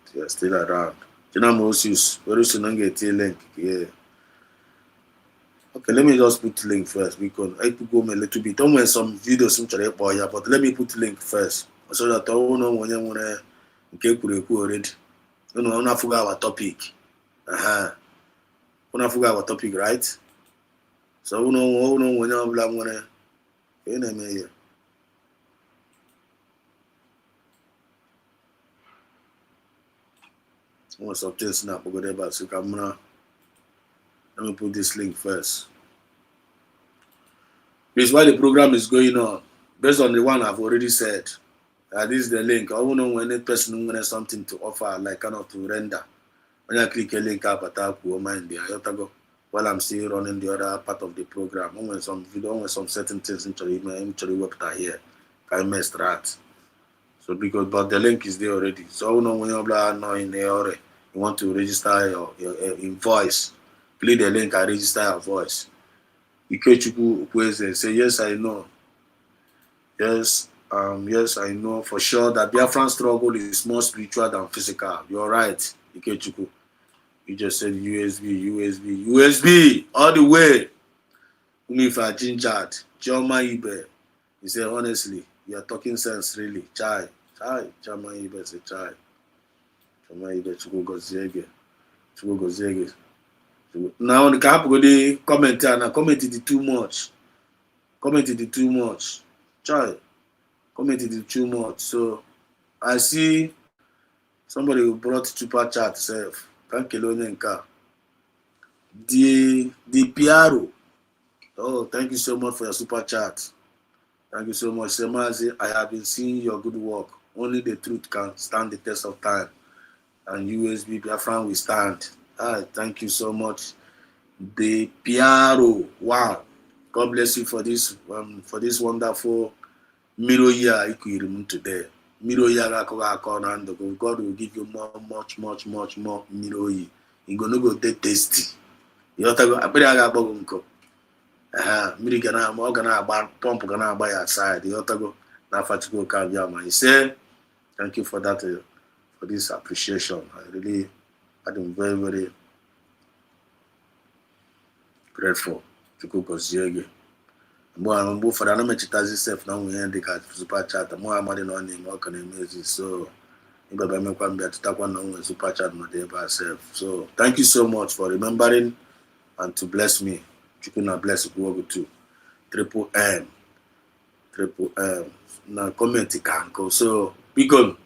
But you're still around. Tina Mauritius, very soon I get a link. Yeah. Okay, let me just put the link first because I could go a little bit. Don't want some videos but let me put the link first. So that I don't know when you want to get already. You know, I'm not forget our topic. I'm not forget our topic, right? So you know when you want to something snap about so let me put this link first. This is why the program is going on. Based on the one I've already said. This is the link. I don't know when any person wants something to offer, like kind of to render. When I click a link up at mind there, I have to go. while I'm still running the other part of the program. When some video, when some certain things actually website here, I messed that. So because but the link is there already. So when you're now in there already, you want to register your invoice, click the link and register your voice. Ikechukwu Ukweze say yes I know. Yes, yes I know for sure that Biafran struggle is more spiritual than physical. You're right, Ikechukwu. You just said USB all the way. Umifa Gingered, Choma Ibe. He said honestly, you are talking sense really. Chai, Choma Ibe say chai. Choma Ibe Chukwu Goziege. Now the cap go dey comment and commented too much. Chai, commented too much. So I see somebody who brought super chat self. Thank you, Lonenka. The Piaro. Oh, thank you so much for your super chat. Thank you so much. Semazi, I have been seeing your good work. Only the truth can stand the test of time. And USB Biafran will stand. Thank you so much. The Piaro. Wow. God bless you for this wonderful mirror year today. Mirror year God will give you much more mirror year. You're gonna go tasty. You have to go. Mmiri ga na ọ ga na-agba pọmpụ ga na-agba ya side ịghọtago na-afachukwu ka bịa ma I say thank you for that for this appreciation. I'm very grateful. Chukwu gozie gị mgbe ụfọdụ ana mechitazi sef na nwunye dị ka super chat mụ amadị na ọ na-eme ọka na-emezi so ịbaba emekwa mbịa tụtakwa na nwunye super chat ma dị ebe a sef. So thank you so much for remembering and to bless me. Chukuna bless you too. Triple M na comment ka nko. So bikon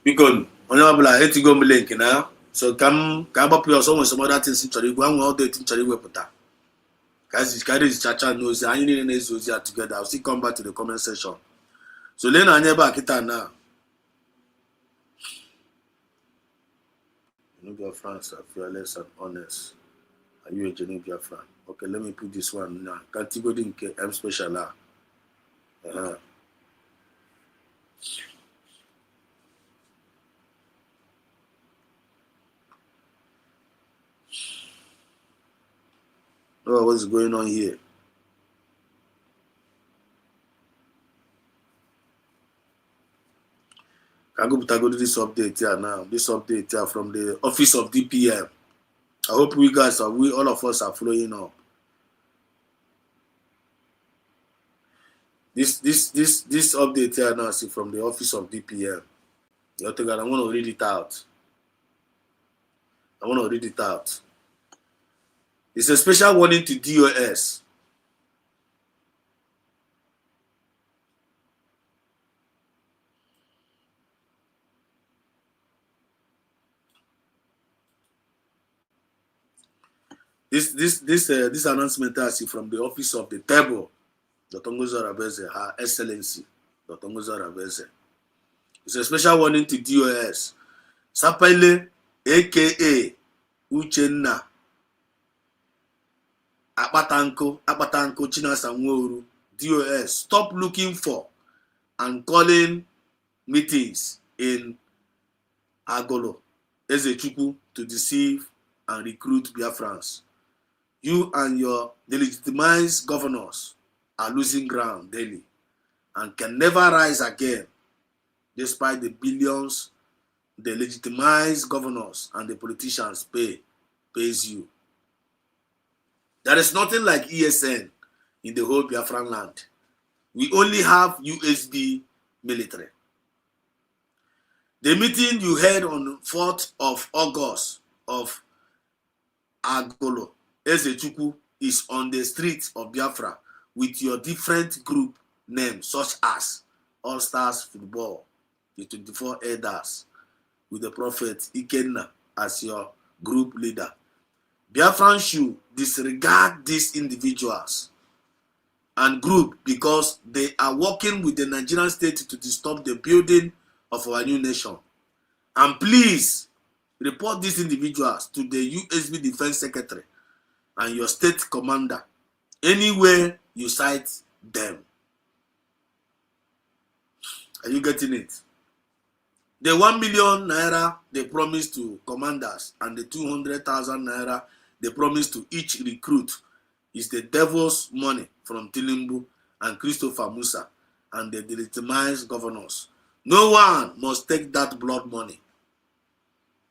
onye ọbụla etigo m link na so ka agbapụ ya ọsọ nwere some other things nchọrọ igwe anwe all the nchọrọ iwepụta ka ezi chacha n'ozi anyị niile na-ezi ozi ya together. I'll still come back to the comment section. So lee na anya ebe a kịta na Biafran are fearless and honest. Are you a genuine Biafran? Okay, let me put this one now. Category nke M special. Oh, what's going on here? Can go to this update here now. This update here from the office of DPM. I hope all of us are following up. This update here now is from the office of DPM. I want to read it out. It's a special warning to DOS. This announcement is from the office of the table. Dr. Ngozi Arabeze, Her Excellency, Dr. Ngozi Arabeze. It's a special warning to DOS. Sapele, aka Uchenna, Apatanko Chinasa Nworu, DOS. Stop looking for and calling meetings in Agolo, Ezechukwu to deceive and recruit Biafrans. You and your delegitimized governors are losing ground daily and can never rise again despite the billions the legitimized governors and the politicians pays you. There is nothing like ESN in the whole Biafran land. We only have USB military. The meeting you had on 4th of August of Agolo, Ezechukwu, is on the streets of Biafra with your different group names such as All Stars Football, the 24 Elders, with the Prophet Ikenna as your group leader. Biafran should disregard these individuals and group because they are working with the Nigerian state to disturb the building of our new nation. And please report these individuals to the USB Defense Secretary and your state commander, anywhere you cite them. Are you getting it? The 1 million naira they promised to commanders and the 200,000 naira they promised to each recruit is the devil's money from Tilimbu and Christopher Musa and the delegitimized governors. No one must take that blood money.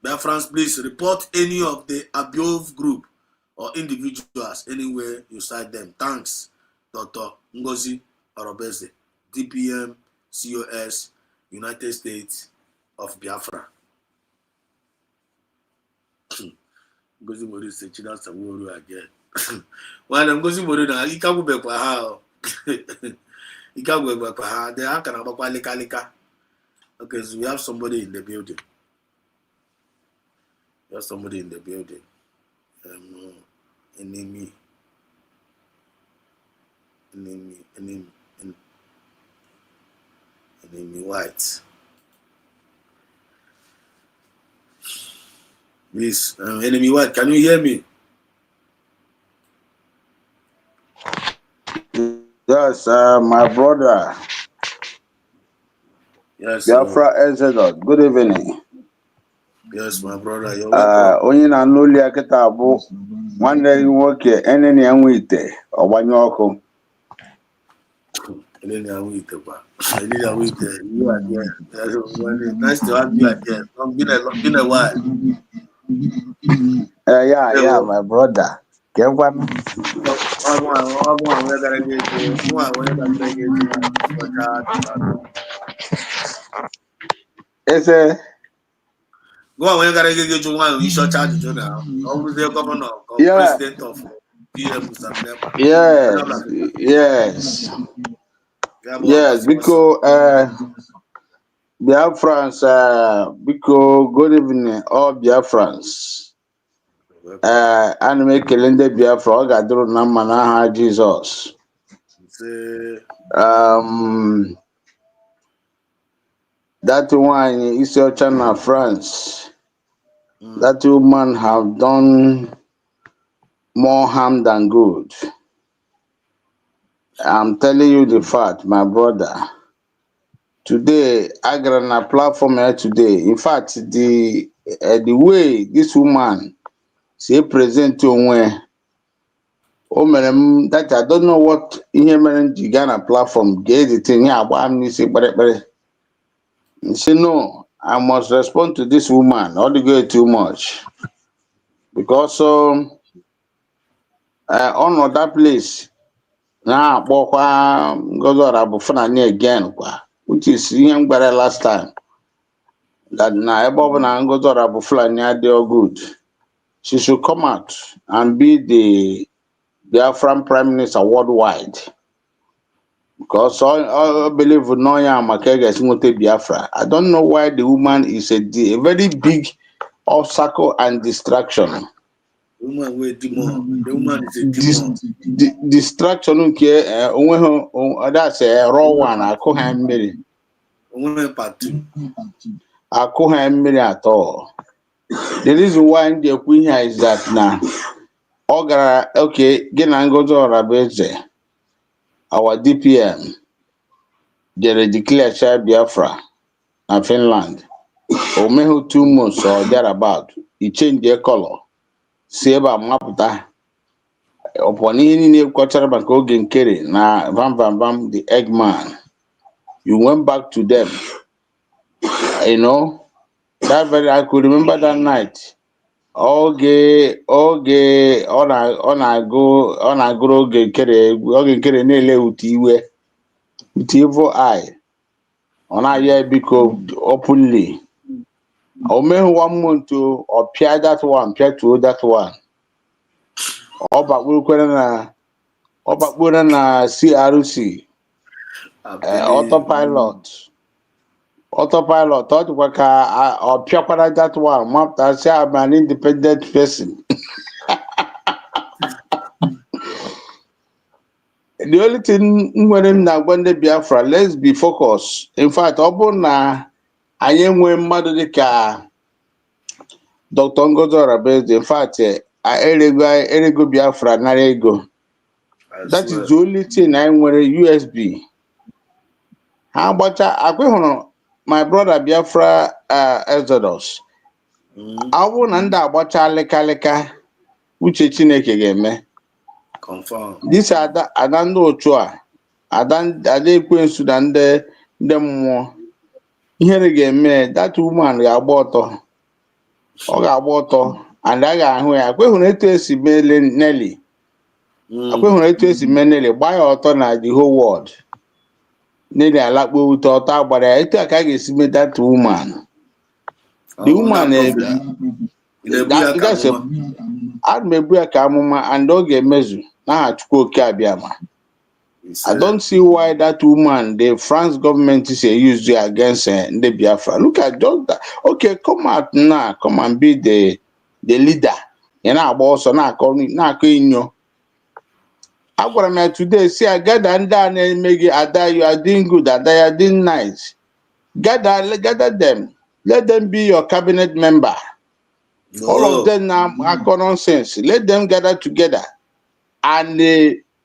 Biafrans, please report any of the above group or individuals anywhere you cite them. Thanks, Dr. Ngozi Orobeze, DPM, COS, United States of Biafra. Ngozi Mori said, "That's a word again." Well, I'm Ngozi Mori now. You can't go back for how. You can't go back for how. They are kind of lika. Okay, so we have somebody in the building. There's somebody in the building. Enemy white. Please, enemy white, can you hear me? Yes, my brother. Yes, Biafra Exodus. Good evening. Yes, my brother. You're welcome. Onye na n'oli akịta abụ nwanne gị nwoke enene ya nwe ite ọgbanye ọkụ. Enene ya nwe ite kwa. Enene ya nwe ite. You are here. Nice to have you again. It's been a while. Yeah, my brother. Kekwan. Ese. Go on, when you gotta get you one, you shall charge you now. Always the governor or president of PM Yes. Yes, because Biafrans, because good evening, all Biafrans. Anime Kelende Biafra, all got through Namanaha Jesus. That one is your China, France. That woman have done more harm than good. I'm telling you the fact, my brother. Today, I got on a platform here today. In fact, the way this woman say present to where that I don't know what in the Ghana platform gave the thing here. Say no, I must respond to this woman. Not to go too much because on that place now, go to again, which is young better last time. That now Bob and go to Abufla they are good. She should come out and be the Biafran Prime Minister worldwide. Because I believe Noya Makega is not Biafra. I don't know why the woman is a very big obstacle and distraction. The woman with demon. The woman is a demon. Distraction, okay. That's a raw one. I call him Mary. Woman part 2. I call him Mary at all. The reason why the queen here is that now, okay, get an go to Rabeze. Our DPM, they declare child Biafra and Finland. Omehu 2 months or thereabout, he changed their color. Seba Maputa. Upon any quarter back again carry na Bam, the Eggman. You went back to them. You know, that very I could remember that night. Okay, on I go get carry nele utiwe. With evil eye. On I hear because openly. Omehu 1 month to or peer that one, peer to that one. Oba na CRC autopilot thought ka or piakwara that one map I say I'm an independent person. The only thing when na gwande Biafra, let's be focused. In fact, na anyị nwe mmadụ dịka Dr. Ngozi Orabeze, in fact, erego Biafra nara ego. I That is swear. the only thing I nwere USB. Ha gbacha akwa hụrụ my brother Biafra Exodus. Ọ bụrụ na ndị agbacha alịkalịka uche Chineke ga-eme. Confirm. This ada ndị otu a ada ekwensu na ndị mmụọ ihere ga-eme. That woman ga-agba ọtọ. Ọ ga-agba ọtọ and a ga-ahụ ya. Akwa hụrụ etu esi mee Nelly. Akwa hụrụ etu esi mee Nelly gbaa ya ọtọ na the whole world. Nelly alakpo ute ọtọ agbara ya. Etu a ka a ga-esi mee that woman. The woman that's a admebu ya ka amụma and ọ ga-emezu n'aha Chukwu oke abịama. I don't see why that woman, the France government is used against the Biafra. Look at just that. Okay, come out now. Come and be the leader. You know, also now inyo. I got me today. See, I gather and down and make it. Ada, you are doing good. Ada, you are doing nice. Gather them. Let them be your cabinet member. No. All of them now are nonsense. Let them gather together and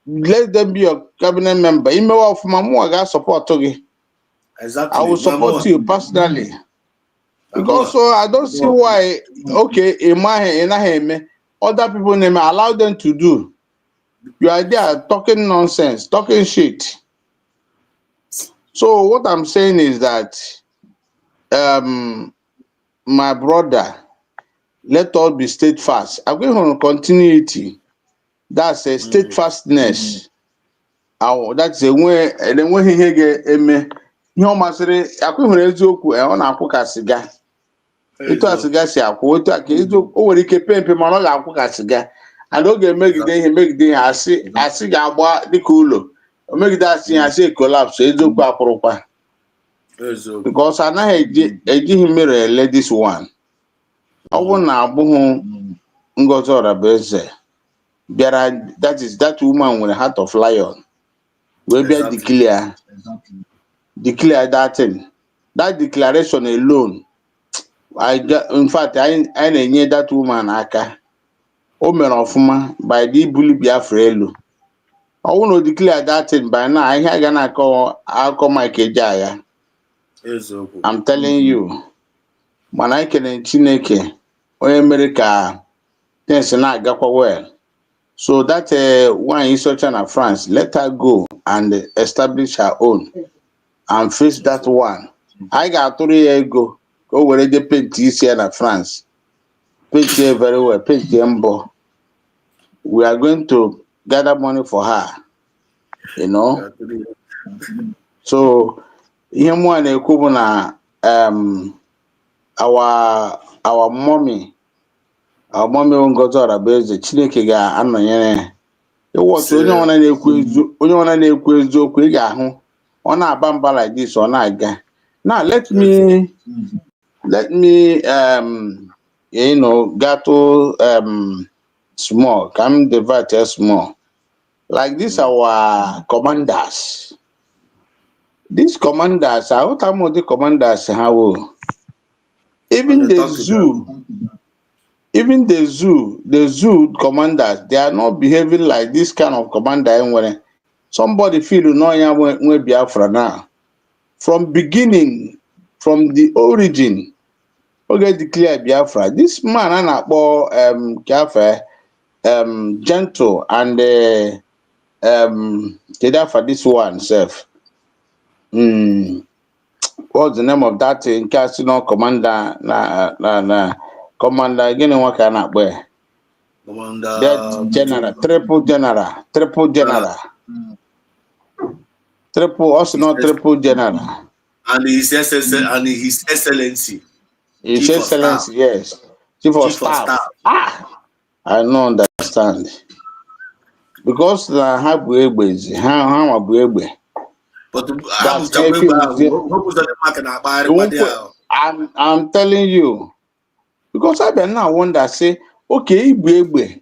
let them be your cabinet member. Email of Mamu, I got support to. Exactly. I will support you personally. Because so I don't see why. Okay, in other people name allow them to do. You are there talking nonsense, talking shit. So what I'm saying is that, my brother, let all be steadfast. I'm going on continuity. That's a steadfastness. That's a way. And then when he get eme, ihe masịrị akwụ hụrụ eziokwu ọ na-akwụ ka siga. Etu a siga si akwụ otu a ka eziokwu o nwere ike pempe mana ọ ga-akwụ ka siga. And ọ ga-emegide ihe asị ga-agba dịka ụlọ. O megide asị ya asị collapse eziokwu akwụrụkwa. Because anaghị ejighị mmiri ele this one. Ọ bụ na abụghị Ngozi Orabueze bịara, that woman with a heart of lion. We be declare that thing. That declaration alone, in fact, I need that woman aka. O mere ọfụma by the bully Biafra elu. I want to declare that thing by now. I ain't gonna call my kejaya. I'm telling you, when I can in Chineke, or America, things not go well. So that one is such an France, let her go and establish her own and face that one. I got 3 years ago, go where they paint this here in France. Paint here very well, paint Mbo. We are going to gather money for her, you know. So here one na our mommy Ngozi Orabueze Chineke ga-anọnyere ịwọtụ onye ọna na-ekwu eziokwu ị ga-ahụ ọ na-aba mba like this ọ na-aga. Now let me gato small, come divert small. Like this our commanders. These commanders, I what am the commanders how even the zoo commanders, they are not behaving like this kind of commander when somebody feel no when Biafra now. From beginning, from the origin, okay, declare Biafra. This man Biafra gentle and for this one self. What's the name of that in Casino commander commander again what can I wear? Commander That general, triple general. Triple also not triple general. And his excellency. His excellency, yes. Chief of staff. I don't understand. Because the how but I'm telling you, because I been now wonder say, okay, Igwe,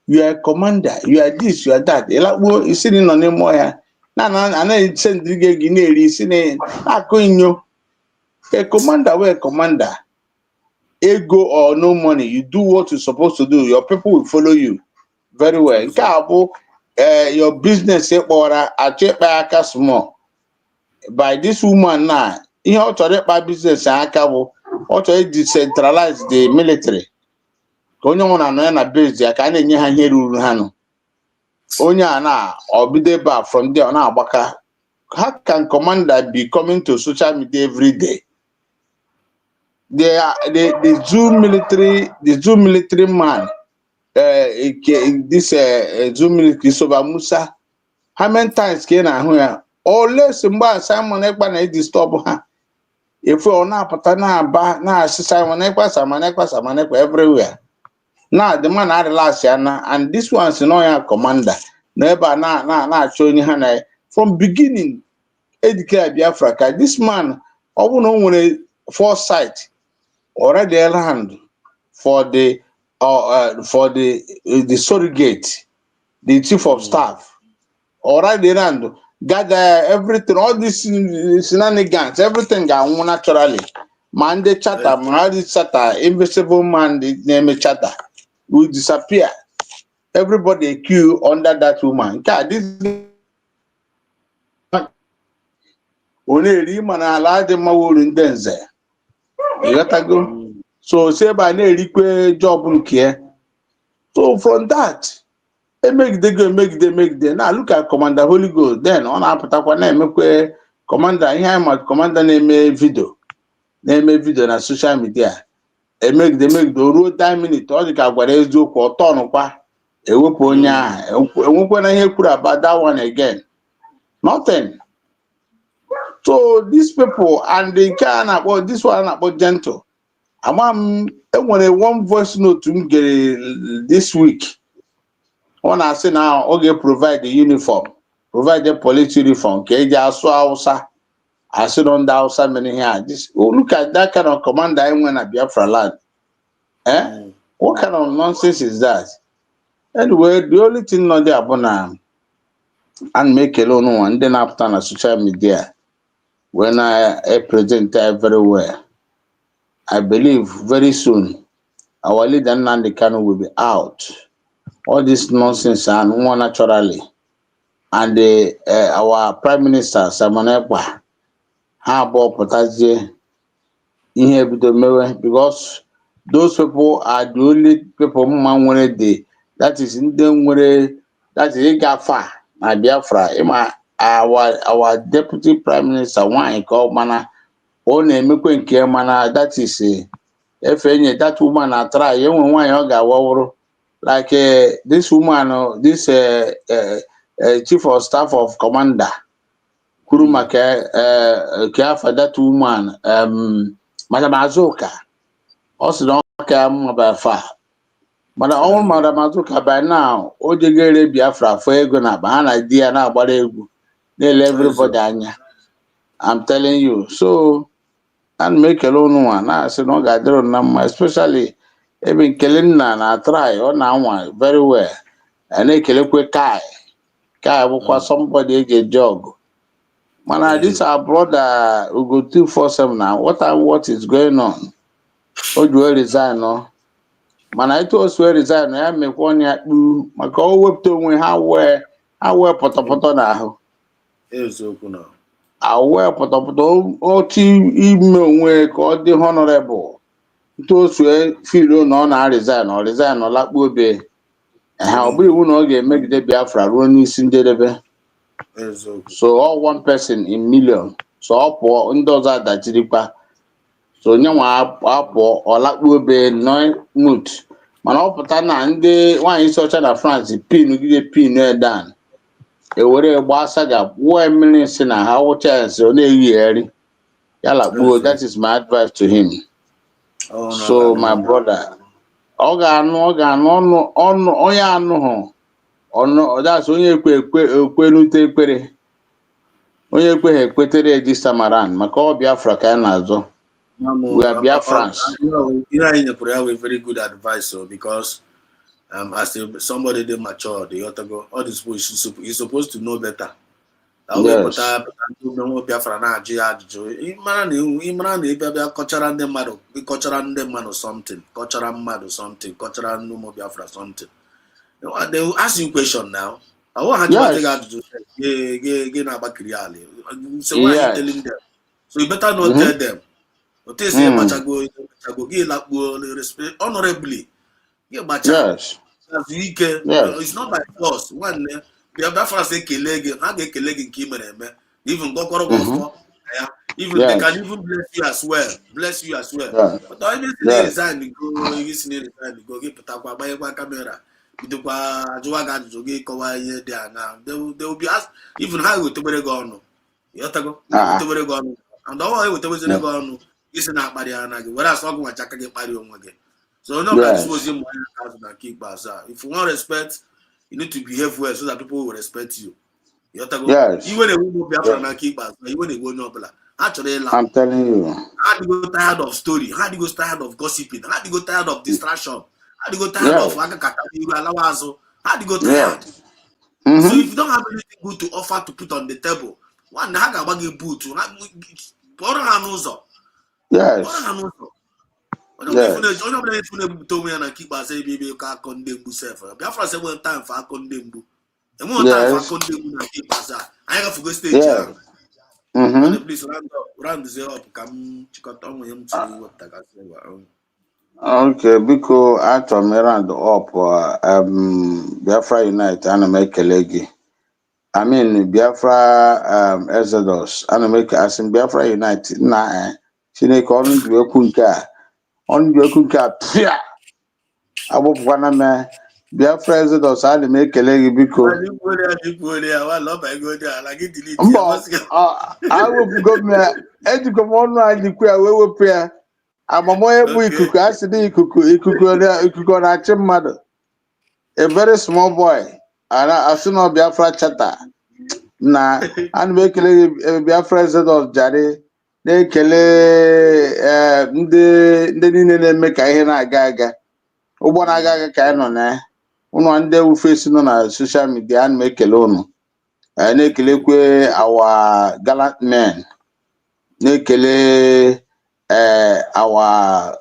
you are a commander, you are this, you are that. You sitting on him more. I send the Guinea, a commander, where commander. ego or no money, you do what you're supposed to do. Your people will follow you very well. Nke a bụ your business ekpọra achịkpa aka small. By this woman now, ihe ọ chọrọ ịkpa business aka bụ ọ chọrọ decentralize the military. Ka onye nwụrụ anọ ya na base ya ka a na-enye ha ihe ruru ha nọ. Onye a na obido ebe a from there ọ na-agbaka. How can commander be coming to social media every day? The Zoo military man, this Zoo military Soba Musa, how many times can I hear? Always Simon Ekpa na disturb her. If we are not patana ba na Simon Ekpa everywhere. Now the man had last year and this one's no commander. Never na showing her from beginning. Educate Biafra. This man, I won't know a foresight already around for the surrogate, the chief of staff, already around gather everything, all these shenanigans, everything going naturally. Man, the chatter, man, the chatter, invisible man, the name chatter will disappear. Everybody queue under that woman. God, this only Riman allowed them in Denzel. You got to go. So say by na job here. So from that, they make the now look at Commander Holy Ghost. Then on our make Commander here Commander name video na social media. They make the road 10 minutes. All the Kagware joke or turn kwa. Ewepu onya. Ewepu na ihe kwuru about that one again. Nothing. So these people and they can about this one about gentle. When one voice note to get this week. When I say now, okay, provide the uniform, provide the police uniform. Okay, just so I sit on the outside many here. This look at that kind of commander I went at Biafra land. What kind of nonsense is that? Anyway, the only thing not there about and make alone one then after on social media. When I present everywhere, I believe very soon our leader Nnamdi Kanu will be out. All this nonsense and more naturally. And our Prime Minister Simon Ekpa, how about Potaje in here because those people are the only people who wanted the that is in them where that is Gaga my Biafra. Our Deputy Prime Minister one called mana one make mana that is if any that woman I try young one yoga like this woman this chief of staff of commander Kuruma care for that woman Madam Azuka also don't care about far. But all Madam Azuka by now, Ojegere Biafra for Egona, an idea now about they'll everybody anya. I'm telling you. So and make alone one. I said no gather number, especially even killing and I try or now one very well. And they kill a quick Kai will somebody a jog. Man, this our brother who go 247 now. What is going on? Oh, you will resign, no? Man, I told you resign. I make 1 year do my call whip to me how wear poto now. Yes, okay. I wear poto email work all the honorable. Those who feel no na resign or like will be. How we will not get make the Biafra running Cinderebe. So all one person in million. So all poor those are that jiripa. So nyawa apo or like will be no mood. Man all patana and the one in such a France pin give pin down. A word saga 1 million sinner how chance on a year. Yala that is my advice to him. So my brother. Oga oya no ono that's onye ekwenute ekpere onye ekwetere this time around maka Biafra ka na-azọ we are Biafrans. You know in the prayer with very good advice because as somebody they mature they ought to go all these people you're supposed to know better Yes. Biafra na-ajụ ya ajụjụ ịmara na ịbịa kọchara ndị mmadụ something, kọchara mmadụ something, kọchara ndị ụmụ Biafra something. They will ask you question now. I want to Yes. get na-agbakiri ali. So why are you telling them? So you better not tell them. But they say machago respect honorably. Yes. It's not by force. One Biafra say kelege, ha get kelege nke imere eme. Even go even they can even bless you as well. Bless you as well. Yeah. But I even see resign go get putakwa by camera. They will be asked even how we to go on. And all with the go on is not Mariana, whereas talking about Jacka get party on again. So no this was him keep us. If you want respect, you need to behave well so that people will respect you. Yes. Even a woman Biafra keep us, even a woman actually I'm telling you. How do you go tired of story? How do you go tired of gossiping? How do you go tired of distraction? How do you go tired of how do you go tired? So if you don't have anything good to offer to put on the table, one how can you boot to please round the up. Come Okay, because after me round up, Biafra Unite, and make a leggy. I mean, Biafra Exodus, and make as in Biafra Unite. Nah, she make on the kunka, pia. Abu Panama, Biafra Exodus, and make a leggy because. I will go me. Edu come on, I declare we will pray. Amamoye bu ikuku asidi ikuku na achị mmadụ. A very small boy. Ana asino Biafra chata. Na ana m ekele Biafra Exodus jare na-ekele ndị niile na-eme ka ihe na-aga aga. Ụgbọ na-aga aga ka anyị nọ na ụnụ ndị ufesi nọ na social media ana m ekele ụnụ. Na-ekelekwe our gallant men. Na-ekele our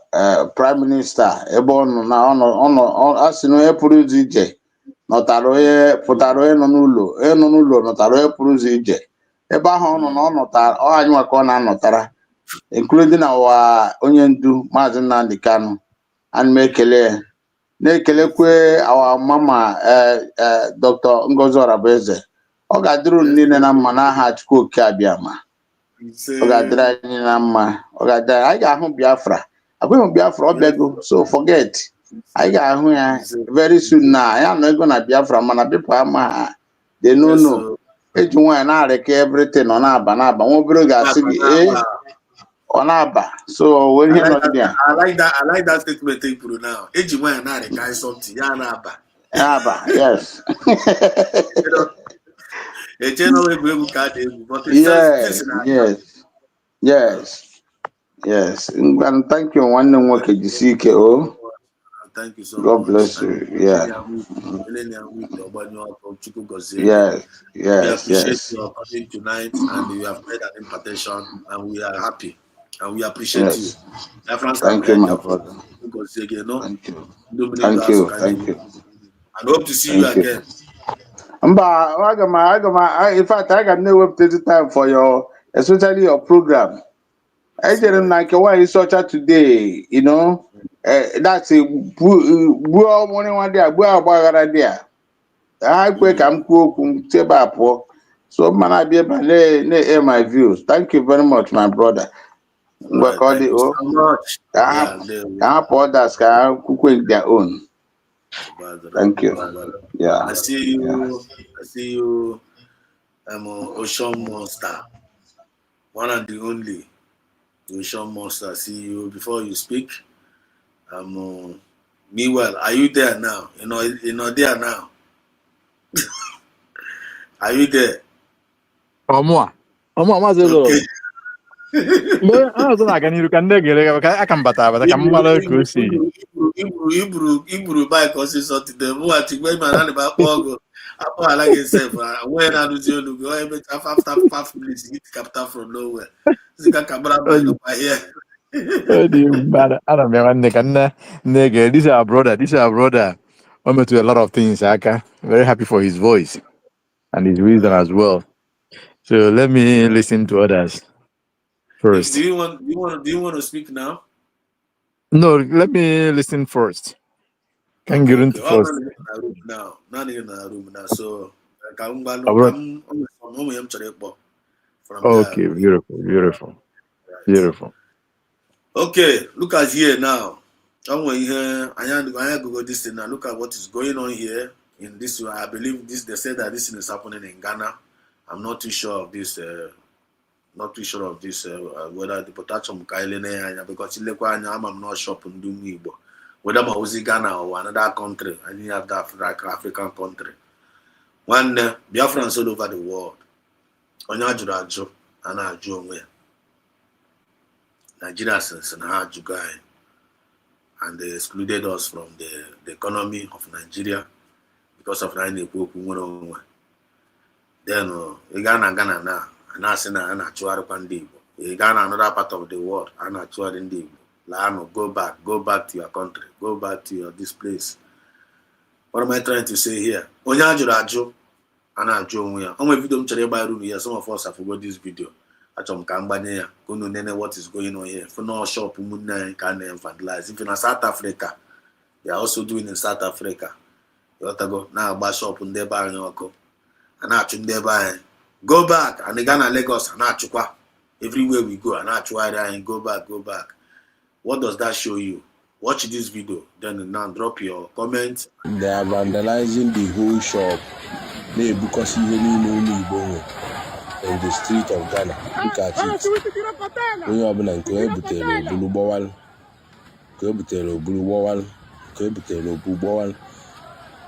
prime minister ebe ọ nọ na asị na onye pụrụ ụzọ ije nọtara onye pụtara onye nọ n'ụlọ nọtara onye pụrụ ụzọ ije ebe ahụ ọ nọ na ọ nọtara ọ anyị nwa ka ọ na-anọtara including our onye ndu Maazị Nnamdi Kanu. Ana m ekele na-ekelekwe our mama Dr. Ngozi Orabueze. Ọ ga-adịrị niile na mma n'aha Chukwu Oke Abịama. Ọ ga-adịrị anyị na mma. Ọ ga-adịrị anyị ga-ahụ Biafra. Agụghị Biafra ọ bịago so forget. Anyị ga-ahụ ya very soon na anyị anọ ego na Biafra mana people ama ha they no eji nwaanyị na-arịka everything ọ na-aba nwa obere ga-asị gị ọ na-aba so wee ihe nọ dị ya. I like that statement you put now. Eji nwaanyị na-arịka something ya na-aba. Yes. Yes. And thank you. One nwoke jisike o. Thank you so much. God bless you. Yeah. Yes. We appreciate your coming tonight, and we have made an invitation, and we are happy, and we appreciate you. Thank you, my brother. Thank you. Thank you. And hope to see you again. Mba, in fact, I can never take the time for especially your program. I didn't like why you such a today, you know. That's a morning one day, there. I quick I'm cooking table. So man, I be able to my views. Thank you very much, my brother. Thank you so much. I have others can cook their own. Thank you. Yeah. I see you. I'm Ocean Monster. One and the only Ocean Monster. See you before you speak. Meanwhile, are you there now? You're not there now. Are you there? Omwa Okay. Iburu bike ọsịsọ today. Mụ achịgbe ma na ba kpọ ọgụ. I like it safe. When I do you go after 5 minutes, you get capital from nowhere. Zika camera Oh, man up here. Ana m nwanne ka nne ga this is our brother. This is our brother. I'm to a lot of things, Aka. Very happy for his voice and his wisdom as well. So let me listen to others If first. do you want to speak now? No, let me listen first. Can Okay, get okay. into Oh, first. not in a room now. So I brought. come from there. Okay, beautiful, beautiful, Right. beautiful. Okay, look at here now. Somewhere here, I Google this thing now. Look at what is going on here in this one. I believe this. They said that this thing is happening in Ghana. I'm not too sure of this. Not too sure of this. Whether the potassium kailene because I'm not sure on doing whether I was in Ghana or another country. I didn't have that African country. One Biafrans all over the world. Onye ajụrụ ajụ a na-ajụ onwe ya. Nigeria since na ha ajụgo anyị. And they excluded us from the economy of Nigeria because of na na-ekwu okwu nwere onwe. Then ị gaa na Ghana na a na-asị na a na-achụgharịkwa ndị Igbo. Ị gaa na another part of the world a na-achụgharị ndị Igbo. Laanụ, go back to your country, go back to your this place. What am I trying to say here? Onye ajụrụ ajụ a na-ajụ onwe ya. O nwere video m chọrọ ịgba uru ya. Some of us have forgot this video. Achọrọ m ka m gbanye ya ka unu nene what is going on here. For no shop ụmụnne anyị ka a na-evangelize. If na South Africa, they are also doing in South Africa. Yotago na-agba shop ndị ebe anyị ọkụ. A na-achụ ndị ebe anyị. Go back and gaa na Lagos a na-achụkwa. Everywhere we go a na-achụgharị anyị. Go back, go back. What does that show you? Watch this video, then now drop your comment. They are vandalizing the whole shop. Because even in the street of Ghana, look at it. Onye ọbụla nke onye butere obulu gbọwalụ, nke o butere obulu gbọwalụ, nke o butere obulu gbọwalụ.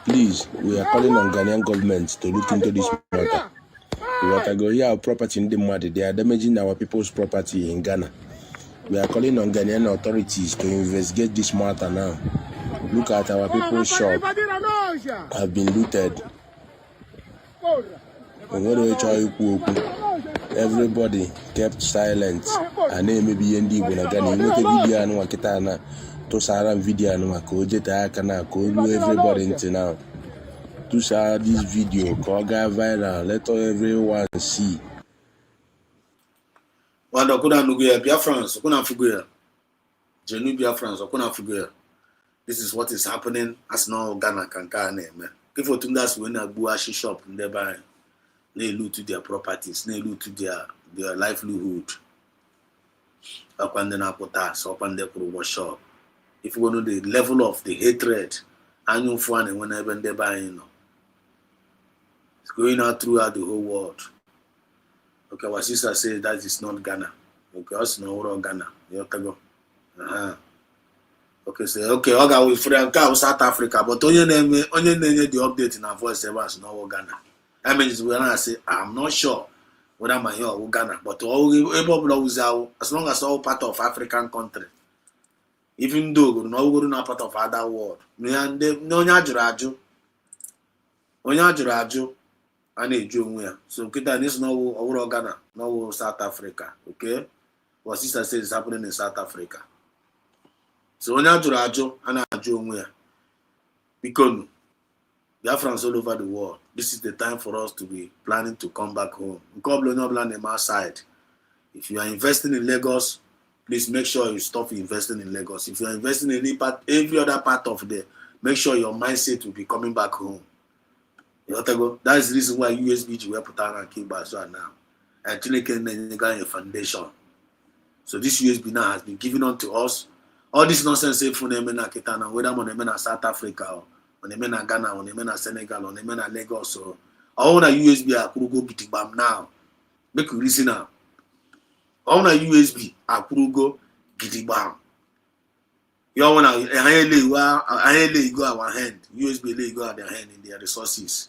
Please, we are calling on Ghanaian government to look into this matter. We are property in the mud. They are damaging our people's property in Ghana. We are calling on Ghanaian authorities to investigate this matter now. Look at our people's shop have been looted. Everybody kept silent. And then maybe in the video to Sarah video everybody into now. To share this video, call viral, let everyone see. Wanda kuna nuguya Biafrans, kuna figuya. Genu Biafrans, kuna figuya. This is what is happening as no Ghana can man. If you think that's when a buashi shop in the buy, they loot to their properties, they loot to their livelihood. Up and then apotas, up and the shop. If you know the level of the hatred, and you find whenever they buy, it's going out throughout the whole world. Okay, our sister says that is not Ghana. Okay, us no Ghana. You have to go. Okay, say okay. Okay, we from South Africa, but only the update in our voice ever is no Ghana. That means when I say I'm not sure whether I'm here or Ghana, but all as long as all part of African country, even though we're not part of other world, and a Junior. So Kita is no over Ghana, no South Africa. Okay? What sister says is happening in South Africa. So when you Rajo and a Junior, because Biafrans all over the world, this is the time for us to be planning to come back home. Side. If you are investing in Lagos, please make sure you stop investing in Lagos. If you are investing in every other part of the, make sure your mindset will be coming back home. That is the reason why USBG were put on and came back so now. And a foundation. So this USB now has been given on to us. All this nonsense for Ketana, whether on the South Africa or on the Ghana, on the Senegal, on the Lagos, or all the USB are could go Gitibam now. Make you listen now. All the USB are could go Gitibam. You want to go our hand. USB lay go at their hand in their resources.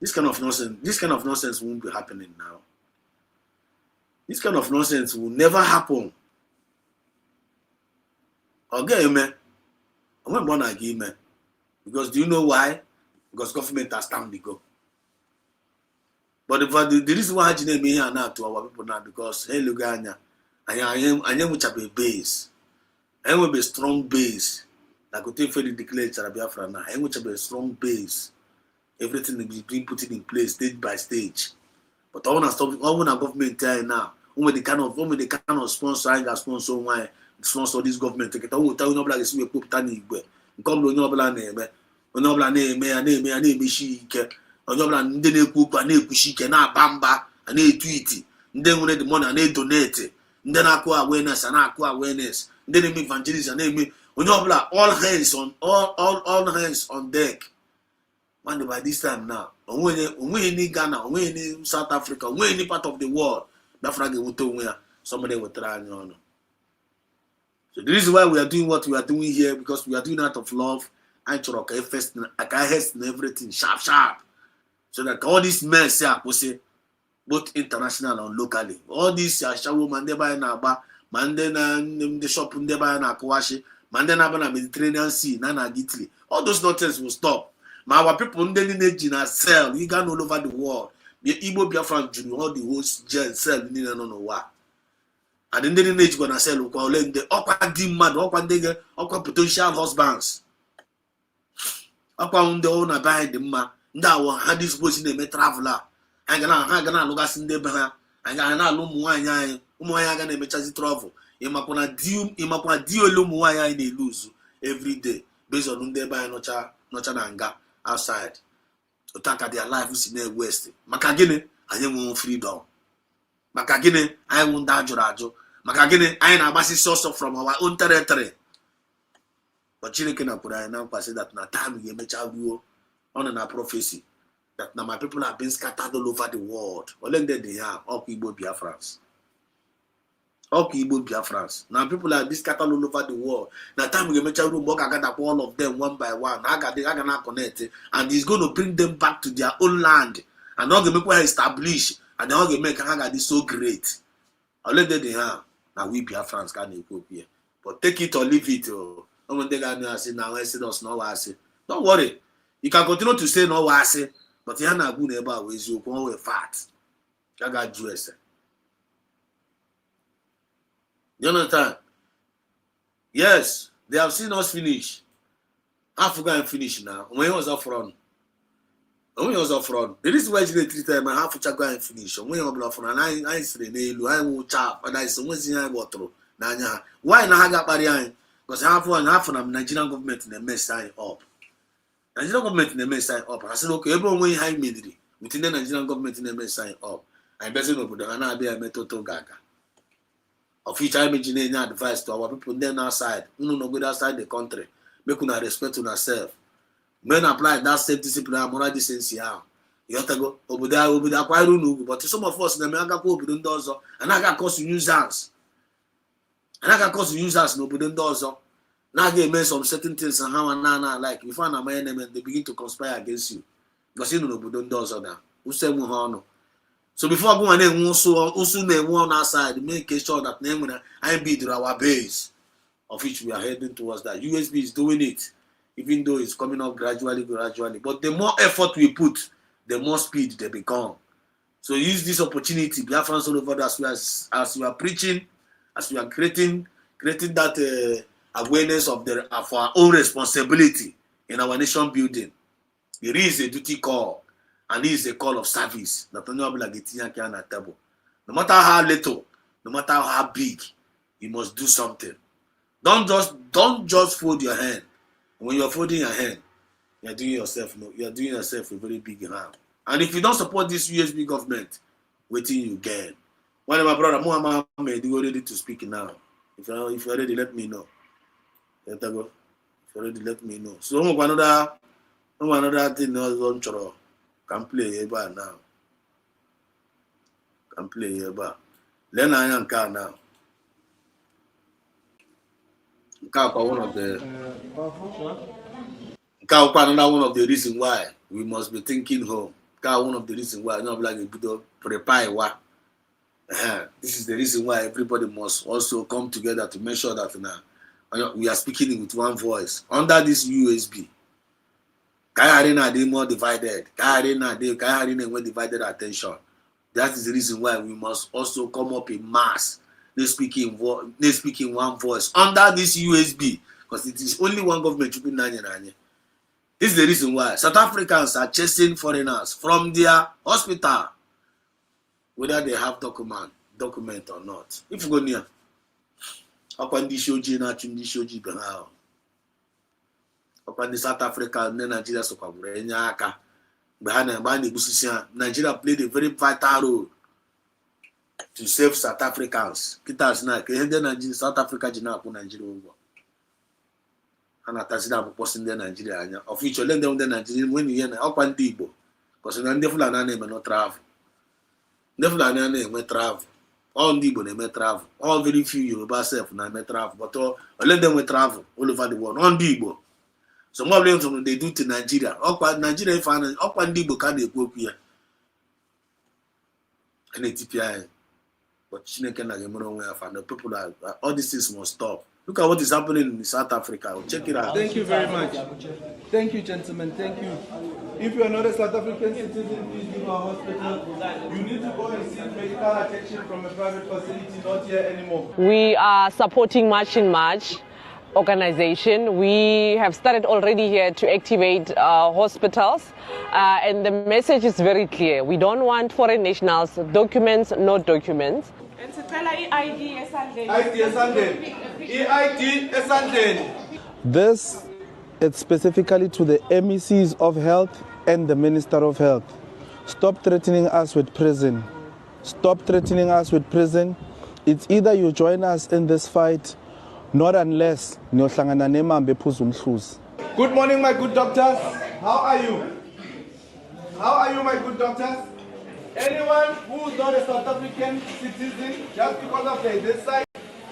This kind of nonsense won't be happening now. This kind of nonsense will never happen. Okay, man. I'm not born again, man. Because do you know why? Because government has time to go. But the reason why I me here now to our people now because hey Luganya, I am which have a base. I will be a strong base. Like we take for the declared Biafra now. I which have a strong base. Everything is being put in place stage by stage. But I want to stop all when our government there now. When the kind of sponsor I got sponsor why sponsor this government take it. I will tell you no black is we put tani igwe. Come no black name. No black name she onye ọbụla ndị na-ekwu okwu a na-ekwuchi ike na-aba mba a na-etwiti ndị nwere the money a na-edonate ndị na-akụ awareness a na-akụ awareness ndị na-eme evangelism a na-eme onye ọbụla all hands on deck. Man, by this time now onweghị any Ghana onweghị any South Africa onweghị any part of the world Biafra ga-enweta onwe ya somebody wetara anyị ọnụ. So the reason why we are doing what we are doing here because we are doing out of love. I chọrọ ka first na everything sharp so that all this mess here both international and locally all this shawo man ndị baya na-agba ma ndị na ndị shop ndị baya na-akụwashi ma ndị na-aba na Mediterranean Sea na Italy all those nonsense will stop. Ma our people ndị niile ji na sell you can all over the world Igbo Biafra juru all the whole gen sell niile nọ n'ụwa and ndị niile jikwa na sell kwa ole ndị ọkwa dị mmadụ ọkwa potential husbands ọkwa ndị ọ na buy dị mma ndị awọ ha disposi na-eme traveler anyị ga na-alụgasị ndị be ha anyị ga na-alụ ụmụ nwaanyị aga na-emechazi travel ịmakwa di ole ụmụ nwaanyị anyị na-eluzu every day based on ndị ebe anyị nọcha na nga outside otu aka their life si na west maka gịnị anyị nwere freedom maka gịnị anyị nwụ ndị ajụrụ ajụ maka gịnị anyị na-agbasi sọsọ from our own territory. But Chineke na kwuru anyị na nkwa sị that na time ga-emecha ruo on a prophecy that now my people have been scattered all over the world. All in they are all Igbo Biafrans. All Igbo Biafrans. Now people have been scattered all over the world. Now time we make room work all of them one by one. I gonna connect and he's going to bring them back to their own land. And all the people establish and all the make this so great. All in they are now we Biafrans can equip here. But take it or leave it. When they got say now I say us no I say. Don't worry. You can continue to say no I say, but you have good about ways you go away fat. Gaga dress. You understand? Yes, they have seen us finish. Africa and finish now. When he was up front. The reason why you 3 times I have to go and finish. When you are front, and I say I will chop, and I say I water. Why not have barrier? Because half of Nigerian government in the mess sign up. Nigerian government in the mess sign up. I said, okay, everyone high military within the Nigerian government in the mess sign up. I bet you know, but I know be a method to Gaga. Of which I imagine any advice to our people then outside. No go outside the country. Make una respect on ourselves. Men apply that same discipline and moral decency. You have to go over there, quite rude. But some of us in America go open doors and I got cause to use hands. And I can cause users no open doors. Now they make some certain things and how and now like you find a man and they begin to conspire against you. Because you know open doors now. Who say no? So before I go and then also name one outside, make sure that name I be to our base of which we are heading towards that. USB is doing it, even though it's coming up gradually. But the more effort we put, the more speed they become. So use this opportunity, Biafrans all over as we are preaching. As we are creating that awareness of our own responsibility in our nation building, there is a duty call, and it is a call of service. No matter how little, no matter how big, you must do something. Don't just fold your hand. When you are folding your hand, you are doing yourself a very big harm. And if you don't support this USB government, wait till you gain. One of my brother Muhammad, you ready to speak now. If you're ready, let me know. Let go. If you're ready, let me know. So another thing on choro. Can play here now. Can play here bar. Learn I am car now. Car one of the another one of the reason why we must be thinking home. Car one of the reason why not like a good prepare what. This is the reason why everybody must also come together to make sure that now we are speaking with one voice under this USB. Arena they more divided. Arena divided attention. That is the reason why we must also come up in mass. They speak in one voice under this USB, because it is only one government. This is the reason why South Africans are chasing foreigners from their hospital, whether they have document or not. If you go near, upon the shoji na chindi shoji benao. Upon the South Africa, Nigeria so aka. Nigeria played a very vital role to save South Africans. South Africa Nigeria over. And atasida post in Nigeria. Of which you them the Nigerian when you hear up and Igbo. Because in the Fulani name not travel. The Fulani name may travel. All Igbo they may travel. All very few Yoruba self na may travel. But all let them may travel all over the world. On Igbo. So more of them they do to Nigeria. Nigeria finance up and Igbo can they go here. And ATPI. But Chineke na gemoro we have and people are all these things must stop. Look at what is happening in South Africa. Check it out. Thank you very much. Thank you, gentlemen. Thank you. If you are not a South African citizen, please leave our hospital. You need to go and seek medical attention from a private facility, not here anymore. We are supporting March in March organization. We have started already here to activate hospitals, and the message is very clear. We don't want foreign nationals, documents, no documents. This is specifically to the MECs of health and the Minister of Health. Stop threatening us with prison. Stop threatening us with prison. It's either you join us in this fight, not unless Good morning, my good doctors. How are you? How are you, my good doctors? Anyone who is not a South African citizen, just because of this side,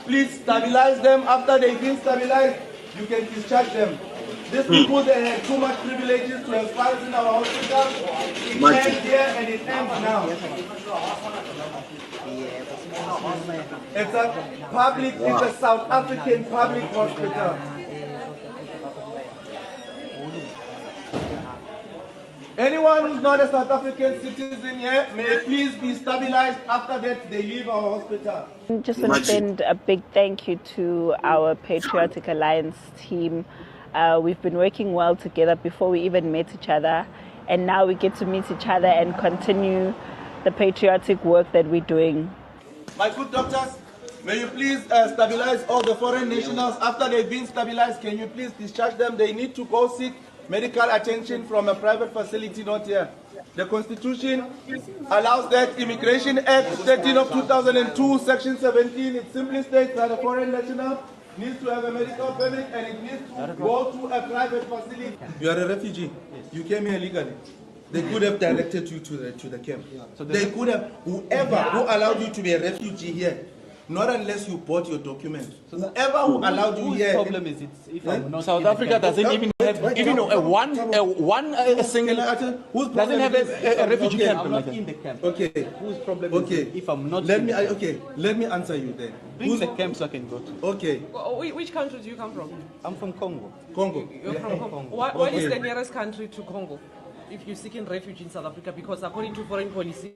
please stabilize them. After they've been stabilized, you can discharge them. These people, they had too much privileges to have files in our hospital. It ends here and it ends now. It's a South African public hospital. Anyone who's not a South African citizen here may please be stabilized. After that, they leave our hospital. I just want to send a big thank you to our Patriotic Alliance team. We've been working well together before we even met each other, and now we get to meet each other and continue the patriotic work that we're doing. My good doctors, may you please stabilize all the foreign nationals. After they've been stabilized, can you please discharge them? They need to go seek medical attention from a private facility, not here. The Constitution allows that. Immigration Act 13 of 2002, Section 17, it simply states that a foreign national needs to have a medical permit and it needs to go to a private facility. You are a refugee. You came here legally. They could have directed you to the camp. So they could have, whoever who allowed you to be a refugee here, not unless you bought your documents. So whoever who allowed you here. The problem is if I'm not South Africa doesn't even have even a single doesn't have a refugee camp. I'm not in the camp. Okay. Whose problem is if I'm not? Let me answer you then. Who's the camps I can go to? Okay. Which country do you come from? I'm from Congo. Congo. You're from Congo. What is the nearest country to Congo if you're seeking refuge in South Africa? Because according to foreign policy,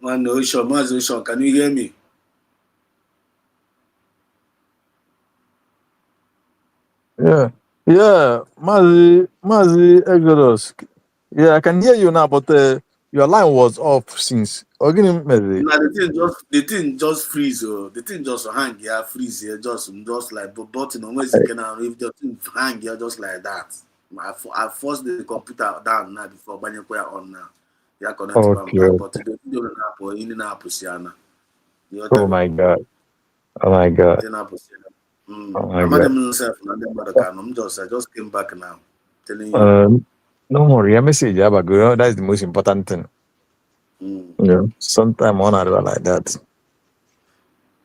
Man, Ocean, can you hear me? Yeah, yeah, Mazi Exodus. Yeah, I can hear you now, but your line was off since. Again, Mazi. Nah, the thing just freeze. The thing just hang here, freeze here, just like button. Almost you can if the thing hang here just like that. I forced the computer down now before Banyakoya on now. Yeah, connect to Okay. back, but the video na po in na po siya na. Oh my God. Oh my God. Oh my I'm God. myself, I just came back now, telling you. No more. Your message, yeah, but that's the most important thing. You know, sometimes one do like that.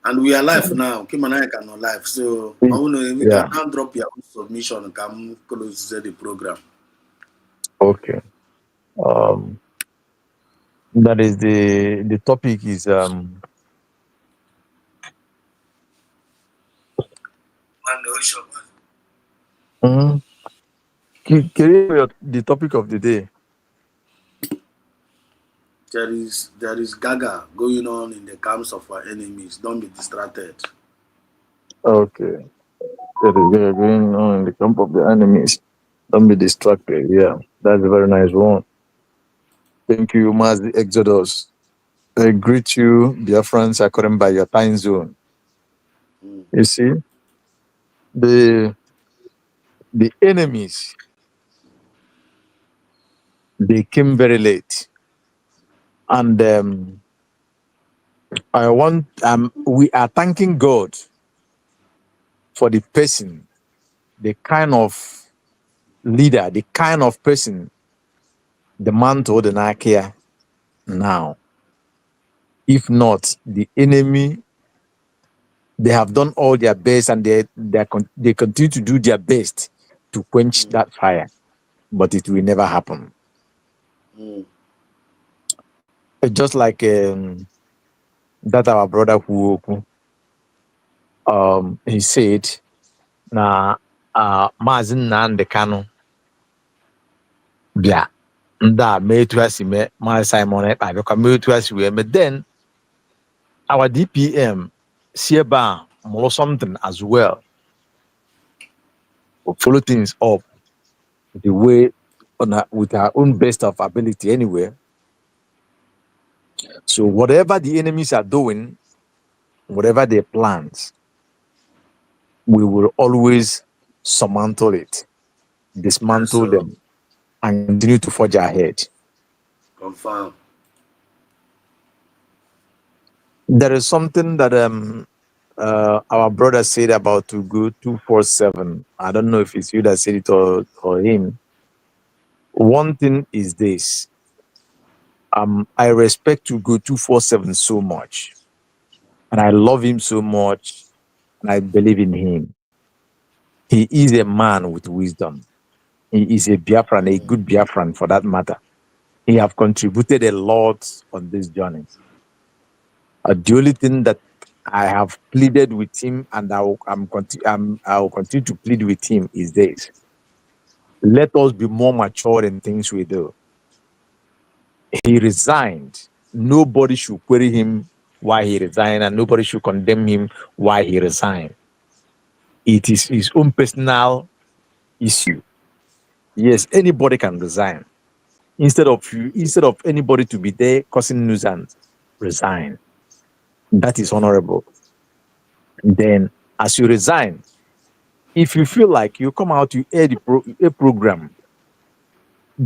And we are live now. Kim and I cannot live, so I want to. We Yeah. can now drop your submission and come close the program. Okay. That is the topic is the topic of the day. There is Gaga going on in the camps of our enemies. Don't be distracted. Okay. That is going on in the camp of the enemies. Don't be distracted. Yeah, that's a very nice one. Thank you, Mazi Exodus. I greet you, dear friends, according by your time zone. You see, the enemies, they came very late, and we are thanking God for the person, the kind of leader, the kind of person, the man to the Nakia now. If not, the enemy, they have done all their best, and they continue to do their best to quench that fire, but it will never happen. Just like that our brother who he said na Mazin Nande Kano bia nda me to asime my Simon I become me to asime, but then our DPM Sieba more something as well. We follow things up the way with our own best of ability anyway. So whatever the enemies are doing, whatever their plans, we will always surmantle it, dismantle them, and continue to forge ahead. Confirm. There is something that our brother said about to go 247. I don't know if it's you that said it or him. One thing is this. I respect to go 247 so much, and I love him so much, and I believe in him. He is a man with wisdom. He is a Biafran, a good Biafran for that matter. He have contributed a lot on this journey. The only thing that I have pleaded with him, and I will continue to plead with him, is this: let us be more mature in things we do. He resigned. Nobody should query him why he resigned, and nobody should condemn him why he resigned. It is his own personal issue. Yes, anybody can resign. Instead of anybody to be there causing nuisance, resign. That is honorable. Then, as you resign, if you feel like you come out, you air a program,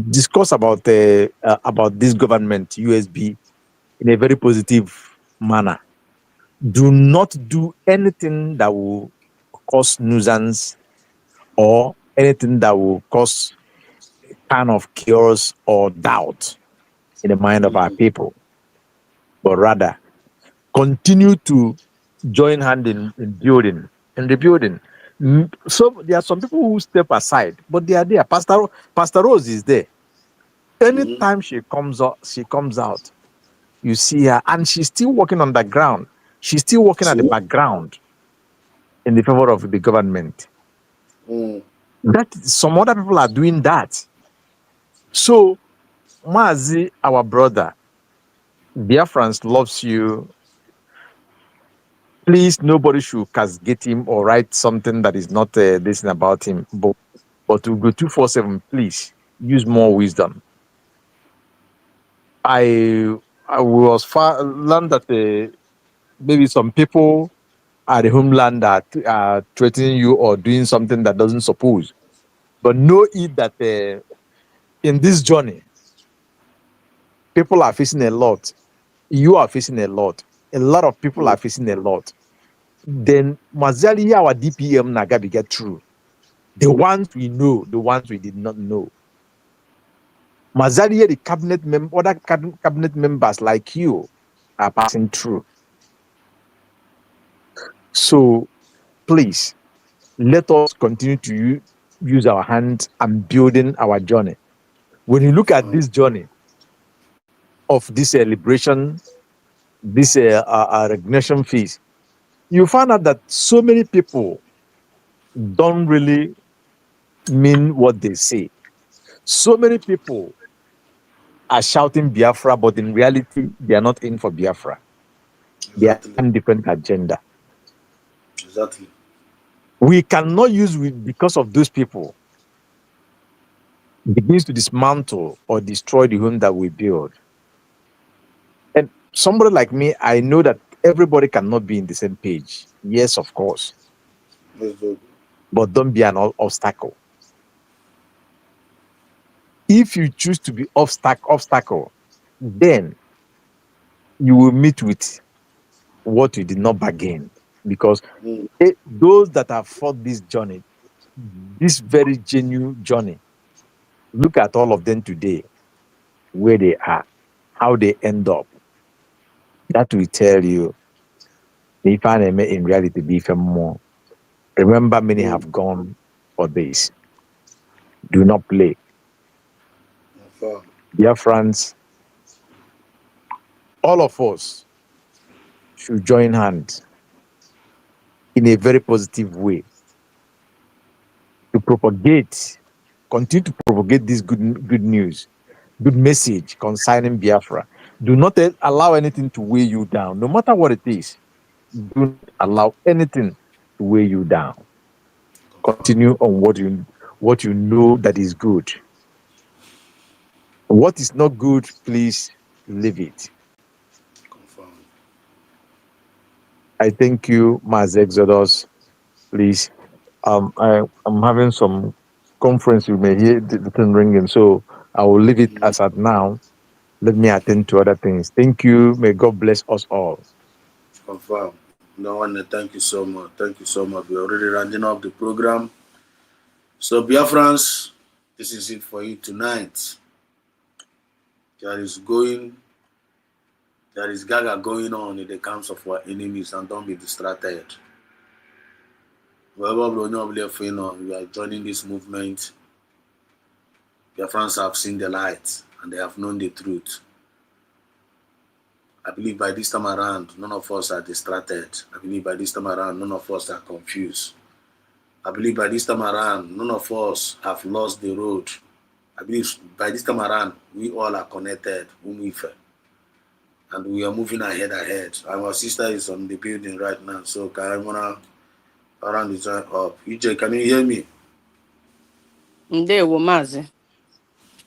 discuss about this government USB in a very positive manner. Do not do anything that will cause nuisance or anything that will cause kind of chaos or doubt in the mind of our people, but rather continue to join hand in the building. So there are some people who step aside, but they are there. Pastor Rose is there. Anytime she comes out, you see her, and she's still working on the ground. She's still working at the background in the favor of the government. That some other people are doing that. So, Mazi, our brother, Biafrans loves you. Please, nobody should castigate him or write something that is not this about him. But to go 247, please use more wisdom. I was learned that maybe some people at the homeland are threatening you or doing something that doesn't suppose. But know it that in this journey, people are facing a lot. You are facing a lot. A lot of people are facing a lot. Then Mazali, our DPM Nagabi get through. The ones we know, the ones we did not know. Mazali, the other cabinet members like you are passing through. So please let us continue to use our hands and building our journey. When you look at this journey of this liberation, this recognition phase, you find out that so many people don't really mean what they say. So many people are shouting Biafra, but in reality, they are not in for Biafra. They are Exactly. on different agenda. Exactly. We cannot use because of those people begins to dismantle or destroy the home that we build. And somebody like me, I know that everybody cannot be in the same page. Yes, of course. But don't be an obstacle. If you choose to be obstacle, then you will meet with what you did not bargain. Because those that have fought this journey, this very genuine journey, look at all of them today, where they are, how they end up. That will tell you if I am in reality be more. Remember, many have gone for this. Do not play. Dear friends, all of us should join hands in a very positive way to continue to propagate this good news, good message concerning Biafra. Do not allow anything to weigh you down, no matter what it is. Do not allow anything to weigh you down. Continue on what you know that is good. What is not good, please leave it. I thank you, Maz Exodus. Please, I'm having some conference. You may hear the thing ringing, so I will leave it as at now. Let me attend to other things. Thank you. May God bless us all. Confirm. No one, thank you so much. Thank you so much. We're already rounding up the program. So, Biafrans, this is it for you tonight. There is Gaga going on in the camps of our enemies, and don't be distracted. Wherever you are joining this movement, Biafrans have seen the light and they have known the truth. I believe by this time around, none of us are distracted. I believe by this time around, none of us are confused. I believe by this time around, none of us have lost the road. I believe by this time around, we all are connected, and we are moving ahead. Our sister is on the building right now, so I want to round the joint up. EJ, can you hear me? Ndewo Maazị.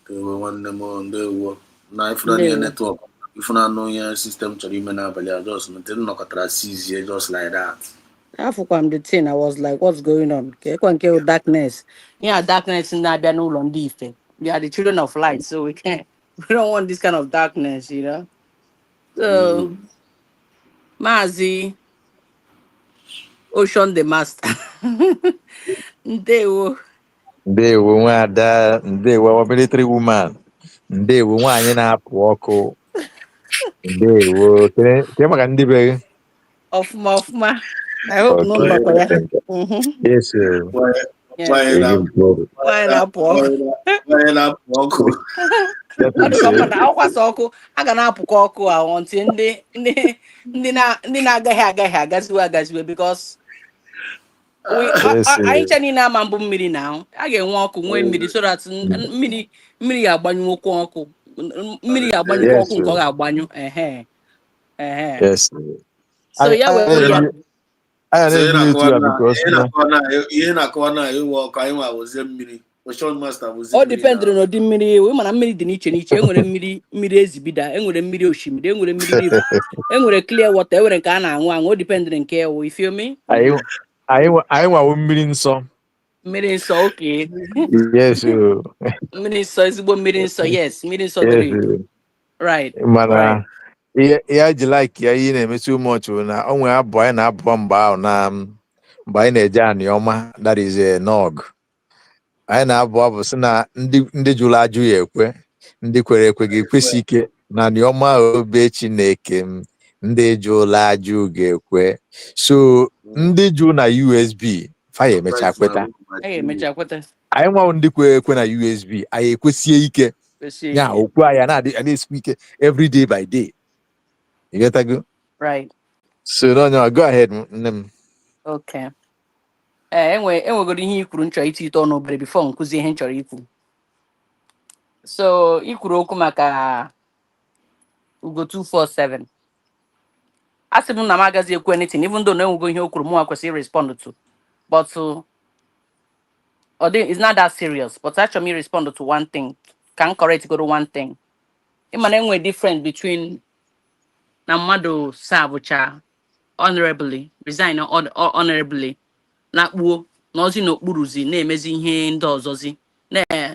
Nwanne m ndewo. Na ifuna na network. Ifuna no ya system chọrọ ime n'abalị a just nnọkọtara sizie just like that. Afụkwa m the thing, I was like, what's going on? Kekwa nke darkness. Yeah, darkness na-abịa n'ụlọ ndị Ife. We are the children of light, so we don't want this kind of darkness, you know. So, Maazị Ocean the Master. Ndewo. Ndewo nwada, ndewo military woman, ndewo nwaanyị na-apụ ọkụ, ndewo ke maka ndị be gị? Ọfụma. I hope no nnọkọ ya. Yes, Nwaanyị na-apụ ọkụ. Ọ dịkwa mma na akwasa ọkụ a ga na-apụkọ ọkụ ahụ ntị ndị na-agaghị agaziwe because We Yes, anyị ncha niile ama mbụ mmiri na a ga-enwe ọkụ nwee mmiri so that mmiri ga-agbanyụkwu ọkụ mmiri ga-agbanyụkwu ọkụ yes, nke ọ ga-agbanyụ ehe yes. so ya were ya I So didn't do it too because ihe na-akọwa na ịnwe ọkụ anyị nwa wozie mmiri. Ocean master wozie ọ mmiri dipendịrị na. n'ụdị mmiri wee mana mmiri dị n'iche n'iche enwere mmiri ezibida enwere mmiri osimiri enwere mmiri river enwere clear water enwere nke a na-aṅụ o dipendịrị nke ewu you feel me I nwa mmiri nsọ. mmiri nsọ okay Yes. mmiri nsọ ezigbo mmiri nsọ yes mmiri nsọ Yes. dịrị right Mana ihe ji like ya ihe na-eme too much na o nwere abụ anyị na-abụ mgbe ahụ na mgbe anyị na-eje anị ọma that is a nog. Anyị na-abụ abụ sị na ndị jụrụ ajụ ya ekwe ndị kwere ekwe ga-ekwesị ike na anị ọma obe Chineke m ndị jụrụ ajụ ga-ekwe so ndị jụ na USB faya emecha kweta anyị nwa ndị kwere ekwe na USB anyị ekwesie ike ya okwu anyị na-esikwa ike every day by day. You get that good? Right. So no, go ahead, nne. Okay. Enwegoro ihe ikwuru nchọ iti ọnụ obere before nkuzi ihe nchọrọ ikwu. So ikwuru okwu maka Ugo 247. Asị m na m agazi ekwu anything even though na enwego ihe o kwuru mụ kwesịrị respond to. But it's not that serious. But actually me respond to one thing. Can correct go to one thing. Ịma na enwe difference between na mmadụ sabucha honorably resign honorably na-akpuo n'ozi n'okpuruzi na-emezi ihe ndị ọzọzi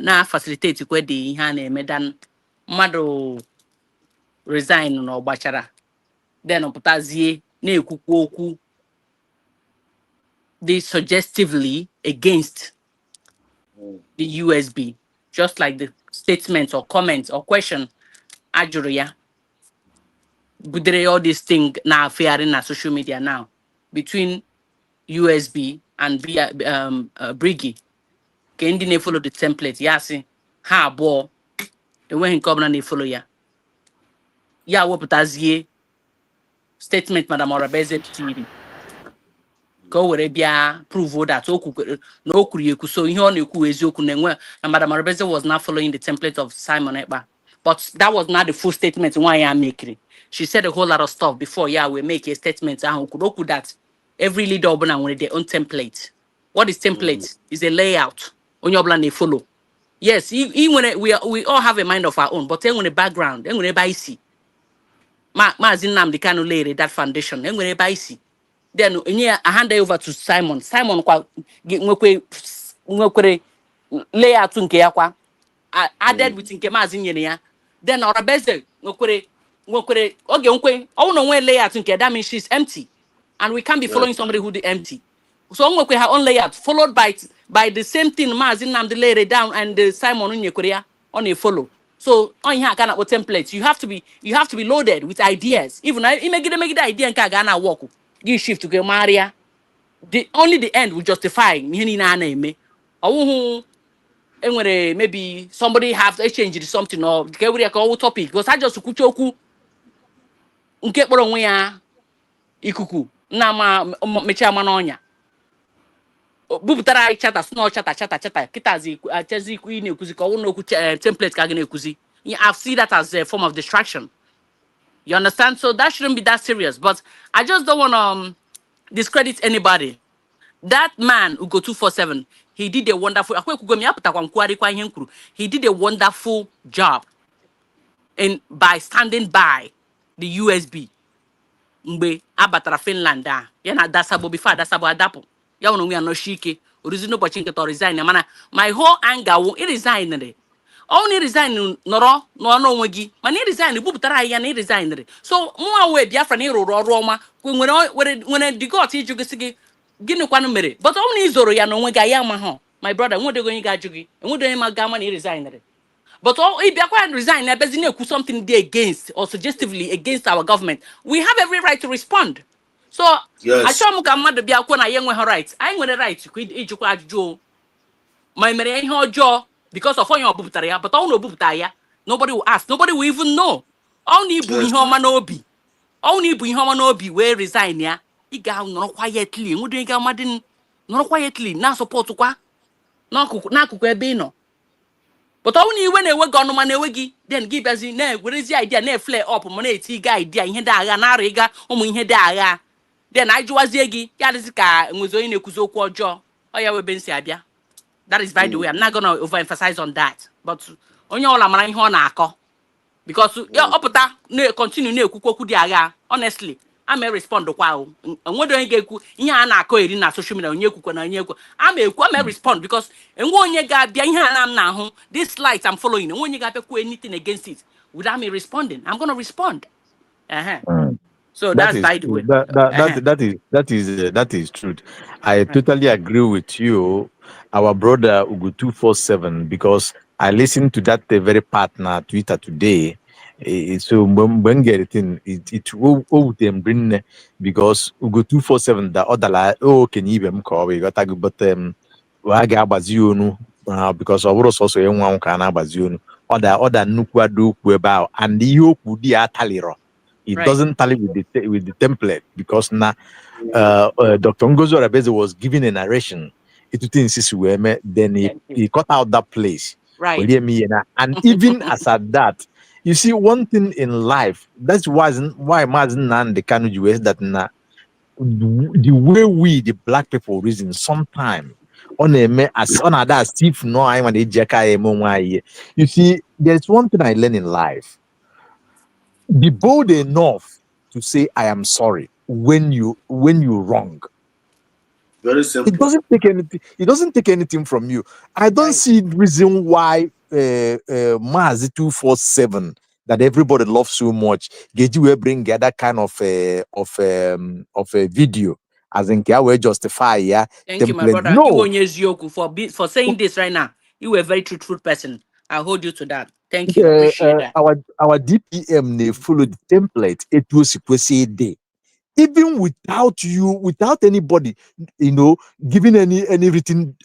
na-facilitate kwedị ihe a na-eme dan mmadụ resign na ọgbachara then pụtazie na-ekwukwu okwu they suggestively against the USB just like the statement or comment or question ajụrụ ya all this thing now faring na social media now between USB and Briggy. Can they follow the template? Yes, ha bo. The way he come and they follow ya. Ya what ye statement, Madam Orabeze TV. Go where bia prove that no kurieku so ihe on eku ezioku nenwe and Madam Orabeze was not following the template of Simon Ekpa. But that was not the full statement why I'm making. She said a whole lot of stuff before we make a statement that every leader with their own template. What is template? Is a layout. On your plan they follow. Yes, even we all have a mind of our own, but then when the background, then when everybody see. Mazinam the kind of lay that foundation, then when everybody see. Then I hand it over to Simon. Simon layout nke yakwa added with nke mazin nyene ya. Then Orabeze nwekwe oge nkwe no layout nke that means she's empty. And we can't be following somebody who is empty. So we have own layout followed by the same thing. Mazin nam the lay down and the Simon Unyekorea on a follow. So on here kind of templates. You have to be loaded with ideas. Even I make the idea and Kagana walk. Give shift to go Maria. Only the end will justify me. Or maybe somebody have to change something or the topic because I just kuchoku nke kpọrọ onwe ya ikuku na mecha ma n'ọnya bupụtara anyị chata kitazi achezi ikwu na-ekuzi ka ọ n'okwu template ka gị na-ekuzi. I see that as a form of distraction. You understand? So that shouldn't be that serious. But I just don't want to discredit anybody. That man who go 247, he did a wonderful. He did a wonderful job by standing by the USB. Mgbe abatara Finland yana dasabo before dasabo adapu ya wono we anoshike orizi no bochi nke to resign mana my whole anger wo resign re only resign noro no onwe gi mana resign buputara ya na resign re so nwa we Biafra na iruru oru ọma nwere digot ijugisi gi gini kwanu mere but only izoro ya na onwe ga ya ma ho my brother nwodego yin ga jugi enwodo yin ma ga ma na resign re. But if you resign, something there against or suggestively against our government, we have every right to respond. So I show Muhammad be akwana young her rights. I want the right to quit Joe. My jaw because of your bubutaria, but all no bubutaya. Nobody will ask, nobody will even know. Only Buhomanobi. Only Buhomanobi where resign ya. He got no quietly. Would you go madin? nọrọ quietly na support kwa n'akụkụ ebe ị nọ. But ọ na iwe na-ewe gị ọnụma na-ewe gị then gị bịazi na-ewerezi idea na-efle up ma na-eti ga idea ihe dị agha na-arụ ịga ụmụ ihe dị agha then anyị jụwazie gị ya dịzị ka nwezi onye na-ekwuzi okwu ọjọọ ọ ya webe nsi abịa. That is by the way, I'm not gonna overemphasize on that, but onye ọla mara ihe ọ na-akọ because ọ pụta na-continue na-ekwukwu okwu dị agha. Honestly, I'm a respond kwa o enwedo onye ga-ekwu ihe a na-akọ eri na social media onye ekwukwe na onye ekwu I'm a respond because enwe onye ga-abịa ihe a na m na-ahụ this light I'm following enwe onye ga-abịa kwuo anything against it without me responding. I'm gonna respond. So That that's is by the true. way. That is truth. I totally agree with you, our brother Ugu 247, because I listened to that very partner Twitter today. So when getting it will them bring because Ugu 247 the other can even call we got but waga bazionu because of also a one can abazionu other nukwa do about and the yoku dia taliro. It doesn't tally with the template because now Dr. Ngozo Rabeze was giving a narration. Then he cut out that place. Right. And even as at that, you see one thing in life. That's why Mazin and the Kanu US that now the way we the black people reason sometimes on a as on that Steve no I want you see there's one thing I learned in life. Be bold enough to say I am sorry when you wrong. Very simple. It doesn't take anything from you. I don't see reason why Mazi 247 that everybody loves so much. Get you bring that kind of a video as in can we justify Thank template. you, my brother. No. For saying this right now. You were a very truthful person. I hold you to that. Thank you. Appreciate that. Our DPM they follow the template. It was a day. Even without anybody, giving any written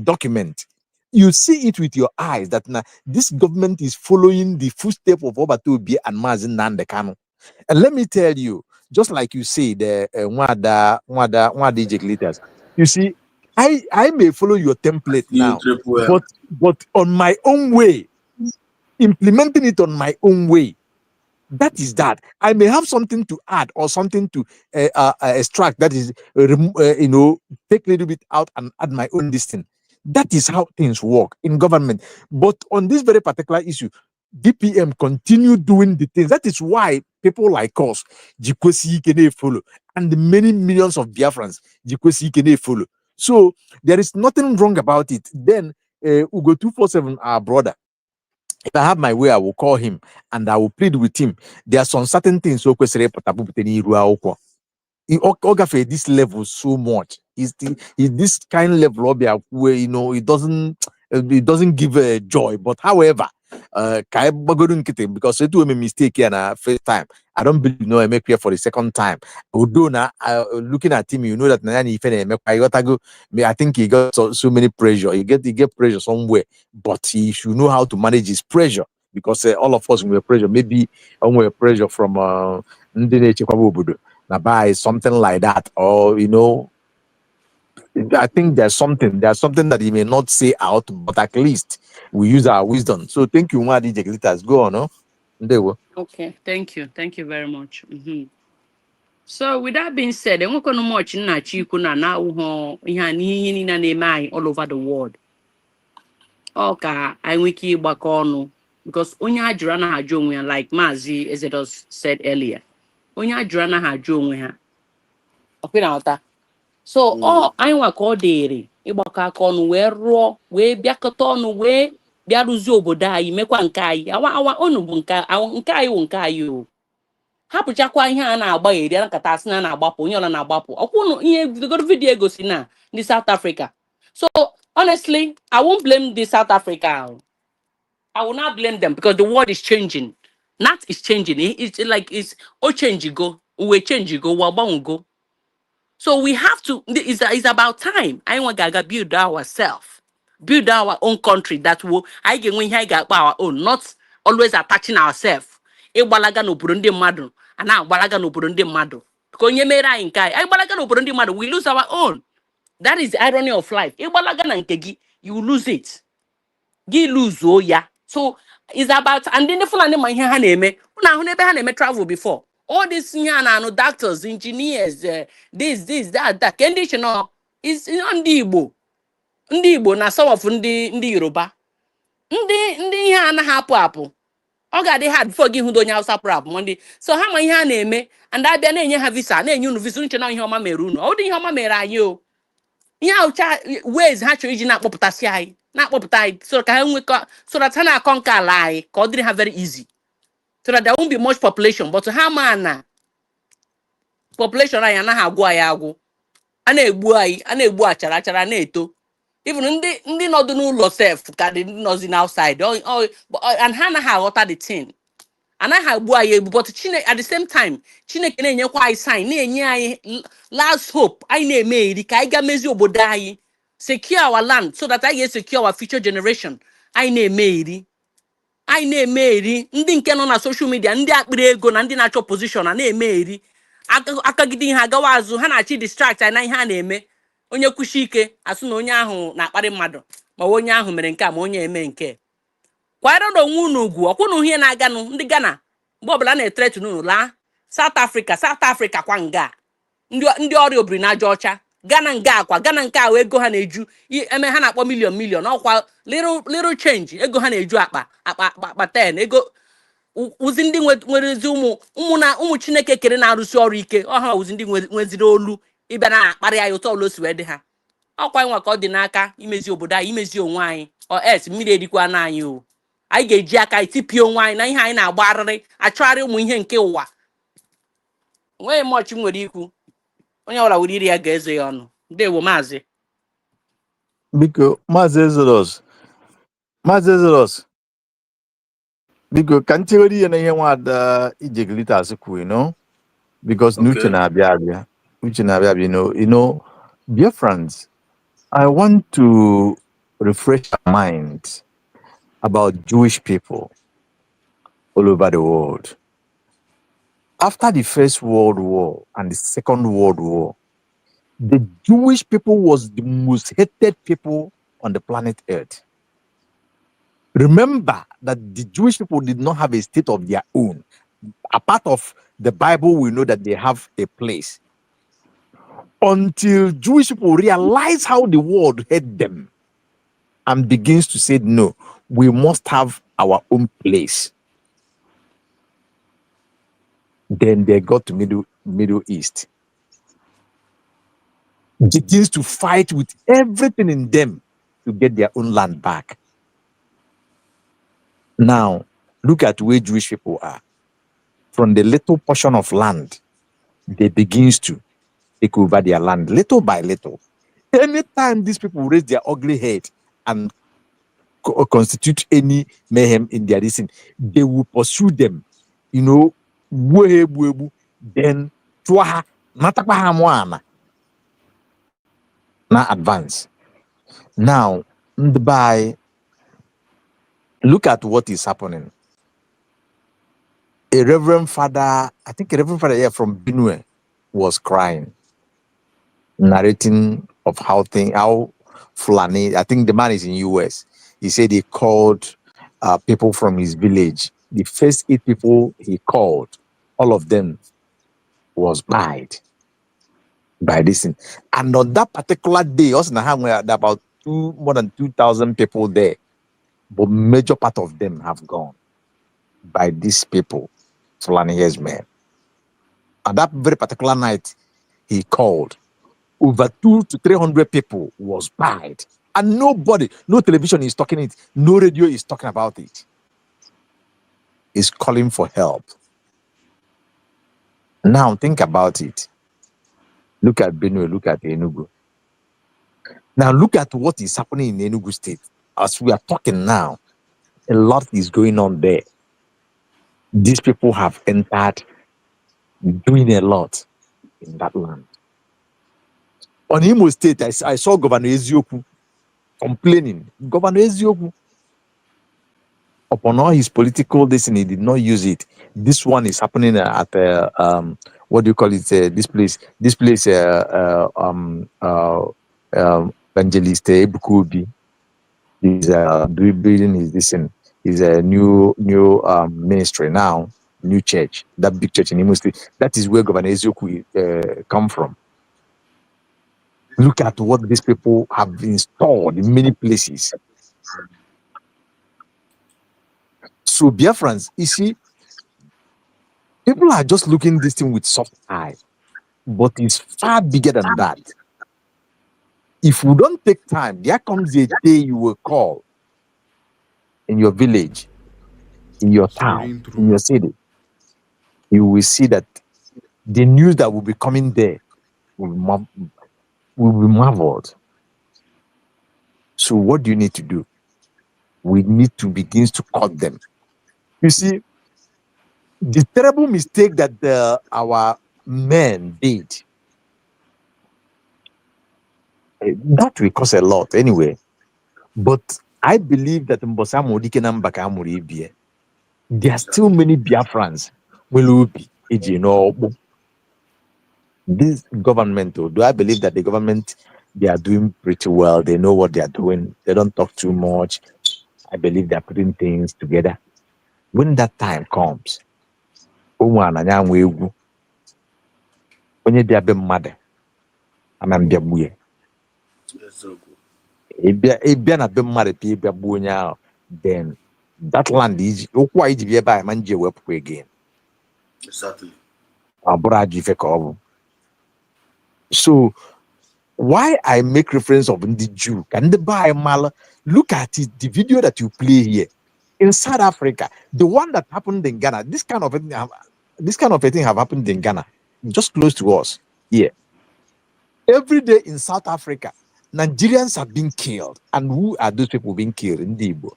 document, you see it with your eyes that now this government is following the footsteps of Obatobi and Mazin Nandekano. And let me tell you, just like you say, the Wada leaders, you see, I may follow your template now, but on my own way, implementing it on my own way. That is that. I may have something to add or something to extract. That is, take a little bit out and add my own distance. That is how things work in government. But on this very particular issue, DPM continue doing the things. That is why people like us, Jikosi can follow, and the many millions of Biafrans, Jikosi can follow. So there is nothing wrong about it. Then Ugo 247, our brother. If I have my way, I will call him and I will plead with him. There are some certain things so this level so much. Is this kind of level where it doesn't give a joy. But however, because it will be a mistake here na first time. I don't believe I make here for the second time. Although now looking at him, you know that I think he got so many pressure. He get pressure somewhere, but he should know how to manage his pressure because all of us will pressure. Maybe we're pressure from by something like that, or I think there's something that he may not say out, but at least we use our wisdom. So thank you, Madi Jeglitas. Go on, no? Okay, thank you very much. So with that being said, I'm going to much na chiku na now ihe na all over the world. Okay, I wiki bakonu because onye ajura na haju onwe like Mazi Ezedus said earlier. Onye ajura na haju onwe ha. Okay na ota. So anyị nwa ka ọ dịrị ịgbakọ aka ọnụ wee rụọ wee bịakọta ọnụ wee bịa rụzie obodo anyị mekwa nke anyị awa unu bụ nke anyị wụ nke anyị o hapụchakwa ihe a na-agbagheri a nakata asị na na-agbapụ onye ọla na-agbapụ ọkwụnụ ihe vidogoro vidiyo egosi na ndị South Africa. So honestly, I won't blame the South Africa. I will not blame them because the world is changing. Not is changing. It's like it's change go, we change go, we go. So we have to, it's about time. I want Gaga build ourselves, build our own country that will, I get when I got our own, not always attaching ourselves. Balaga no Burundi madu, and now Balaga no Burundi madu. Because you made I balaga no Burundi madu, we lose our own. That is the irony of life. Igbalaga na nke gị, you lose it. Gị lose oh ya. So it's about, and then the Fulani ma ihe ha na-eme. Una ahụ n'ebe ha na-eme travel before. All this ihe a na-anụ doctors, engineers, this, that. Ka ndị iche nọ, is ndị Igbo. Ndị Igbo na some of ndị Yoruba. Ndị ihe a anaghị apụ. Ọ ga-adị hard before gị hụ onye Hausa prap Monday. So ha ma ihe a na-eme, and abịa na-enye ha visa, na-enye unu visa, nche na ihe ọma mere unu. Ọ dị ihe ọma mere anyị o. Ihe aucha ways ha chọrọ iji na-akpọpụtasị anyị, na-akpọpụta anyị, so ka ha nwekọ, so that ha na-akọ nke ala anyị, ka ọ dịrị ha very easy. So that there won't be much population, but ha ma na population anyị anaghị agwụ anyị agwụ. A na-egbu achara na-eto. Even ndị nọdụ n'ụlọ sef ka dị nọzi outside, and ha anaghị aghọta the thing. Anaghị agbu anyị egbu, but Chineke at the same time, Chineke na-enyekwa anyị sign, na-enye anyị last hope. Anyị na-eme eri ka anyị ga mezi obodo anyị, secure our land so that anyị ga-secure our future generation. Anyị na-eme eri. Ndị nke nọ na social media, ndị akpịrị ego na ndị na-achọ position na-eme eri. Akagide ihe agawa azụ, ha na-achị distract anyị na ihe a na-eme. Onye kwushi ike asụ na onye ahụ na-akparị mmadụ, ma onye ahụ mere nke a, ma onye eme nke. Kwanyere onwe unu ugwu, ọkwụnụ ihe na-aganụ ndị Ghana mgbe ọbụla na-etretu n'unu laa South Africa kwa nga ndị ọrịa obiri na aja ọcha. Ghana nga akwa, Ghana nke a ego ha na-eju eme, ha na-akpọ million ọkwa little change, ego ha na-eju akpa 10 ego. Uzi ndị nwerezi ụmụ Chineke kere na-arụsi ọrụ ike, ọha uzi ndị nweziri olu ịbịa na-akparị anyị ụtọ olu si wee dị ha. Ọkwa nwa ka ọ dị n'aka imezi obodo anyị, imezi onwe anyị, mmiri erikwa na anyị o. Anyị ga-eji aka itipie onwe anyị na ihe anyị na-agba arịrị, achọgharị ụmụ ihe nke ụwa. Nweghị mọchị nwere ikwu, onye ọbụla were iri ya ga-ezo ya ọnụ. Ndewo maazị. Biko Maazị Exodus, biko ka ntighori ihe na ihe nwada Ijegilita asịkwu, because n'uche na-abịa Biafrans, I want to refresh our mind about Jewish people all over the world. After the First World War and the Second World War, the Jewish people was the most hated people on the planet Earth. Remember that the Jewish people did not have a state of their own. A part of the Bible, we know that they have a place. Until Jewish people realize how the world hate them and begins to say, no, we must have our own place. Then they got to Middle East. Begins to fight with everything in them to get their own land back. Now, look at where Jewish people are. From the little portion of land, they begins to take over their land little by little. Anytime these people raise their ugly head and constitute any mayhem in their reason, they will pursue them. Then now advance. Now, look at what is happening. A reverend father here from Benue was crying, narrating of how Fulani, I think the man is in US. He said he called people from his village. The first 8 people he called, all of them was died by this thing. And on that particular day, also about more than 2,000 people there, but major part of them have gone by these people, Fulani men. At that very particular night, he called. Over 200 to 300 people was died. And nobody, no television is talking it, no radio is talking about it. He's calling for help. Now think about it. Look at Benue, look at Enugu. Now look at what is happening in Enugu State. As we are talking now, a lot is going on there. These people have entered doing a lot in that land. On Imo State, I saw Governor Ezioku complaining. Governor Ezioku, upon all his political destiny, he did not use it. This one is happening at what do you call it? This place Evangelist Ebukobi is building his this thing. Is a new ministry now, new church, that big church in Imo State. That is where Governor Ezioku come from. Look at what these people have installed in many places. So Biafrans, you see, people are just looking this thing with soft eye, but it's far bigger than that. If we don't take time, there comes a day you will call in your village, in your town, in your city. You will see that the news that will be coming there will be marveled. So what do you need to do? We need to begin to cut them. You see, the terrible mistake that our men did, that will cost a lot anyway. But I believe that there are still many Biafrans will be this government, do I believe that the government, they are doing pretty well? They know what they are doing. They don't talk too much. I believe they are putting things together. When that time comes, onye bịa be mmadụ ama mbịa gbuo ịbịa na be mmadụ ka ịbịa gbuo onye ahụ, then that land okwu a iji bịa ebe a ma nji ewepụkwa again. Exactly. Ọ bụrụ ajọ ife ka ọ bụ. So why I make reference of the Jew, can the buy mal? Look at it, the video that you play here in South Africa, the one that happened in Ghana. This kind of a thing have happened in Ghana, just close to us here. Every day in South Africa, Nigerians have been killed, and who are those people being killed? Ndibo.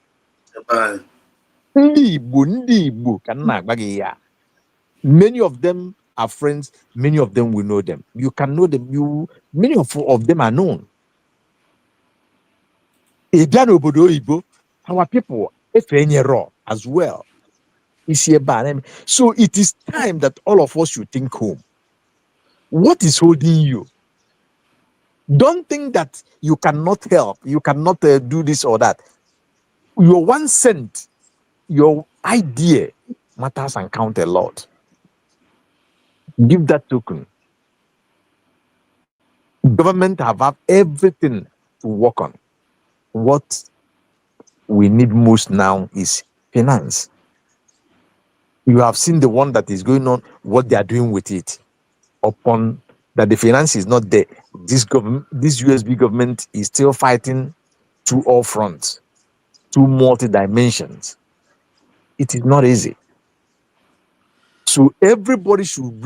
Many of them are friends. Many of them will know them. You can know them. Many of them are known. Our people, as well. So it is time that all of us should think home. What is holding you? Don't think that you cannot help. You cannot do this or that. Your 1 cent, your idea matters and count a lot. Give that token. Government have everything to work on. What we need most now is finance. You have seen the one that is going on, what they are doing with it. Upon that the finance is not there, this USB government is still fighting to all fronts, to multi-dimensions. It is not easy. So everybody should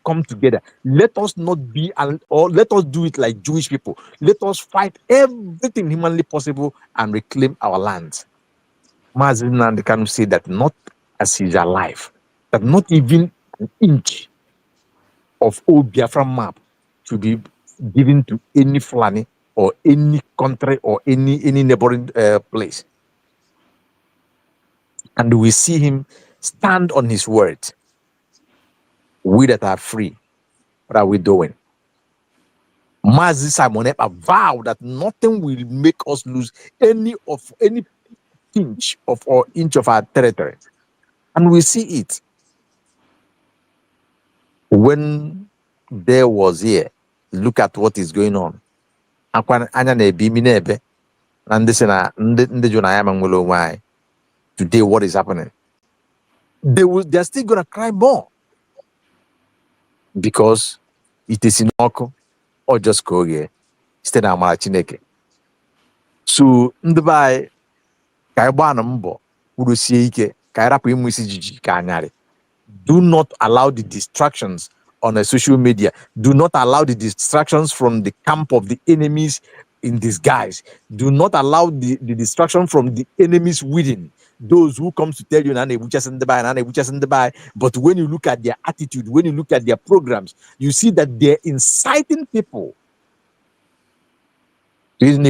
come together. Let us not be, or let us do it like Jewish people. Let us fight everything humanly possible and reclaim our land. Mazin Nandi can say that not as he's alive, that not even an inch of old Biafra map to be given to any Fulani or any country or any neighboring place. And we see him stand on his word. We that are free, what are we doing? Mazi Simonep vowed that nothing will make us lose any inch of our territory. And we see it. When there was here, look at what is going on. Today, what is happening? They're still gonna cry more because it is in Oko or just Koge. Instead of Chineke. So Ndubai Kaibana Mbo Urusieke Kairapu Imusiji Kanyari. Do not allow the distractions on a social media. Do not allow the distractions from the camp of the enemies in disguise. Do not allow the distraction from the enemies within. Those who comes to tell you, but when you look at their attitude, when you look at their programs, you see that they're inciting people. Then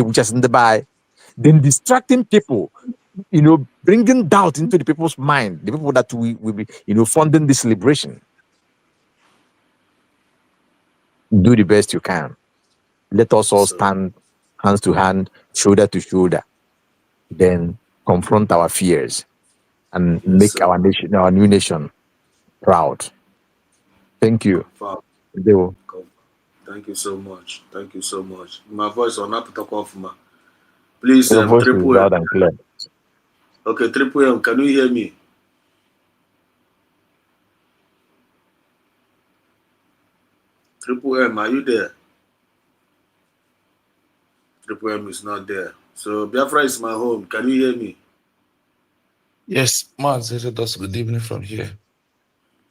distracting people, bringing doubt into the people's mind, the people that will be, funding this liberation. Do the best you can. Let us all So, stand hands to hand, shoulder to shoulder, then confront our fears and yes, make sir. our nation, our new nation, proud. Thank you. Confirm. Deo. Thank you so much. Thank you so much. My voice will not talk off, ma. Please, Your voice is Triple M. loud and clear. Okay, Triple M, can you hear me? Triple M, are you there? Triple M is not there. So Biafra is my home. Can you hear me? Yes, Maz does good evening from here.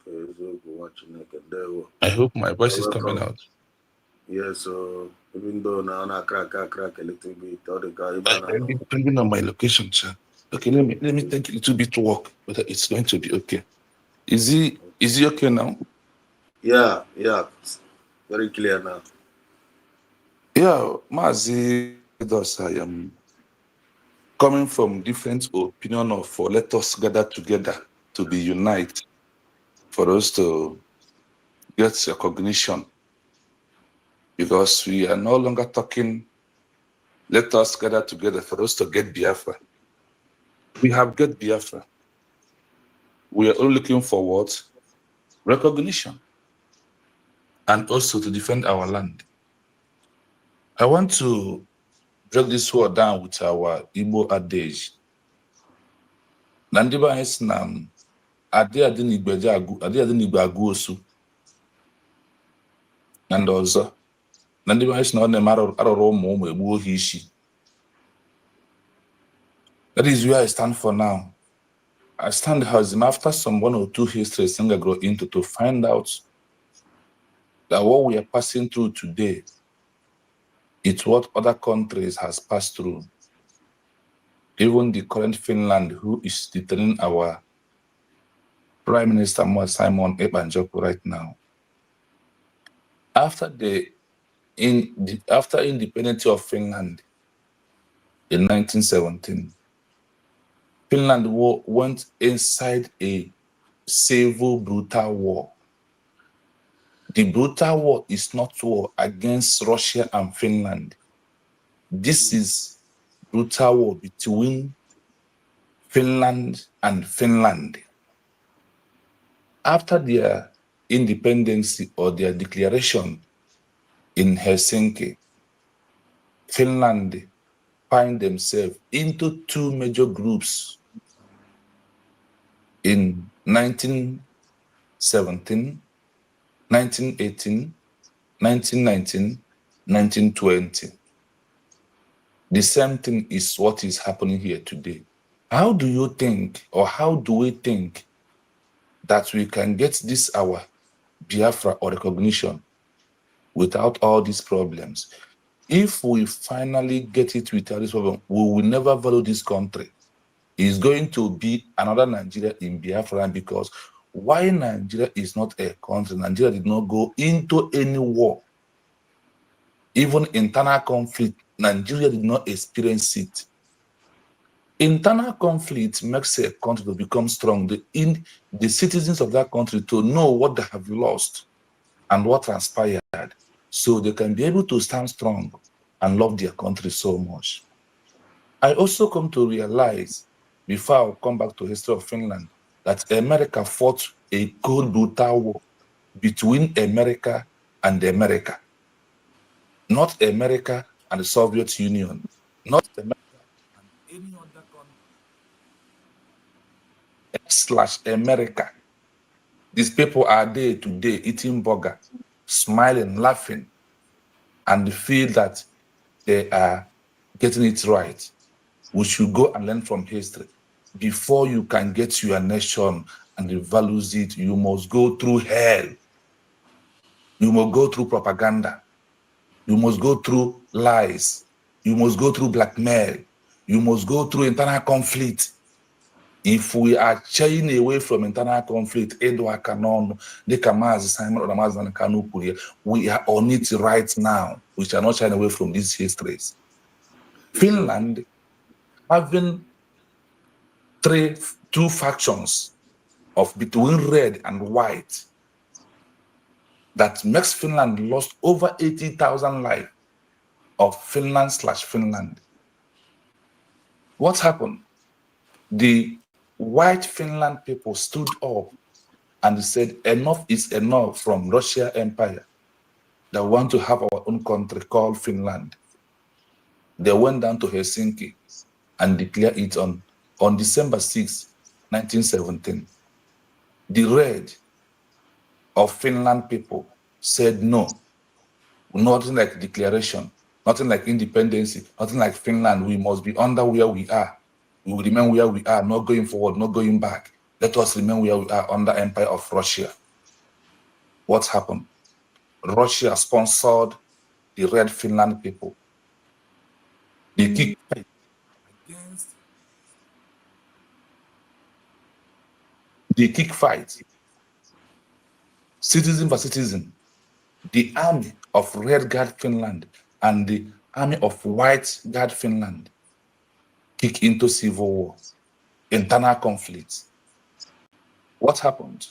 Okay, so go watch there. I hope my voice is coming Welcome. out. Yeah, so even though now I crack a little bit, all the guy Depending on my location, sir. Okay, let me take a little bit to work, but it's going to be okay. Is he okay now? Yeah, very clear now. Yeah, Mazi does. I am coming from different opinion of let us gather together to be united for us to get recognition, because we are no longer talking let us gather together for us to get Biafra. We have get Biafra. We are only looking forward recognition and also to defend our land. I want to break this word down with our Igbo adage. Na ndị be anyị sị na adị n'igwe agụ osu na ndị ọzọ. Na ndị be anyị sị na ọ na-eme arụrụ ụmụ egbuo ha isi. That is where I stand for now. I stand as after some 1 or 2 histories I grow into to find out that what we are passing through today is what other countries has passed through. Even the current Finland, who is detaining our Prime Minister Simon Ebanjoko right now. After independence of Finland in 1917, Finland went inside a civil brutal war. The brutal war is not war against Russia and Finland. This is brutal war between Finland and Finland. After their independence or their declaration in Helsinki, Finland find themselves into 2 major groups in 1917, 1918, 1919, 1920. The same thing is what is happening here today. How do you think, or how do we think that we can get this our Biafra or recognition without all these problems? If we finally get it without this problem, we will never value this country. It's going to be another Nigeria in Biafra, because why Nigeria is not a country? Nigeria did not go into any war. Even internal conflict, Nigeria did not experience it. Internal conflict makes a country to become strong. The citizens of that country to know what they have lost and what transpired, so they can be able to stand strong and love their country so much. I also come to realize, before I come back to the history of Finland, that America fought a cold, brutal war between America and America. Not America and the Soviet Union, not America and any other country / America. These people are there today eating burger, smiling, laughing, and feel that they are getting it right. We should go and learn from history. Before you can get your nation and the values it, you must go through hell. You must go through propaganda. You must go through lies. You must go through blackmail. You must go through internal conflict. If we are shying away from internal conflict, we are on it right now. We shall not shy away from these histories. Finland, having two factions of between red and white, that makes Finland lost over 80,000 lives. of Finland/Finland. What happened? The white Finland people stood up and said, enough is enough from Russia Empire, that want to have our own country called Finland. They went down to Helsinki and declared it on December 6, 1917. The Red of Finland people said no, nothing like declaration, nothing like independence, nothing like Finland. We must be under where we are. We will remain where we are, not going forward, not going back. Let us remain where we are under Empire of Russia. What happened? Russia sponsored the Red Finland people. They kicked against fight, citizen by citizen. The army of Red Guard Finland and the army of White Guard Finland kick into civil war, internal conflict. What happened?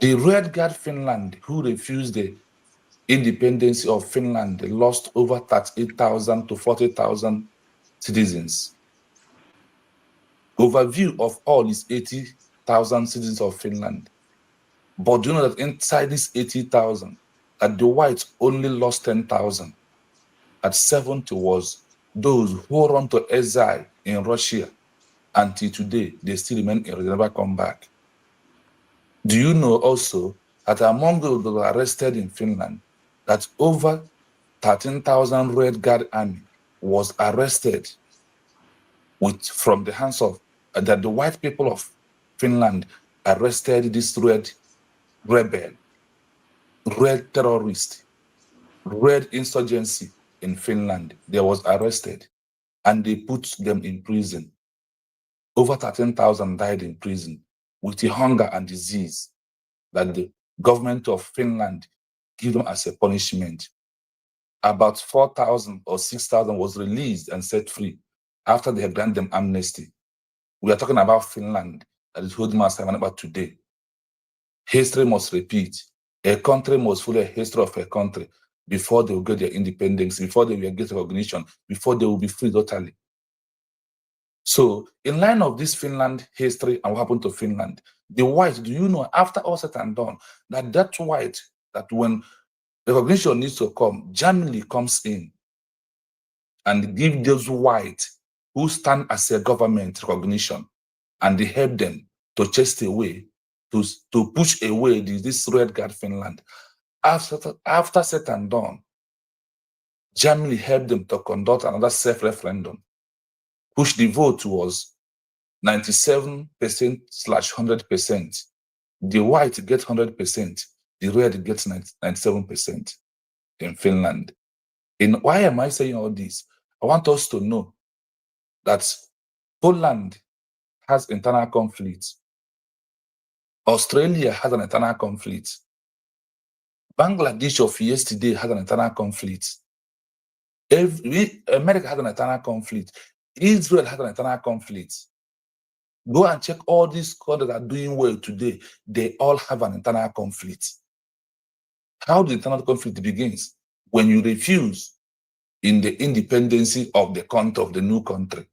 The Red Guard Finland, who refused the independence of Finland, lost over 38,000 to 40,000 citizens. Overview of all is 80,000 citizens of Finland. But do you know that inside these 80,000, that the whites only lost 10,000? At 70 was those who run to exile in Russia. Until today, they still remain and never come back. Do you know also that among those that were arrested in Finland, that over 13,000 Red Guard army was arrested from the hands of, that the white people of Finland arrested this red rebel, red terrorist, red insurgency in Finland. They was arrested and they put them in prison. Over 13,000 died in prison with the hunger and disease that the government of Finland gave them as a punishment. About 4,000 or 6,000 was released and set free after they had granted them amnesty. We are talking about Finland that is holding us about today. History must repeat. A country must follow a history of a country before they will get their independence, before they will get recognition, before they will be free totally. So, in line of this Finland history and what happened to Finland, the white, do you know, after all said and done, that white, that when recognition needs to come, Germany comes in and give those white who stand as a government recognition, and they help them to chase away, to push away this Red Guard Finland. After said and done, Germany helped them to conduct another self-referendum, which the vote was 97%/100%. The white get 100%, the red gets 97% in Finland. And why am I saying all this? I want us to know that Poland has internal conflicts. Australia has an internal conflict. Bangladesh of yesterday has an internal conflict. America has an internal conflict. Israel has an internal conflict. Go and check all these countries that are doing well today. They all have an internal conflict. How the internal conflict begins? When you refuse in the independence of the country, of the new country,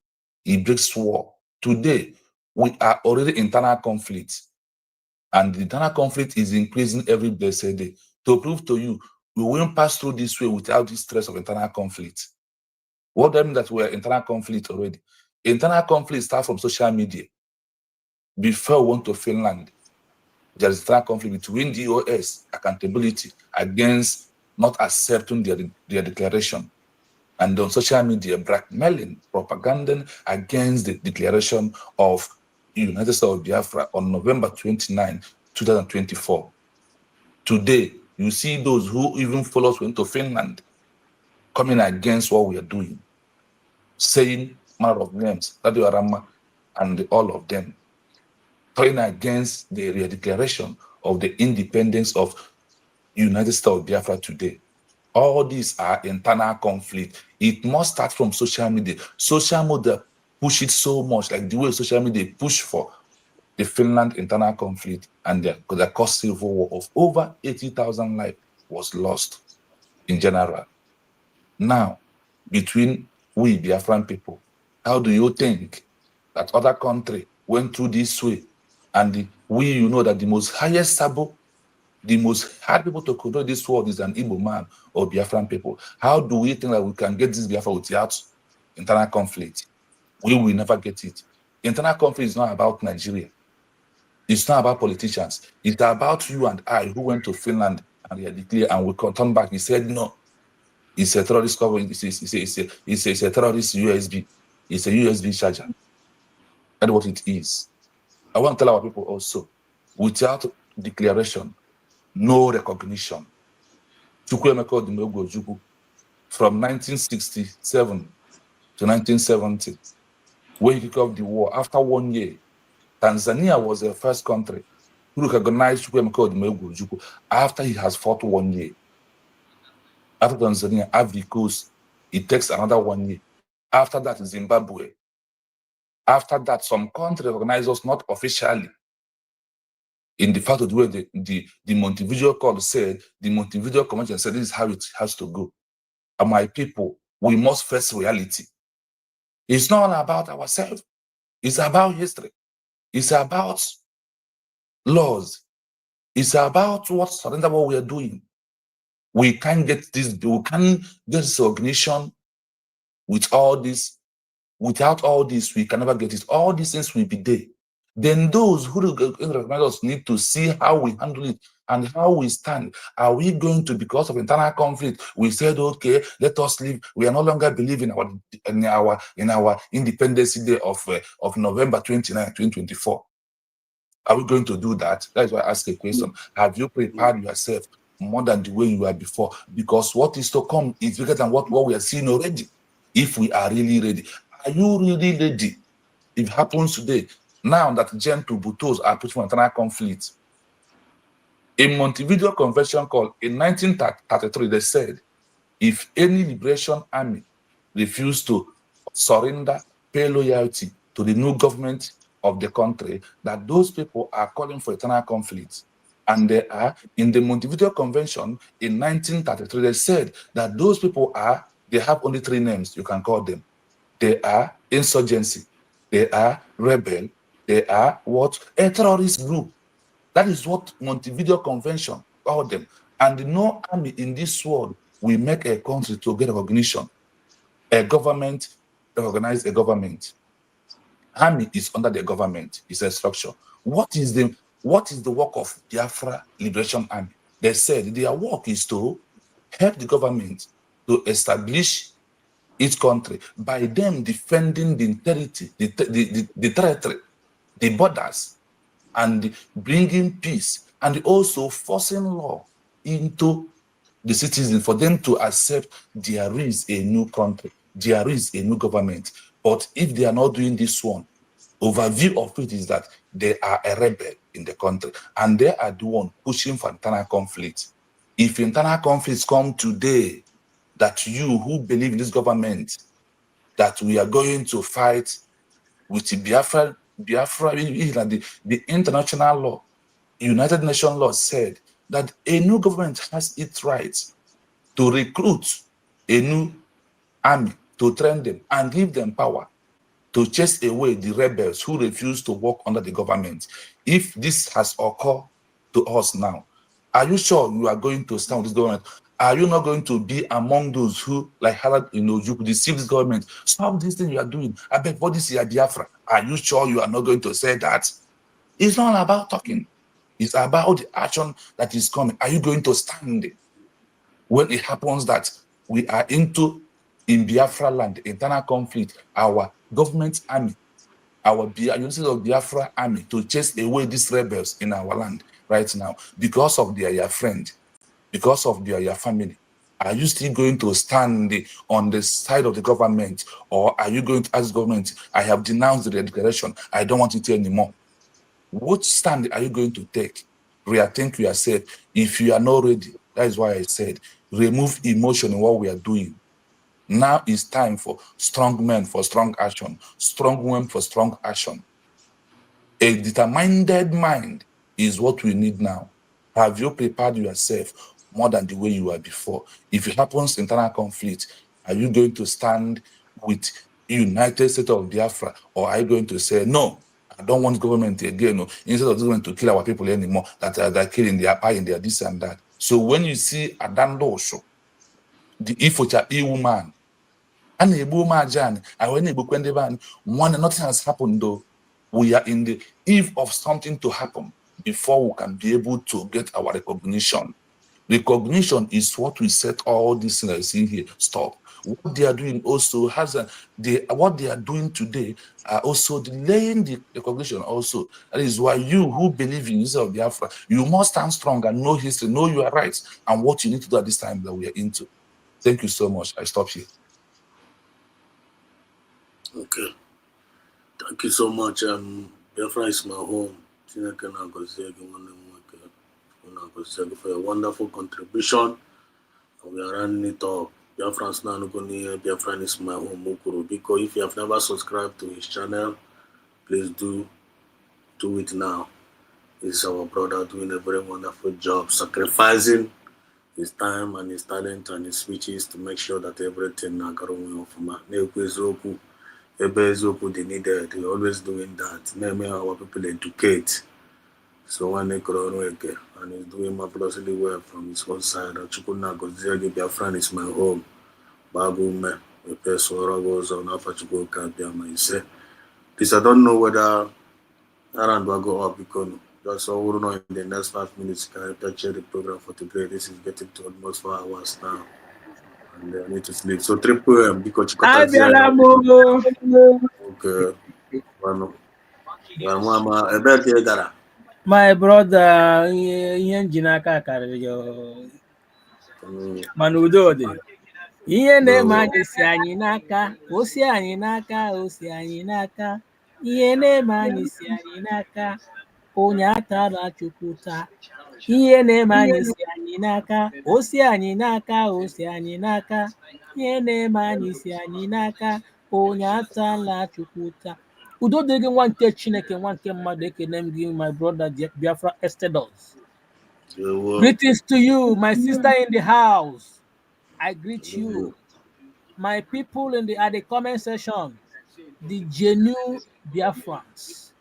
it breaks war. Today, we are already internal conflict. And the internal conflict is increasing every blessed day. To prove to you, we won't pass through this way without the stress of internal conflict. What does mean that we are internal conflict already? Internal conflict starts from social media. Before we went to Finland, there is internal conflict between DOS, accountability against not accepting their declaration. And on social media, blackmailing, propaganda against the declaration of the United States of Biafra on November 29, 2024. Today, you see those who even follow us went to Finland coming against what we are doing, saying manner of names, Radio Arama, and all of them, turning against the declaration of the independence of United States of Biafra today. All these are internal conflict. It must start from social media. Social media push it so much, like the way social media push for the Finland internal conflict, and the cost civil war of over 80,000 lives was lost in general. now between we Biafran people? How do you think that other country went through this way? And you know that the most highest sabo, the most hard people to control this world is an Igbo man or Biafran people. How do we think that we can get this Biafra without internal conflict? We will never get it. Internal conflict is not about Nigeria. It's not about politicians. It's about you and I who went to Finland and they declared and we come back. He said, no, it's a terrorist cover. It's a terrorist USB. It's a USB charger. That's what it is. I want to tell our people also, without declaration, no recognition. From 1967 to 1970, when he kicked off the war, after 1 year, Tanzania was the first country who recognized Chukwuemeka Odumegwu after he has fought 1 year. After Tanzania, Ivory Coast, it takes another 1 year. After that, Zimbabwe. After that, some countries recognize us not officially. In the fact of the way the Montevideo Accord said, the Montevideo Convention said this is how it has to go. And my people, we must face reality. It's not all about ourselves. It's about history. It's about laws. It's about what we are doing. We can't get this, we can't get this recognition with all this. Without all this, we can never get it. All these things will be there. Then those who recognize us need to see how we handle it and how we stand. Are we going to, because of internal conflict, we said, okay, let us leave. We are no longer believing in our Independence Day of November 29, 2024. Are we going to do that? That's why I ask a question. Have you prepared yourself more than the way you were before? Because what is to come is bigger than what we are seeing already. If we are really ready. Are you really ready? It happens today. Now that gentle Butos are put for internal conflict. In Montevideo Convention call in 1933, they said, if any liberation army refused to surrender, pay loyalty to the new government of the country, that those people are calling for eternal conflict. And they are, in the Montevideo Convention in 1933, they said that those people they have only 3 names you can call them. They are insurgency, they are rebel, they are what? A terrorist group. That is what Montevideo Convention called them. And no army in this world will make a country to get recognition. A government recognize a government. Army is under the government, it's a structure. What is the work of Biafra Liberation Army? They said their work is to help the government to establish its country by them defending the integrity, the territory, the borders, and bringing peace, and also forcing law into the citizens for them to accept there is a new country, there is a new government. But if they are not doing this one, overview of it is that they are a rebel in the country, and they are the one pushing for internal conflict. If internal conflicts come today, that you who believe in this government, that we are going to fight with the Biafra, the international law, United Nations law said that a new government has its rights to recruit a new army, to train them and give them power to chase away the rebels who refuse to work under the government. If this has occurred to us now, are you sure you are going to stand with this government? Are you not going to be among those who, like Harald, you could deceive this government? Stop this thing you are doing. I beg, what is your Biafra? Are you sure you are not going to say that? It's not about talking. It's about the action that is coming. Are you going to stand when it happens that we are in Biafra land, internal conflict, our government army, our University of Biafra army to chase away these rebels in our land right now because of their friend, because of their family? Are you still going to stand on the side of the government, or are you going to ask government, I have denounced the declaration, I don't want it anymore? Which stand are you going to take? Rethink yourself. If you are not ready, that is why I said, remove emotion in what we are doing. Now it's time for strong men for strong action, strong women for strong action. A determined mind is what we need now. Have you prepared yourself more than the way you were before? If it happens internal conflict, Are you going to stand with United States of Biafra, or are you going to say, no, I don't want government again, no, instead of going to kill our people anymore, that they're killing their pie and their this and that. So when you see Adando Osho, the Ifocha E woman, and a woman Jan, and when you when one nothing has happened though. We are in the eve of something to happen before we can be able to get our recognition. Recognition is what we set all these things in here. Stop. What they are doing also what they are doing today are also delaying the recognition also. That is why you who believe in yourself, Biafra, you must stand strong and know history, know your rights and what you need to do at this time that we are into. Thank you so much. I stop here. Okay. Thank you so much. Biafra is my home. For a wonderful contribution. We are running it up. Biafran's now going to Biafra is my home, Mukuru. Because if you have never subscribed to his channel, please do it now. He's our brother doing a very wonderful job, sacrificing his time and his talent and his speeches to make sure that everything is going on. They needed. We're always doing that. Name our people educate. So when they again, and he's doing marvelously well from his own side. Chukuna Godziagi Biafran is my home. Babu me, the person goes on after Chuku Kabiama. He said, please, I don't know whether Aran will go up because just so we know in the next 5 minutes. Can I check the program for today? This is getting to almost 4 hours now. And I need to sleep. So 3 p.m. because okay. Bueno. Mama, My brother, ihe nji n'aka karịrị ya mana udo dị. Ihe na-eme anyị si anyị n'aka, o si anyị n'aka, o si anyị n'aka. Ihe na-eme anyị si anyị n'aka, onye atara Chukwu taa. Ihe na-eme anyị si anyị n'aka, o si anyị n'aka, o si anyị n'aka. Ihe na-eme anyị si anyị n'aka, onye atala Chukwu taa. Udo dịrị gị nwa nke Chineke, nwa nke mmadụ, ekene m gị, my brother Biafra Estedos. Greetings to you, my sister in the house. I greet you. My people at the comment section, the genuine Biafrans,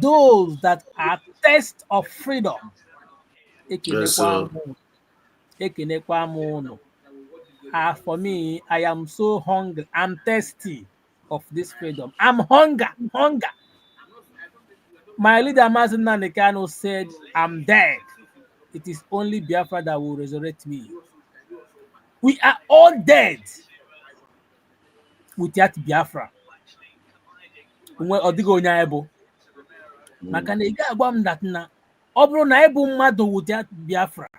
those that are thirst of freedom. For me, I am so hungry. I'm thirsty of this freedom. I'm hunger. My leader, Mazen Nanekano, said, I'm dead. It is only Biafra that will resurrect me. We are all dead without Biafra. Ọ dịghị onye anyị bụ maka na ị ga-agwa m na ọ bụrụ na anyị bụ mmadụ without Biafra,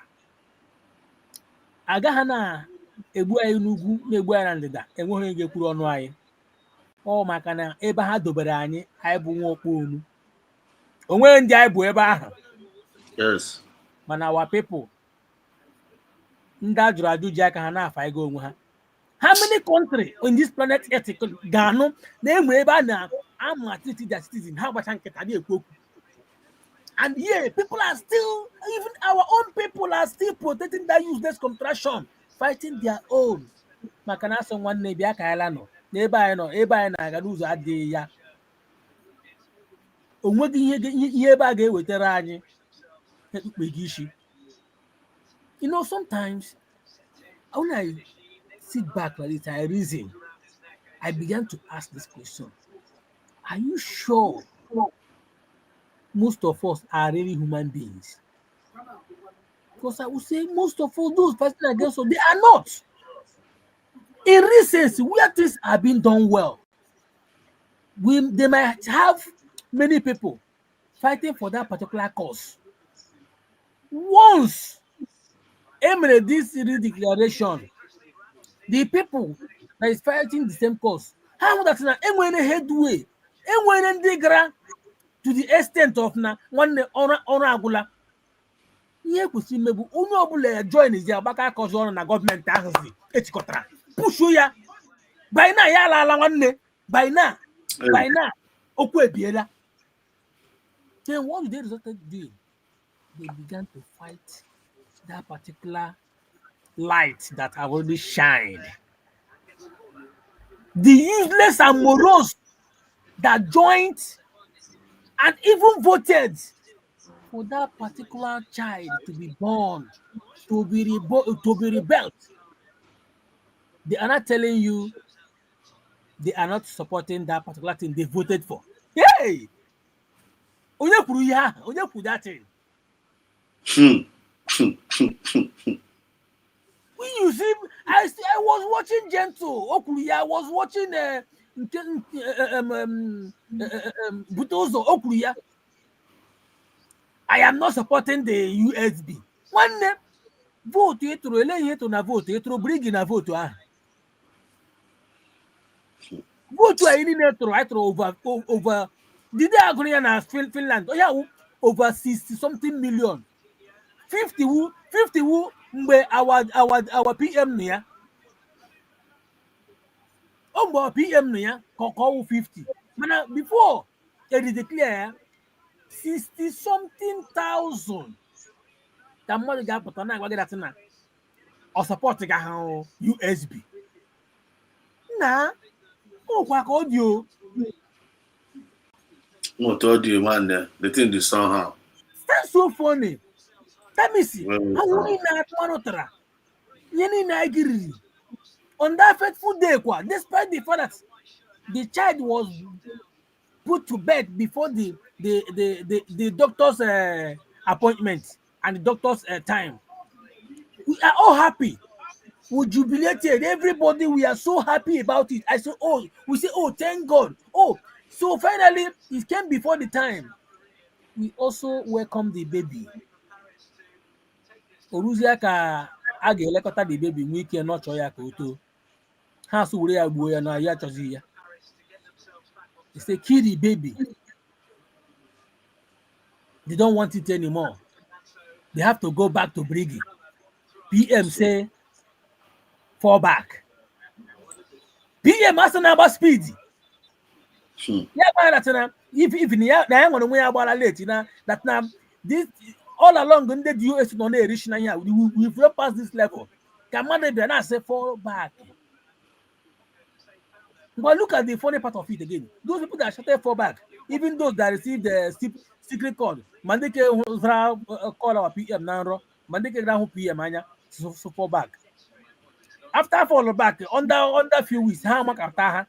agaghị na-egbu anyị n'ugwu na-egbu anyị na ndịda, enweghị onye ga-ekwuru ọnụ anyị. Ọ maka na ebe ha dobere anyị bụ nwa okpu onu. Onweghị ndị anyị bụ ebe ahụ. Yes. Mana our people, ndị a jụrụ ajụ ji aka ha na-afa ego onwe ha. How many countries on this planet Earth ga-anụ na-enwe ebe a na-ama treat their citizen ha gbacha nkịta na-ekwu okwu? And yeah, people are still, even our own people are still protecting that useless contraction, fighting their own. Maka na asọ nwanne bịa ka ala nọ n'ebe anyị na-aga n'ụzọ adịghị ya. O nweghị ihe ebe a ga-ewetara anyị ekpukpe gị isi. You know, sometimes when I sit back like this, I reason. I began to ask this question. Are you sure most of us are really human beings? Because I would say most of us, those fighting against us, they are not. In recent, where things are being done well, they might have many people fighting for that particular cause. Once made this declaration, the people that is fighting the same cause, how that na headway, to the extent of na one ọrụ agwụla. Ihe kwesịrị imebu onye ọbụla join is ya gbaka aka ọzọ ọrụ na gọọmenti ahụ si echịkọtara pushu ya by now ya ala nwanne by now okwu ebiela. Then what did they result doing? They began to fight that particular light that have already shined the useless and morose that joined and even voted for that particular child to be born, to be rebelled. They are not telling you they are not supporting that particular thing they voted for. Hey! Onye kwuru ihe ahụ? Onye kwuru that thing? When you see, I was watching Gentle Okuruya. I was watching Butozo Okuruya. I am not supporting the USB. One vote etro eleghị eto na vote etro bring na vote ahụ. Vote a ini etro over. Did they agree na Finland? Oh yeah, over 60 something million. 50 wu mgbe our PM nọ ya. Mgbe PM nọ ya ka ọ 50. Mana before they declare 60 something thousand. Ka mmadụ ga-apụta na-agwa gị datị na ọ support ga ha USB. Na ọkwa ka ọ dị o. What told you, man? The thing is somehow. That's so funny. Let me see. How many nights one agiri on that fateful day, despite the fact that the child was put to bed before the doctor's appointment and the doctor's time. We are all happy. We jubilated. Everybody, we are so happy about it. I said, oh, we say, oh, thank God. Oh, so finally, it came before the time. We also welcome the baby. Oruzia ka a ga-elekọta the baby nwee ike nọchọ ya ka o too. Ha so were ya gbuo ya na ya achọzi ya. They say kill the baby. They don't want it anymore. They have to go back to Brigi. PM say fall back. PM has about speed. Yeah, that if na want to about late, that now this all along in the US no reach here. We've not passed this level. Come on, they not say fall back. But look at the funny part of it again. Those people that shouted fall back, even those that received the secret call, Mandeke call our PM now, Mandeke ground PM anya so fall back. After fall back, under few weeks, how much after?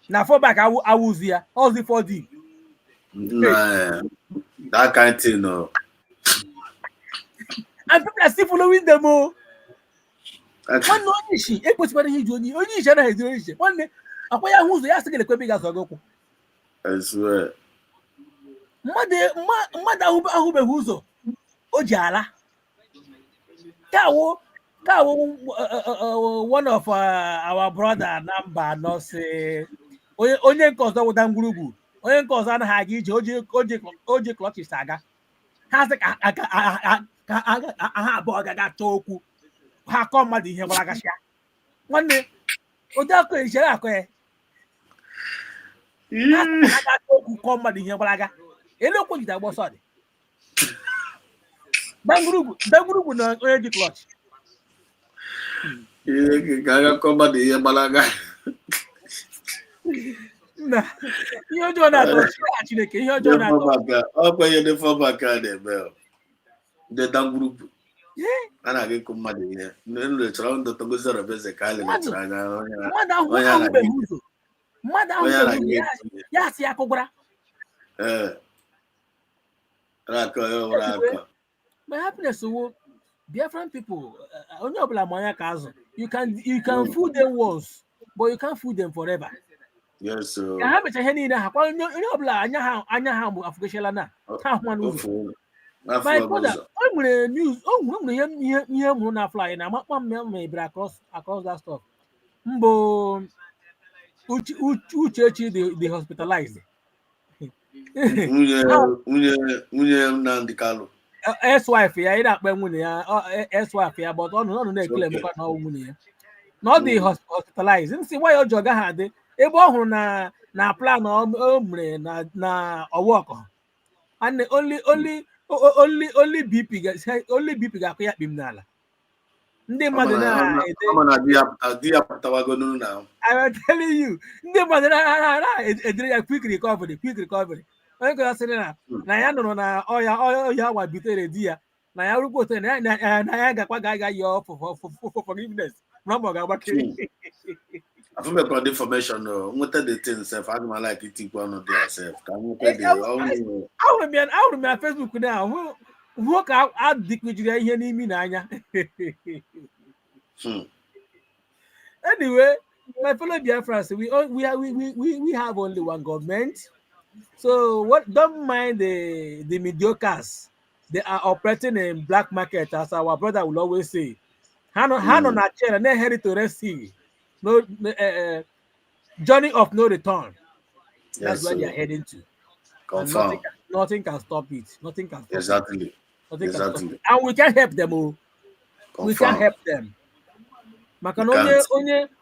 Now fall back, I was here. How's the 4D? Nah, that kind of thing, no. And people are still following them all. One no issue. It was very huge. Only issue na heziro issue. One day, akwaya huzo ya sigele kwebi ga sogo. I swear. Mada ahube huzo. Ojala. Kawo one of our brother number no say onye nkozo wuda ngwurugwu. Onye nkozo anaghị aga ije oje clutch saga. Ha sị ka aha abụọ ga chọọ ha kọ mmadụ ihe gbara gasịa nwanne ụdị akụ ejere akụ ya ha ga-achọ okwu kọ mmadụ ihe gbara aga elekwu jide agba ọsọ dị dangurugwu na onye ji klọch Gaga kọ mmadụ ihe gbara aga na ihe ọjọọ na-atọ Chineke ihe ọjọọ na-atọ ọkwa ihe dị fọba ka na-eme ndị dangurugwu a na-aga ịkụ mmadụ ihe ndị chọrọ ndụ togozi ọrọbeze ka a lelechara anya mmadụ ahụbeghị ụzọ ya asị ya kụgbara my happiness wo Biafran people onye ọbụla ma anya ka azụ you can fool them once but you can't fool them forever. Yes, ka ha mecha ihe niile ha kwa onye ọbụla anya ha bụ afụgachala na ha hụ n'ụzọ. My brother, o nwere news, o nwere ihe mụrụ na fly na amakpa mebiri across that stuff. Mbo Uchechi the hospitalized. Nwunye Nnamdi Kanu. Ex-wife ya, ị na-akpa nwunye ya, ex-wife ya, but ọ nọ na-ekele mekwa na nwunye ya. Not the hospitalized. Nsị nwa ya ọjọọ gaghị adị ebe ọ hụrụ na plan o mere na ọwọkọ. And only BP ga-akụ ya kpim n'ala. ndị mmadụ na-ede I'm telling you, ndị mmadụ na-edere ya quick recovery. Onye nkọta sịrị na ya nụrụ na ọya awa bitere di ya na ya rugbo otu na ya gakwa ga yọọ for forgiveness na ọ ga-agbake. I feel like the information. What the thing self? I don't like it. Take one of their self. Ahụrụ m ya Facebook na hụ ka adịkpejiri ihe n'imi n'anya. Anyway, my fellow Biafrans, we have only one government. So don't mind the mediocres. They are operating in black market, as our brother will always say. Hand on a chair and then headed to rescue. No journey of no return. That's where they are heading to. And nothing can stop it. Nothing can stop exactly. it. Nothing can stop it. And we can't help them all. We can't help them. Maka na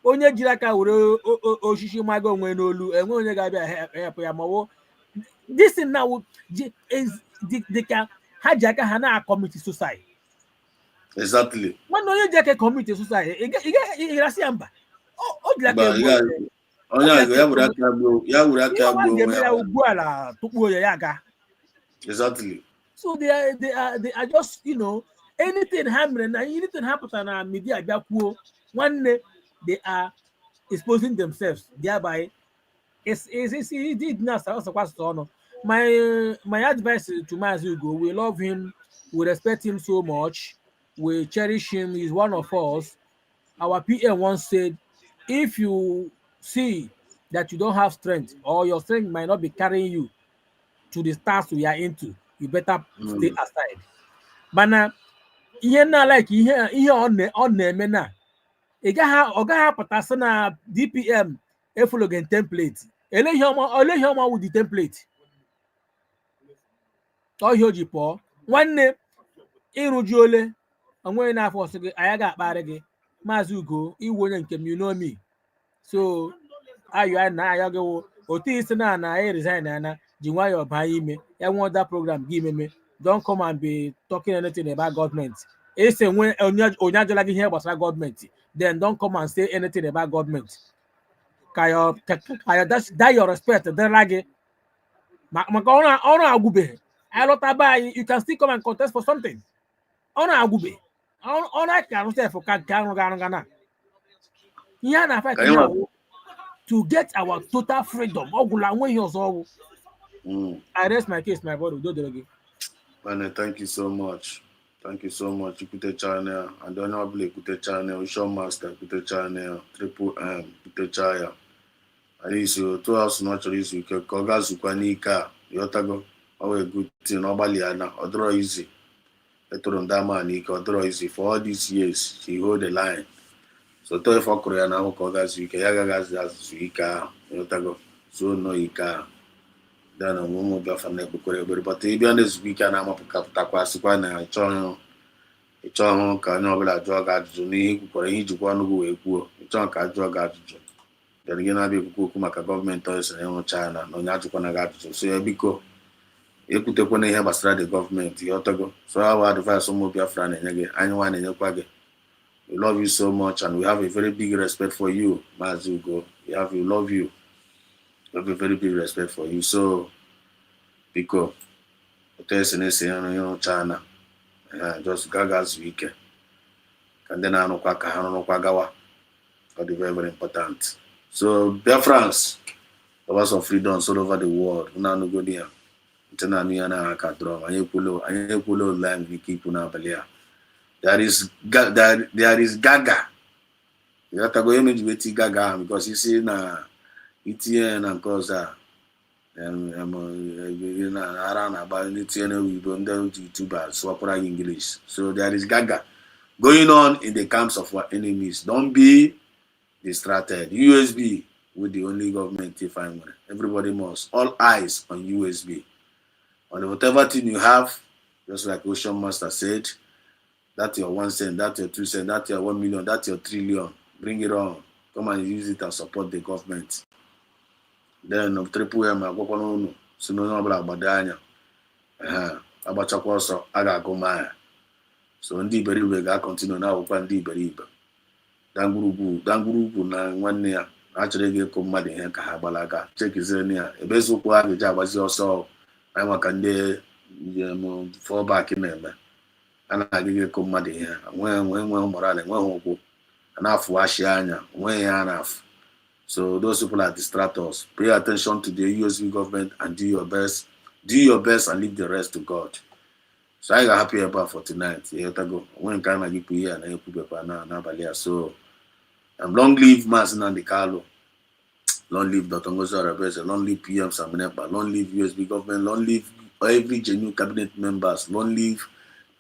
onye jiri aka were oshishi mago onwe n'olu enwe onye ga-abịa help ya ma this thing now is the ha ji aka ha na commit suicide. Exactly. When onye ji aka commit suicide ị ga-asị ya mba o ji aka ugbu ala tupu ya aga. Exactly. So they are just, you know, anything happening, anything happens na media bịakwuo nwanne, they are exposing themselves thereby. It's my advice to Mazi Ugo, we love him, we respect him so much, we cherish him, he's one of us. Our PM once said, if you see that you don't have strength or your strength might not be carrying you to the stars we are into, you better stay aside. But now, ihe na like ihe ọ na-eme na ọ gaghị apụtasị na DPM efulogen template ele ihe ọma wụ the template ọhịa o ji pụọ nwanne ịrụju ole onweghị n'afọ ọsọ gị anyị ga-akparị gị Maazị Ugo iwu onye nke m, you know me. So ayọ na ayọ gị otu isi na anyị resign na ji nwayọọ baa ime ya nwe other program gị imeme. Don't come and be talking anything about government. It's when onye ajụla gị ihe gbasara government, then don't come and say anything about government. Ka that your respect dịrịla gị maka ọrụ agwụbe anyị lọtaba anyị, you can still come and contest for something. Ọrụ agwụbe ọrụ aka arụsef ka nke arụga na ihe a na-afa ka ihe to get our total freedom ọgwụla nweghị ọzọ ọgwụ. I rest my case, my brother. Udo dịrị gị. Man, thank you so much. Thank you so much. Ikute channel, and don't know Ikute channel, Show Master, Ikute channel, Triple M, Ikute channel. At least you 2 hours not release you can Kogazu Kwanika, Yotago, a good thing, nobody or draw easy. Let on that man, he can draw easy for all these years. He hold the line. So tell for Korea now, Kogazu, Yagagas, Ika, Yotago, so no Ika. Then a woman Biafra but even this weekend I'm up to na ịchọ ka onye ọbụla jụọ gị ajụjụ n'ihe kwukwara ihe ijikwa ọnụ gị wee kwuo ịchọ ka jụọ gị ajụjụ dere gị na-abịa ekwukwu okwu maka gọọmenti ọsịrị ịhụ China na onye ajụkwana gị ajụjụ so ya biko ekwutekwana ihe gbasara the gọọmenti ya ọtọgo so our advice ụmụ Biafra na-enye gị anyị nwa na-enyekwa gị. We love you so much and we have a very big respect for you, Maazị Ugo. We love you. We have a very big respect for you. So, because China, just Gaga's weekend. And then I know Gawa. Very, very important. So, Biafrans, lovers of freedom all over the world. We now go there. There is Gaga. You have to go image with Gaga because you see na ETN and Koza and around about ETN we don't do YouTubers swap English. So there is Gaga going on in the camps of our enemies. Don't be distracted. USB with the only government if I'm everybody must all eyes on USB. On whatever thing you have, just like Ocean Master said. That's your 1 cent, that's your 2 cents, that's your 1 million, that's your trillion. Bring it on. Come and use it and support the government. Then of Triple M, I go on. So no Badanya. Abachakwaso, Aga Gomaya. So ndị iberibe ga-continue na-awụkwa ndị iberibe. Dangwurugwu na nwanne ya na-achọrọ ego ịkụ mmadụ ihe ka ha gbalaga chekizie ya ebezi ụkwụ ha ga-eji agbazi ọsọ anyị maka ndị fallback na-eme a na-agaghị ịkụ mmadụ ihe enweghị moral enweghị ụkwụ a na-afụwashi anya onweghị ya na-afụ. So those people are distractors. Pay attention to the USB government and do your best and leave the rest to God. So I got happy about for tonight. When can I give you and I put so long live Masin and the Carlo. Long live Dr. Ngozo Arabese. Long live PM Saminepa. Long live USB government. Long live every genuine cabinet members. Long live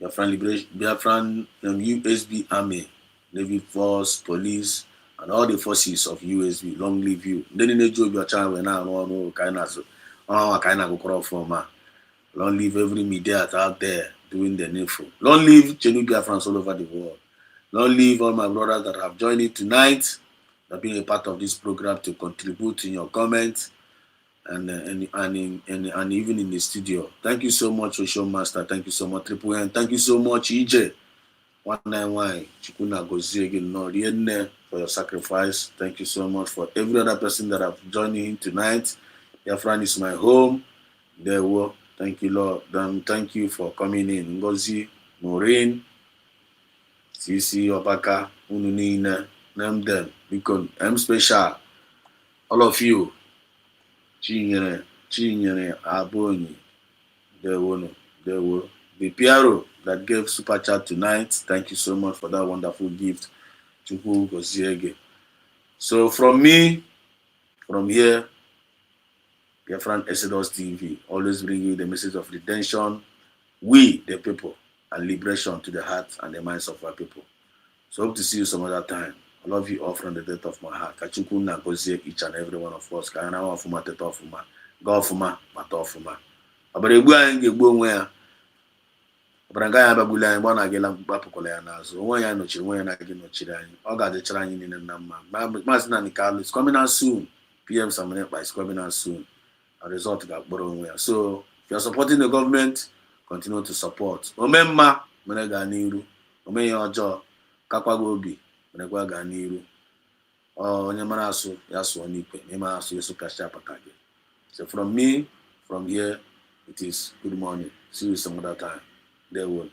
Biafran USB Army, Navy Force, Police, and all the forces of USB. Long live you. Then in the job your child when I know kind of go from. Long live every media out there doing the needful. Long live genuine Biafrans all over the world. Long live all my brothers that have joined it tonight, that being a part of this program to contribute in your comments and even in the studio. Thank you so much, Osho Master. Thank you so much, Triple N. Thank you so much, EJ. 191 Chikuna Goziegin for your sacrifice. Thank you so much for every other person that have joined in tonight. Biafran is my home. There were. Thank you, Lord. Thank you for coming in. Ngozi, Maureen, Sisi, Obaka, Ununina, name them. Because I'm special. All of you. Chinyere, Aboni. There were. The Piero that gave Super Chat tonight. Thank you so much for that wonderful gift. Chukwu Goziege. So from me, from here, Biafran Exodus TV, always bring you the message of redemption, we the people, and liberation to the hearts and the minds of our people. So hope to see you some other time. I love you all from the depth of my heart. Kachuku na gozie each and every one of us. Kana wafuma teta ofuma, ga ofuma mata ofuma. Abara egbu anyị ga-egbu onwe ya. Abara nga ya babula anyị gbana agela mkpapụkola ya n'azụ. Onwe ya nọchiri onwe ya na gị nọchiri anyị. Ọ ga-adịchara anyị niile na mma. Maazị Nnamdi Kanu is coming out soon. PM Saminepa is coming out soon. A result got borrowed. So if you're supporting the government, continue to support. Omemma menega niru. Omenya ojo kakwagobi menegwa ga niru. Onye marasu yasu onipe. Marasu yesu kasha pakage. So from me, from here, it is good morning. See you some other time. There will.